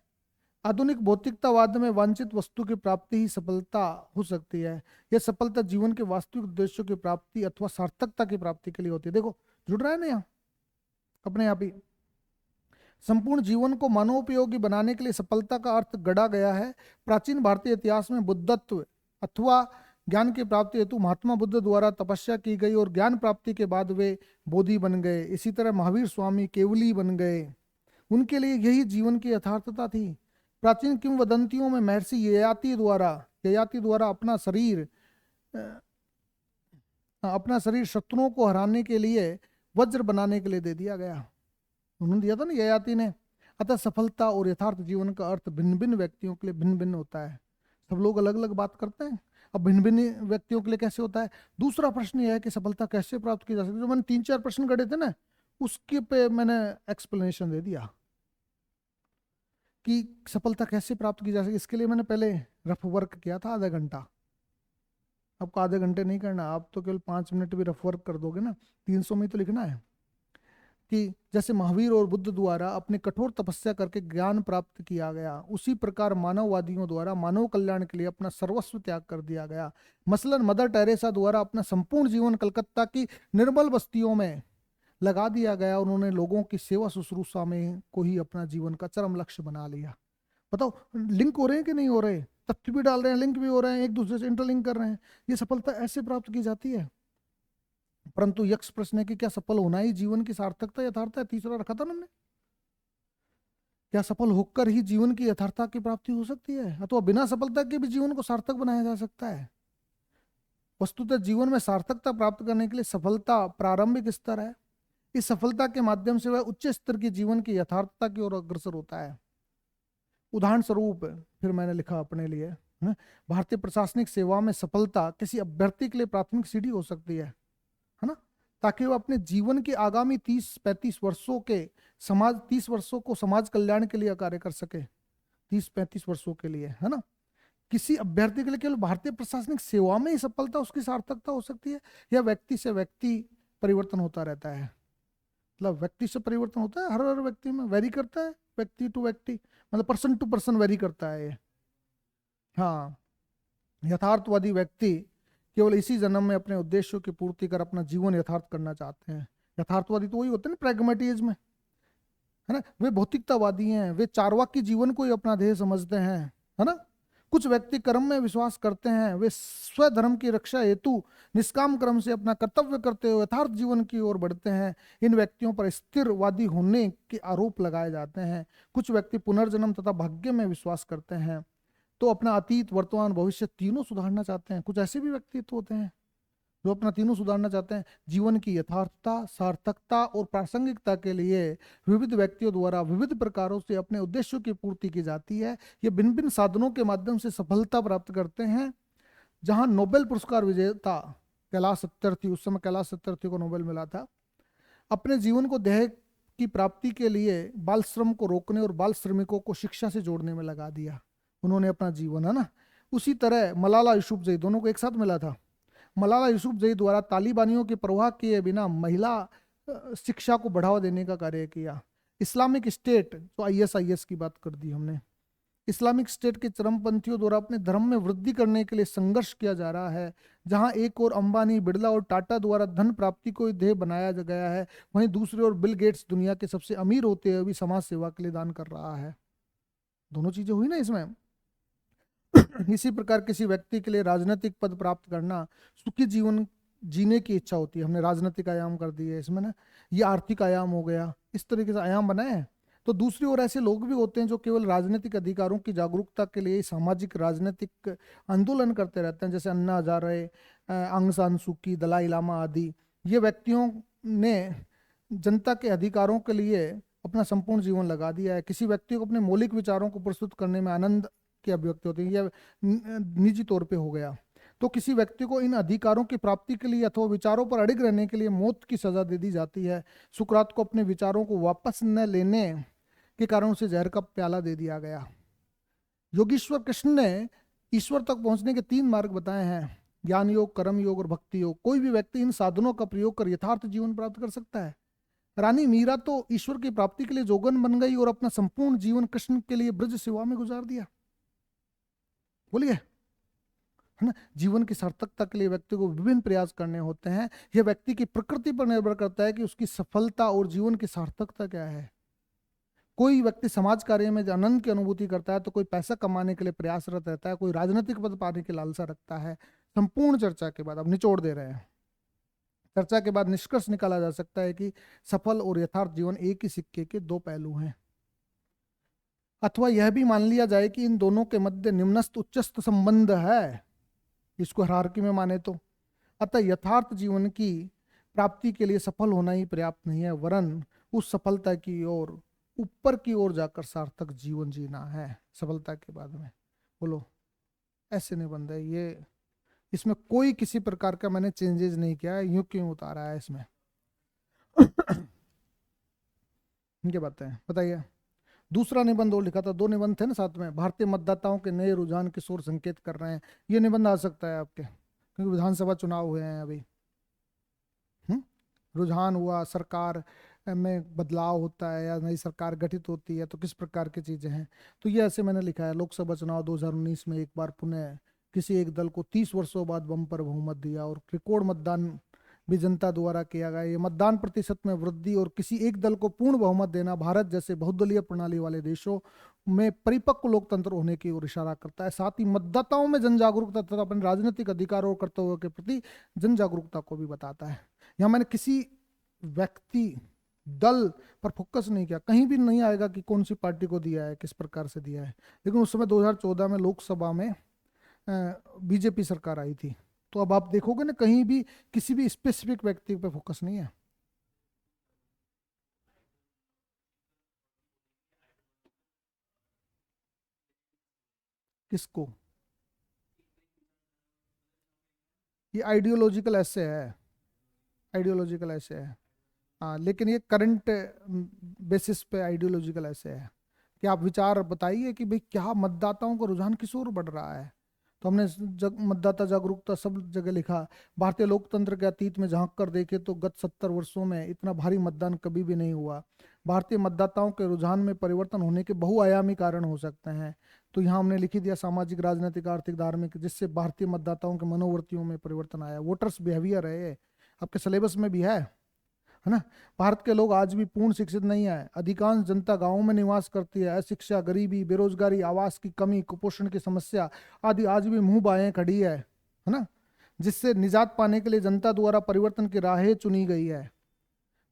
A: आधुनिक भौतिकतावाद में वांछित वस्तु की प्राप्ति ही सफलता हो सकती है। यह सफलता जीवन के वास्तविक उद्देश्यों की प्राप्ति अथवा सार्थकता की प्राप्ति के लिए होती है। देखो जुड़ रहा है ना यहाँ अपने आप ही। संपूर्ण जीवन को मानवोपयोगी बनाने के लिए सफलता का अर्थ गढ़ा गया है। प्राचीन भारतीय इतिहास में बुद्धत्व अथवा ज्ञान की प्राप्ति हेतु महात्मा बुद्ध द्वारा तपस्या की गई और ज्ञान प्राप्ति के बाद वे बोधि बन गए। इसी तरह महावीर स्वामी केवली बन गए, उनके लिए यही जीवन की यथार्थता थी। प्राचीन किंवदंतियों में महर्षि ययाति द्वारा अपना शरीर शत्रुओं को हराने के लिए वज्र बनाने के लिए दे दिया गया, उन्होंने दिया था ना ययाति ने। अतः सफलता और यथार्थ जीवन का अर्थ भिन्न भिन्न व्यक्तियों के लिए भिन्न भिन्न होता है। सब लोग अलग अलग बात करते हैं, अब भिन्न भिन्न व्यक्तियों के लिए कैसे होता है। दूसरा प्रश्न यह है कि सफलता कैसे प्राप्त की जा सकती है। जो मैंने 3-4 प्रश्न गढ़े थे ना, उसके पे मैंने एक्सप्लेनेशन दे दिया कि सफलता कैसे प्राप्त की जा सकती। इसके लिए मैंने पहले रफ वर्क किया था आधा घंटा। आपको आधे घंटे नहीं करना, आप तो केवल 5 मिनट भी रफ वर्क कर दोगे ना, 300 में तो लिखना है कि जैसे महावीर और बुद्ध द्वारा अपनी कठोर तपस्या करके ज्ञान प्राप्त किया गया, उसी प्रकार मानववादियों द्वारा मानव कल्याण के लिए अपना सर्वस्व त्याग कर दिया गया। मसलन मदर टेरेसा द्वारा अपना संपूर्ण जीवन कलकत्ता की निर्मल बस्तियों में लगा दिया गया। उन्होंने लोगों की सेवा शुश्रूषा में को ही अपना जीवन का चरम लक्ष्य बना लिया। बताओ लिंक हो रहे हैं कि नहीं हो रहे, तथ्य भी डाल रहे हैं, लिंक भी हो रहे हैं, एक दूसरे से इंटरलिंक कर रहे हैं। ये सफलता ऐसे प्राप्त की जाती है। परंतु यक्ष प्रश्न है कि क्या सफल होना ही जीवन की सार्थकता यथार्थता है। तीसरा रखा था ना हमने, क्या सफल होकर ही जीवन की यथार्थता की प्राप्ति हो सकती है अथवा बिना सफलता के भी जीवन को सार्थक बनाया जा सकता है। वस्तुतः जीवन में सार्थकता प्राप्त करने के लिए सफलता प्रारंभिक स्तर है। इस सफलता के माध्यम से वह उच्च स्तर की जीवन की यथार्थता की ओर अग्रसर होता है। उदाहरण स्वरूप फिर मैंने लिखा अपने लिए, भारतीय प्रशासनिक सेवा में सफलता किसी अभ्यर्थी के लिए प्राथमिक सीढ़ी हो सकती है ना, ताकि वह अपने जीवन के आगामी 30-35 वर्षों के 30 वर्षों को समाज कल्याण के लिए कार्य कर सके। 30-35 वर्षों के लिए, है ना। किसी अभ्यर्थी के लिए केवल भारतीय प्रशासनिक सेवा में ही सफलता उसकी सार्थकता हो सकती है, या व्यक्ति से व्यक्ति परिवर्तन होता रहता है। मतलब व्यक्ति से परिवर्तन होता है, हर व्यक्ति में वेरी करता है, व्यक्ति टू व्यक्ति, मतलब पर्सन टू पर्सन वेरी करता है ये। हाँ, यथार्थवादी व्यक्ति केवल इसी जन्म में अपने उद्देश्यों की पूर्ति कर अपना जीवन यथार्थ करना चाहते हैं। यथार्थवादी तो वही होते हैं ना प्रैग्मेटिज्म में, है ना। वे भौतिकतावादी हैं, वे चार्वाकी जीवन को ही अपना ध्येय समझते हैं, है ना। कुछ व्यक्ति कर्म में विश्वास करते हैं, वे स्वधर्म की रक्षा हेतु निष्काम कर्म से अपना कर्तव्य करते हुए यथार्थ जीवन की ओर बढ़ते हैं। इन व्यक्तियों पर स्थिरवादी होने के आरोप लगाए जाते हैं। कुछ व्यक्ति पुनर्जन्म तथा भाग्य में विश्वास करते हैं, तो अपना अतीत वर्तमान भविष्य तीनों सुधारना चाहते हैं। कुछ ऐसे भी व्यक्तित्व होते हैं जो अपना तीनों सुधारना चाहते हैं। जीवन की यथार्थता, सार्थकता और प्रासंगिकता के लिए विविध व्यक्तियों द्वारा विविध प्रकारों से अपने उद्देश्यों की पूर्ति की जाती है। ये भिन्न भिन्न साधनों के माध्यम से सफलता प्राप्त करते हैं। जहां नोबेल पुरस्कार विजेता कैलाश सत्यार्थी, उस समय कैलाश सत्यार्थी को नोबेल मिला था, अपने जीवन को ध्येय की प्राप्ति के लिए बाल श्रम को रोकने और बाल श्रमिकों को शिक्षा से जोड़ने में लगा दिया उन्होंने अपना जीवन, है ना। उसी तरह मलाला यूसुफजई, दोनों को एक साथ मिला था। मलाला यूसुफजई द्वारा तालिबानियों की परवाह किए बिना महिला शिक्षा को बढ़ावा देने का कार्य किया। इस्लामिक स्टेट, तो ISIS की बात कर दी हमने, इस्लामिक स्टेट के चरमपंथियों द्वारा अपने धर्म में वृद्धि करने के लिए संघर्ष किया जा रहा है। जहां एक और अंबानी, बिड़ला और टाटा द्वारा धन प्राप्ति को ध्येय बनाया गया है, वहीं दूसरी ओर बिल गेट्स दुनिया के सबसे अमीर होते हुए भी समाज सेवा के लिए दान कर रहा है। दोनों चीजें हुई ना इसमें। इसी प्रकार किसी व्यक्ति के लिए राजनीतिक पद प्राप्त करना, सुखी जीवन जीने की इच्छा होती है। हमने राजनीतिक आयाम कर दिए इसमें ना, ये आर्थिक आयाम हो गया, इस तरीके से आयाम बनाए हैं। तो दूसरी ओर ऐसे लोग भी होते हैं जो केवल राजनीतिक अधिकारों की जागरूकता के लिए सामाजिक राजनीतिक आंदोलन करते रहते हैं, जैसे अन्ना हजारे, आंग सान सू की, दलाई लामा आदि। ये व्यक्तियों ने जनता के अधिकारों के लिए अपना संपूर्ण जीवन लगा दिया है। किसी व्यक्ति को अपने मौलिक विचारों को प्रस्तुत करने में आनंद की अभिव्यक्ति होती है, यह निजी तौर पे हो गया। तो किसी व्यक्ति को इन अधिकारों की प्राप्ति के लिए अथवा विचारों पर अड़िग रहने के लिए मौत की सजा दे दी जाती है। सुकरात को अपने विचारों को वापस न लेने के कारण उसे जहर का प्याला दे दिया गया। योगीश्वर कृष्ण ने ईश्वर तक पहुंचने के 3 मार्ग बताए हैं, ज्ञान योग, कर्म योग और भक्ति योग। कोई भी व्यक्ति इन साधनों का प्रयोग कर यथार्थ जीवन प्राप्त कर सकता है। रानी मीरा तो ईश्वर की प्राप्ति के लिए जोगन बन गई और अपना संपूर्ण जीवन कृष्ण के लिए ब्रज सेवा में गुजार दिया। बोलिए, है ना। जीवन की सार्थकता के लिए व्यक्ति को विभिन्न प्रयास करने होते हैं। यह व्यक्ति की प्रकृति पर निर्भर करता है कि उसकी सफलता और जीवन की सार्थकता क्या है। कोई व्यक्ति समाज कार्य में आनंद की अनुभूति करता है, तो कोई पैसा कमाने के लिए प्रयासरत रहता है, कोई राजनीतिक पद पाने की लालसा रखता है। संपूर्ण चर्चा के बाद, अब निचोड़ दे रहे हैं, चर्चा के बाद निष्कर्ष निकाला जा सकता है कि सफल और यथार्थ जीवन एक ही सिक्के के 2 पहलू हैं। अथवा यह भी मान लिया जाए कि इन दोनों के मध्य निम्नस्थ उच्चस्थ संबंध है, इसको हायरार्की में माने तो। अतः यथार्थ जीवन की प्राप्ति के लिए सफल होना ही पर्याप्त नहीं है, वरन उस सफलता की ओर, ऊपर की ओर जाकर सार्थक जीवन जीना है सफलता के बाद में। बोलो, ऐसे निबंध है ये, इसमें कोई किसी प्रकार का मैंने चेंजेस नहीं किया है, यूं क्यों उतारा है इसमें। इनके बातें हैं, बताइए। दूसरा निबंध और लिखा था, 2 निबंध थे ना साथ में। भारतीय मतदाताओं के नए रुझान किस ओर संकेत कर रहे हैं, ये निबंध आ सकता है आपके, क्योंकि विधानसभा चुनाव हुए हैं अभी। रुझान हुआ, सरकार में बदलाव होता है या नई सरकार गठित होती है, तो किस प्रकार की चीजें हैं। तो ये ऐसे मैंने लिखा है, लोकसभा चुनाव 2019 में एक बार पुनः किसी एक दल को 30 वर्षों बाद बम्पर बहुमत दिया और रिकॉर्ड मतदान भी जनता द्वारा किया गया। ये मतदान प्रतिशत में वृद्धि और किसी एक दल को पूर्ण बहुमत देना भारत जैसे बहुदलीय प्रणाली वाले देशों में परिपक्व लोकतंत्र होने की ओर इशारा करता है। साथ ही मतदाताओं में जन जागरूकता तथा अपने राजनीतिक अधिकारों और कर्तव्यों के प्रति जन जागरूकता को भी बताता है। यहाँ मैंने किसी व्यक्ति, दल पर फोकस नहीं किया, कहीं भी नहीं आएगा कि कौन सी पार्टी को दिया है, किस प्रकार से दिया है। लेकिन उस समय 2014 में लोकसभा में बीजेपी सरकार आई थी, तो अब आप देखोगे ना, कहीं भी किसी भी स्पेसिफिक व्यक्ति पे फोकस नहीं है। किसको? ये आइडियोलॉजिकल ऐसे है, आइडियोलॉजिकल ऐसे है। हाँ, लेकिन ये करंट बेसिस पे आइडियोलॉजिकल ऐसे है कि आप विचार बताइए कि भाई क्या मतदाताओं का रुझान किस ओर बढ़ रहा है। तो हमने मतदाता जागरूकता सब जगह लिखा। भारतीय लोकतंत्र के अतीत में झांक कर देखे तो गत 70 वर्षों में इतना भारी मतदान कभी भी नहीं हुआ। भारतीय मतदाताओं के रुझान में परिवर्तन होने के बहुआयामी कारण हो सकते हैं। तो यहाँ हमने लिखी दिया, सामाजिक, राजनीतिक, आर्थिक, धार्मिक, जिससे भारतीय मतदाताओं के मनोवृत्तियों में परिवर्तन आया। वोटर्स बिहेवियर है, आपके सिलेबस में भी है ना। भारत के लोग आज भी पूर्ण शिक्षित नहीं है। अधिकांश जनता गांवों में निवास करती है। अशिक्षा, गरीबी, बेरोजगारी, आवास की कमी, कुपोषण की समस्या आदि आज भी मुंह बाएं खड़ी है ना। जिससे निजात पाने के लिए जनता द्वारा परिवर्तन की राहें चुनी गई है।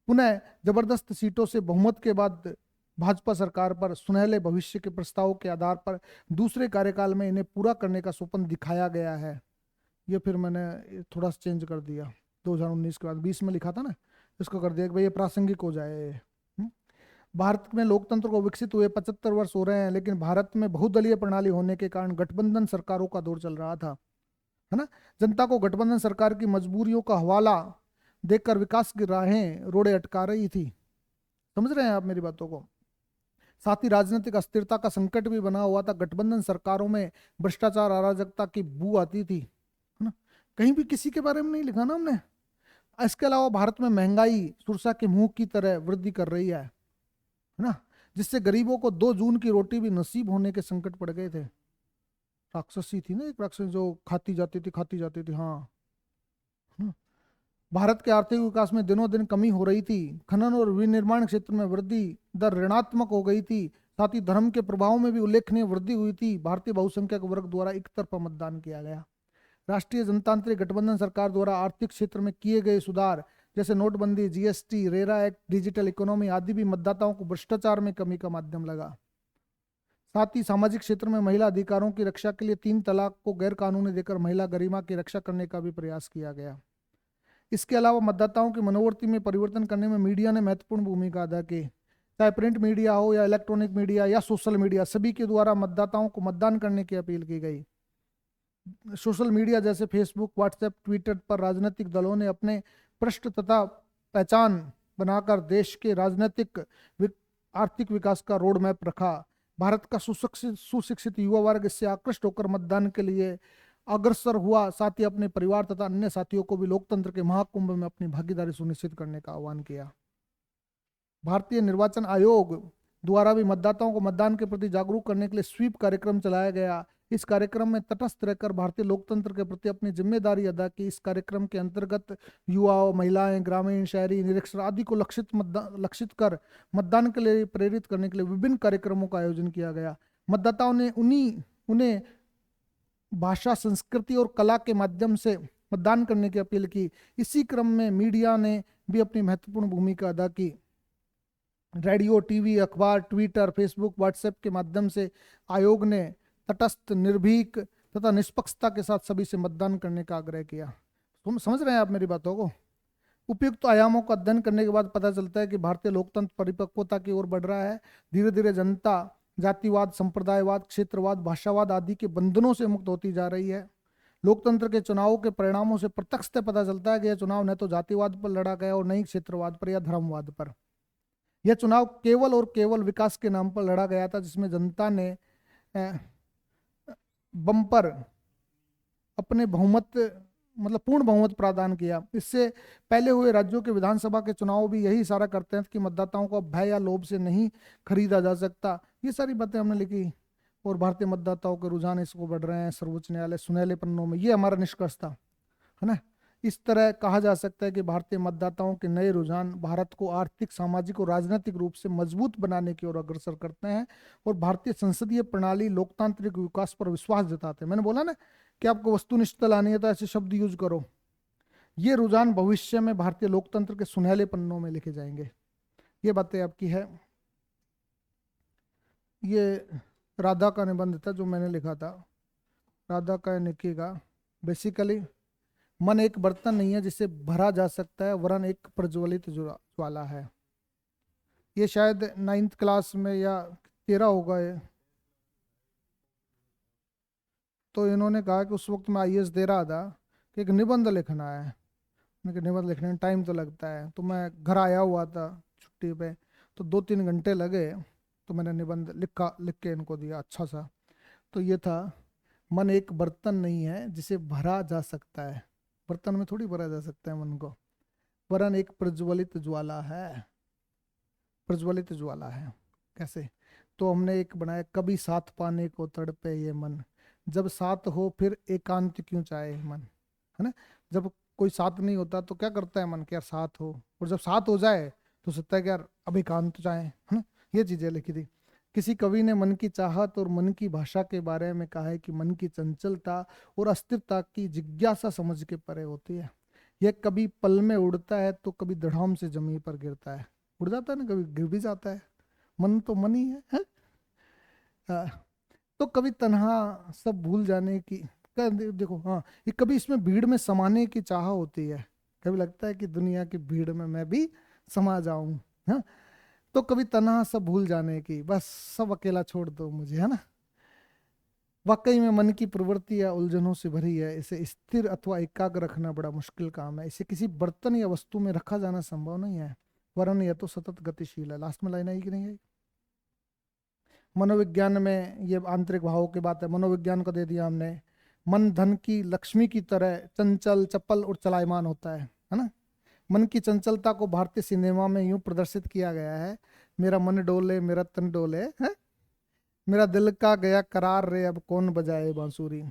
A: पुनः जबरदस्त सीटों से बहुमत के बाद भाजपा सरकार पर सुनहले भविष्य के प्रस्ताव के आधार पर दूसरे कार्यकाल में इन्हें पूरा करने का स्वप्न दिखाया गया है। ये फिर मैंने थोड़ा सा चेंज कर दिया, 2019 के बाद 20 में लिखा था ना, इसको कर दिया कि भाई ये प्रासंगिक हो जाए। भारत में लोकतंत्र को विकसित हुए 75 वर्ष हो रहे हैं, लेकिन भारत में बहुदलीय प्रणाली होने के कारण गठबंधन सरकारों का दौर चल रहा था, है ना। जनता को गठबंधन सरकार की मजबूरियों का हवाला देकर विकास की राहें रोड़े अटका रही थी। समझ रहे हैं आप मेरी बातों को? साथ ही राजनीतिक अस्थिरता का संकट भी बना हुआ था। गठबंधन सरकारों में भ्रष्टाचार, अराजकता की बू आती थी, है ना? कहीं भी किसी के बारे में नहीं लिखा ना हमने। इसके अलावा भारत में महंगाई सुरसा के मुंह की तरह वृद्धि कर रही है ना? जिससे गरीबों को 2 जून की रोटी भी नसीब होने के संकट पड़ गए थे। राक्षसी थी ना एक राक्षसी जो खाती जाती थी, हाँ। हम्म। भारत के आर्थिक विकास में दिनों दिन कमी हो रही थी। खनन और विनिर्माण क्षेत्र में वृद्धि दर ऋणात्मक हो गई थी। साथ ही धर्म के प्रभाव में भी उल्लेखनीय वृद्धि हुई थी। भारतीय बहुसंख्यक वर्ग द्वारा एक तरफा मतदान किया गया। राष्ट्रीय जनतांत्रिक गठबंधन सरकार द्वारा आर्थिक क्षेत्र में किए गए सुधार जैसे नोटबंदी, GST, RERA act, digital economy आदि भी मतदाताओं को भ्रष्टाचार में कमी का माध्यम लगा। साथ ही सामाजिक क्षेत्र में महिला अधिकारों की रक्षा के लिए 3 तलाक को गैर कानूनी देकर महिला गरिमा की रक्षा करने का भी प्रयास किया गया। इसके अलावा मतदाताओं की मनोवृत्ति में परिवर्तन करने में मीडिया ने महत्वपूर्ण भूमिका अदा की। चाहे प्रिंट मीडिया हो या इलेक्ट्रॉनिक मीडिया या सोशल मीडिया, सभी के द्वारा मतदाताओं को मतदान करने की अपील की गई। सोशल मीडिया जैसे फेसबुक, व्हाट्सएप, ट्विटर पर राजनीतिक दलों ने अपने पृष्ठ तथा पहचान बनाकर देश के राजनीतिक आर्थिक विकास का रोड मैप रखा। भारत का सुशिक्षित युवा वर्ग इससे आकृष्ट होकर मतदान के लिए अग्रसर हुआ। साथ ही अपने परिवार तथा अन्य साथियों को भी लोकतंत्र के महाकुंभ में अपनी भागीदारी सुनिश्चित करने का आह्वान किया। भारतीय निर्वाचन आयोग द्वारा भी मतदाताओं को मतदान के प्रति जागरूक करने के लिए स्वीप कार्यक्रम चलाया गया। इस कार्यक्रम में तटस्थ रहकर भारतीय लोकतंत्र के प्रति अपनी जिम्मेदारी अदा की। इस कार्यक्रम के अंतर्गत युवाओं, महिलाएं, ग्रामीण, शहरी, निरक्षर आदि को लक्षित कर मतदान के लिए प्रेरित करने के लिए विभिन्न कार्यक्रमों का आयोजन किया गया। मतदाताओं ने उन्हें भाषा, संस्कृति और कला के माध्यम से मतदान करने की अपील की। इसी क्रम में मीडिया ने भी अपनी महत्वपूर्ण भूमिका अदा की। रेडियो, टीवी, अखबार, ट्विटर, फेसबुक, व्हाट्सएप के माध्यम से आयोग ने तटस्थ, निर्भीक तथा निष्पक्षता के साथ सभी से मतदान करने का आग्रह किया। तुम समझ रहे हैं आप मेरी बातों को? उपयुक्त आयामों का अध्ययन करने के बाद पता चलता है कि भारतीय लोकतंत्र परिपक्वता की ओर बढ़ रहा है। धीरे धीरे जनता जातिवाद, संप्रदायवाद, क्षेत्रवाद, भाषावाद आदि के बंधनों से मुक्त होती जा रही है। लोकतंत्र के चुनावों के परिणामों से प्रत्यक्ष पता चलता है कि यह चुनाव न तो जातिवाद पर लड़ा गया और न ही क्षेत्रवाद पर या धर्मवाद पर। यह चुनाव केवल और केवल विकास के नाम पर लड़ा गया था, जिसमें जनता ने बम्पर अपने बहुमत मतलब पूर्ण बहुमत प्रदान किया। इससे पहले हुए राज्यों के विधानसभा के चुनाव भी यही इशारा करते हैं कि मतदाताओं को भय या लोभ से नहीं खरीदा जा सकता। ये सारी बातें हमने लिखी और भारतीय मतदाताओं के रुझान इसको बढ़ रहे हैं सर्वोच्च न्यायालय सुनहले पन्नों में। ये हमारा निष्कर्ष था, है ना? इस तरह कहा जा सकता है कि भारतीय मतदाताओं के नए रुझान भारत को आर्थिक, सामाजिक और राजनीतिक रूप से मजबूत बनाने की ओर अग्रसर करते हैं और भारतीय संसदीय प्रणाली लोकतांत्रिक विकास पर विश्वास जताते हैं। मैंने बोला ना कि आपको वस्तुनिष्ठ लानी है तो ऐसे शब्द यूज करो। ये रुझान भविष्य में भारतीय लोकतंत्र के सुनहले पन्नों में लिखे जाएंगे। ये बातें आपकी है। ये राधा का निबंध था जो मैंने लिखा था, राधा का निकी का। बेसिकली मन एक बर्तन नहीं है जिसे भरा जा सकता है, वरन एक प्रज्वलित ज्वाला है। ये शायद 9th क्लास में या 13 होगा ये। तो इन्होंने कहा कि उस वक्त मैं आईएएस दे रहा था कि एक निबंध लिखना है। निबंध लिखने में टाइम तो लगता है, तो मैं घर आया हुआ था छुट्टी पे, तो 2-3 घंटे लगे, तो मैंने निबंध लिख के इनको दिया अच्छा सा। तो ये था, मन एक बर्तन नहीं है जिसे भरा जा सकता है, बर्तन में थोड़ी भरा जा सकता है मन को, वरन एक प्रज्वलित ज्वाला है। प्रज्वलित ज्वाला है कैसे? तो हमने एक बनाया, कभी साथ पाने को तड़पे ये मन, जब साथ हो फिर एकांत क्यों चाहे मन, है ना? जब कोई साथ नहीं होता तो क्या करता है मन कि यार साथ हो, और जब साथ हो जाए तो सोचता है कि यार अब एकांत चाहे, है ना? ये चीजें लिखी थी। किसी कवि ने मन की चाहत और मन की भाषा के बारे में कहा है कि मन की चंचलता और अस्थिरता की जिज्ञासा समझ के परे होती है। यह कभी पल में उड़ता है तो कभी धड़ाम से जमीन पर गिरता है। उड़ जाता है ना, कभी गिर भी जाता है। मन तो मन ही है? तो कभी तन्हा सब भूल जाने की, देखो हाँ, ये कभी इसमें भीड़ में समाने की चाह होती है, कभी लगता है कि दुनिया की भीड़ में मैं भी समा जाऊं, हाँ। तो कभी तन्हा सब भूल जाने की, बस सब अकेला छोड़ दो मुझे, है ना? वाकई में मन की प्रवृत्ति या उलझनों से भरी है। इसे स्थिर अथवा एकाग्र रखना बड़ा मुश्किल काम है। इसे किसी बर्तन या वस्तु में रखा जाना संभव नहीं है। वरन यह तो सतत गतिशील है। लास्ट में लाइन आई कि नहीं आई? मनोविज्ञान में ये आंतरिक भावों की बात है, मनोविज्ञान को दे दिया हमने। मन धन की लक्ष्मी की तरह चंचल, चपल और चलायमान होता है ना। मन की चंचलता को भारतीय सिनेमा में यूं प्रदर्शित किया गया है, मेरा मन डोले मेरा तन डोले है, मेरा दिल का गया करार रे अब कौन बजाए बांसुरी।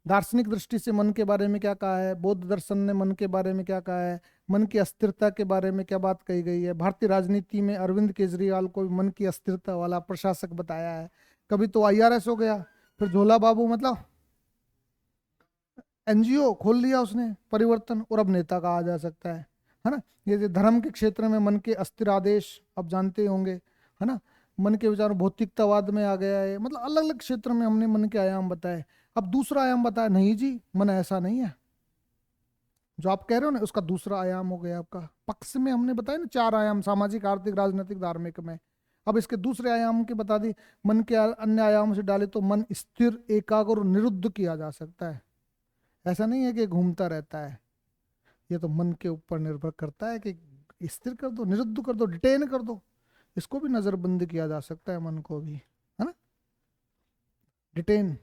A: दार्शनिक दृष्टि से मन के बारे में क्या कहा है, बौद्ध दर्शन ने मन के बारे में क्या कहा है, मन की अस्थिरता के बारे में क्या बात कही गई है। भारतीय राजनीति में अरविंद केजरीवाल को भी मन की अस्थिरता वाला प्रशासक बताया है। कभी तो आईआरएस हो गया, फिर झोला बाबू मतलब एनजीओ खोल लिया उसने, परिवर्तन, और अब नेता कहा जा सकता है ना। ये जो धर्म के क्षेत्र में मन के अस्थिर आदेश अब जानते होंगे, है ना। मन के विचार भौतिकतावाद में आ गया है, मतलब अलग अलग क्षेत्र में हमने मन के आयाम बताए। अब दूसरा आयाम बताया, नहीं जी मन ऐसा नहीं है जो आप कह रहे हो ना, उसका दूसरा आयाम हो गया आपका। पक्ष में हमने बताया ना 4 आयाम, सामाजिक, आर्थिक, राजनीतिक, धार्मिक में। अब इसके दूसरे आयाम के बता दी, मन के अन्य आयाम से डाले तो मन स्थिर, एकाग्र और निरुद्ध किया जा सकता है। ऐसा नहीं है कि घूमता रहता है, ये तो मन के ऊपर निर्भर करता है कि स्थिर कर दो, निरुद्ध कर दो, डिटेन कर दो। इसको भी नजरबंद किया जा सकता है, मन को भी, है ना। डिटेन,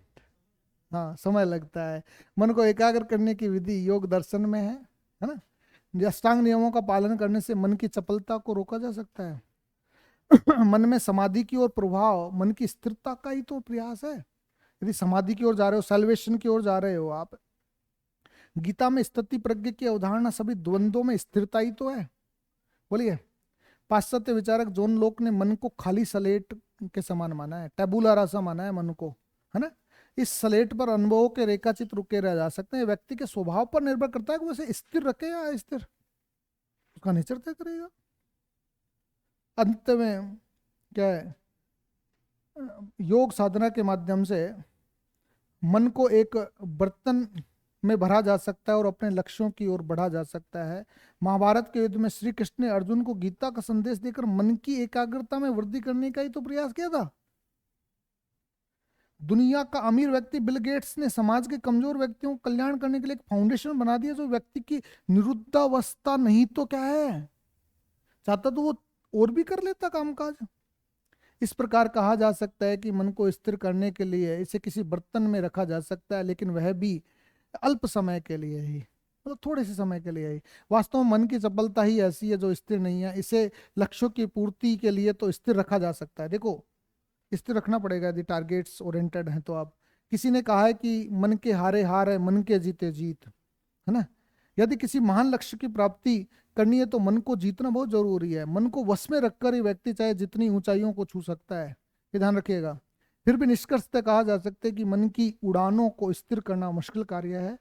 A: हाँ समय लगता है। मन को एकाग्र करने की विधि योग दर्शन में है ना। ये अष्टांग नियमों का पालन करने से मन की चपलता को रोका जा सकता है। मन में समाधि की ओर प्रभाव मन की स्थिरता का ही तो प्रयास है। यदि समाधि की ओर जा रहे हो, सैल्वेशन की ओर जा रहे हो आप, गीता में स्थिति प्रज्ञ की अवधारणा सभी द्वंद्वों में स्थिरता ही तो है। बोलिए। पाश्चात्य विचारक जॉन लोक ने मन को खाली सलेट के समान माना है, टेबुला रासा माना है मन को, है ना। इस सलेट पर अनुभवों के रेखाचित्र रुके रह जा सकते हैं। व्यक्ति के स्वभाव पर निर्भर करता है कि वैसे स्थिर रखे या अस्थिर, उसका नेचर तय करेगा। अंत में क्या है, योग साधना के माध्यम से मन को एक बर्तन में भरा जा सकता है और अपने लक्ष्यों की ओर बढ़ा जा सकता है। महाभारत के युद्ध में श्री कृष्ण ने अर्जुन को गीता का संदेश देकर मन की एकाग्रता में वृद्धि करने का ही तो प्रयास किया था। दुनिया का अमीर व्यक्ति बिल गेट्स ने समाज के कमजोर व्यक्तियों को कल्याण करने के लिए एक फाउंडेशन बना दिया, जो व्यक्ति की निरुद्धावस्था नहीं तो क्या है, चाहता तो वो और भी कर लेता कामकाज। इस प्रकार कहा जा सकता है कि मन को स्थिर करने के लिए इसे किसी बर्तन में रखा जा सकता है, लेकिन वह भी अल्प समय के लिए ही, मतलब थोड़े से समय के लिए ही। वास्तव में मन की चपलता ही ऐसी है जो स्थिर नहीं है। इसे लक्ष्यों की पूर्ति के लिए तो स्थिर रखा जा सकता है। देखो, स्थिर रखना पड़ेगा यदि टारगेट्स ओरिएंटेड हैं तो आप। किसी ने कहा है कि मन के हारे हार है, मन के जीते जीत, है ना। यदि किसी महान लक्ष्य की प्राप्ति करनी है तो मन को जीतना बहुत जरूरी है। मन को वश में रखकर ही व्यक्ति चाहे जितनी ऊंचाइयों को छू सकता है, ये ध्यान रखिएगा। फिर भी निष्कर्षतः कहा जा सकता है कि मन की उड़ानों को स्थिर करना मुश्किल कार्य है।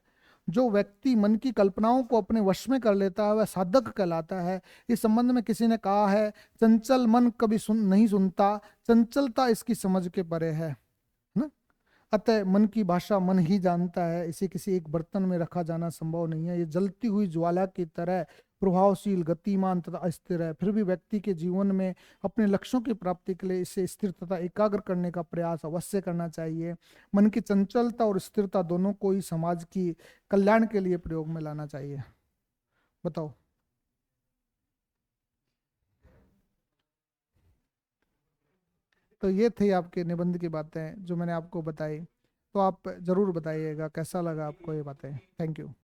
A: जो व्यक्ति मन की कल्पनाओं को अपने वश में कर लेता है वह साधक कहलाता है। इस संबंध में किसी ने कहा है, चंचल मन कभी नहीं सुनता, चंचलता इसकी समझ के परे है ना? अतः मन की भाषा मन ही जानता है, इसे किसी एक बर्तन में रखा जाना संभव नहीं है। ये जलती हुई ज्वाला की तरह प्रभावशील, गतिमान तथा अस्थिर है। फिर भी व्यक्ति के जीवन में अपने लक्ष्यों की प्राप्ति के लिए इसे स्थिर तथा एकाग्र करने का प्रयास अवश्य करना चाहिए। मन की चंचलता और स्थिरता दोनों को ही समाज की कल्याण के लिए प्रयोग में लाना चाहिए। बताओ। तो ये थी आपके निबंध की बातें जो मैंने आपको बताई। तो आप जरूर बताइएगा कैसा लगा आपको ये बातें। Thank you.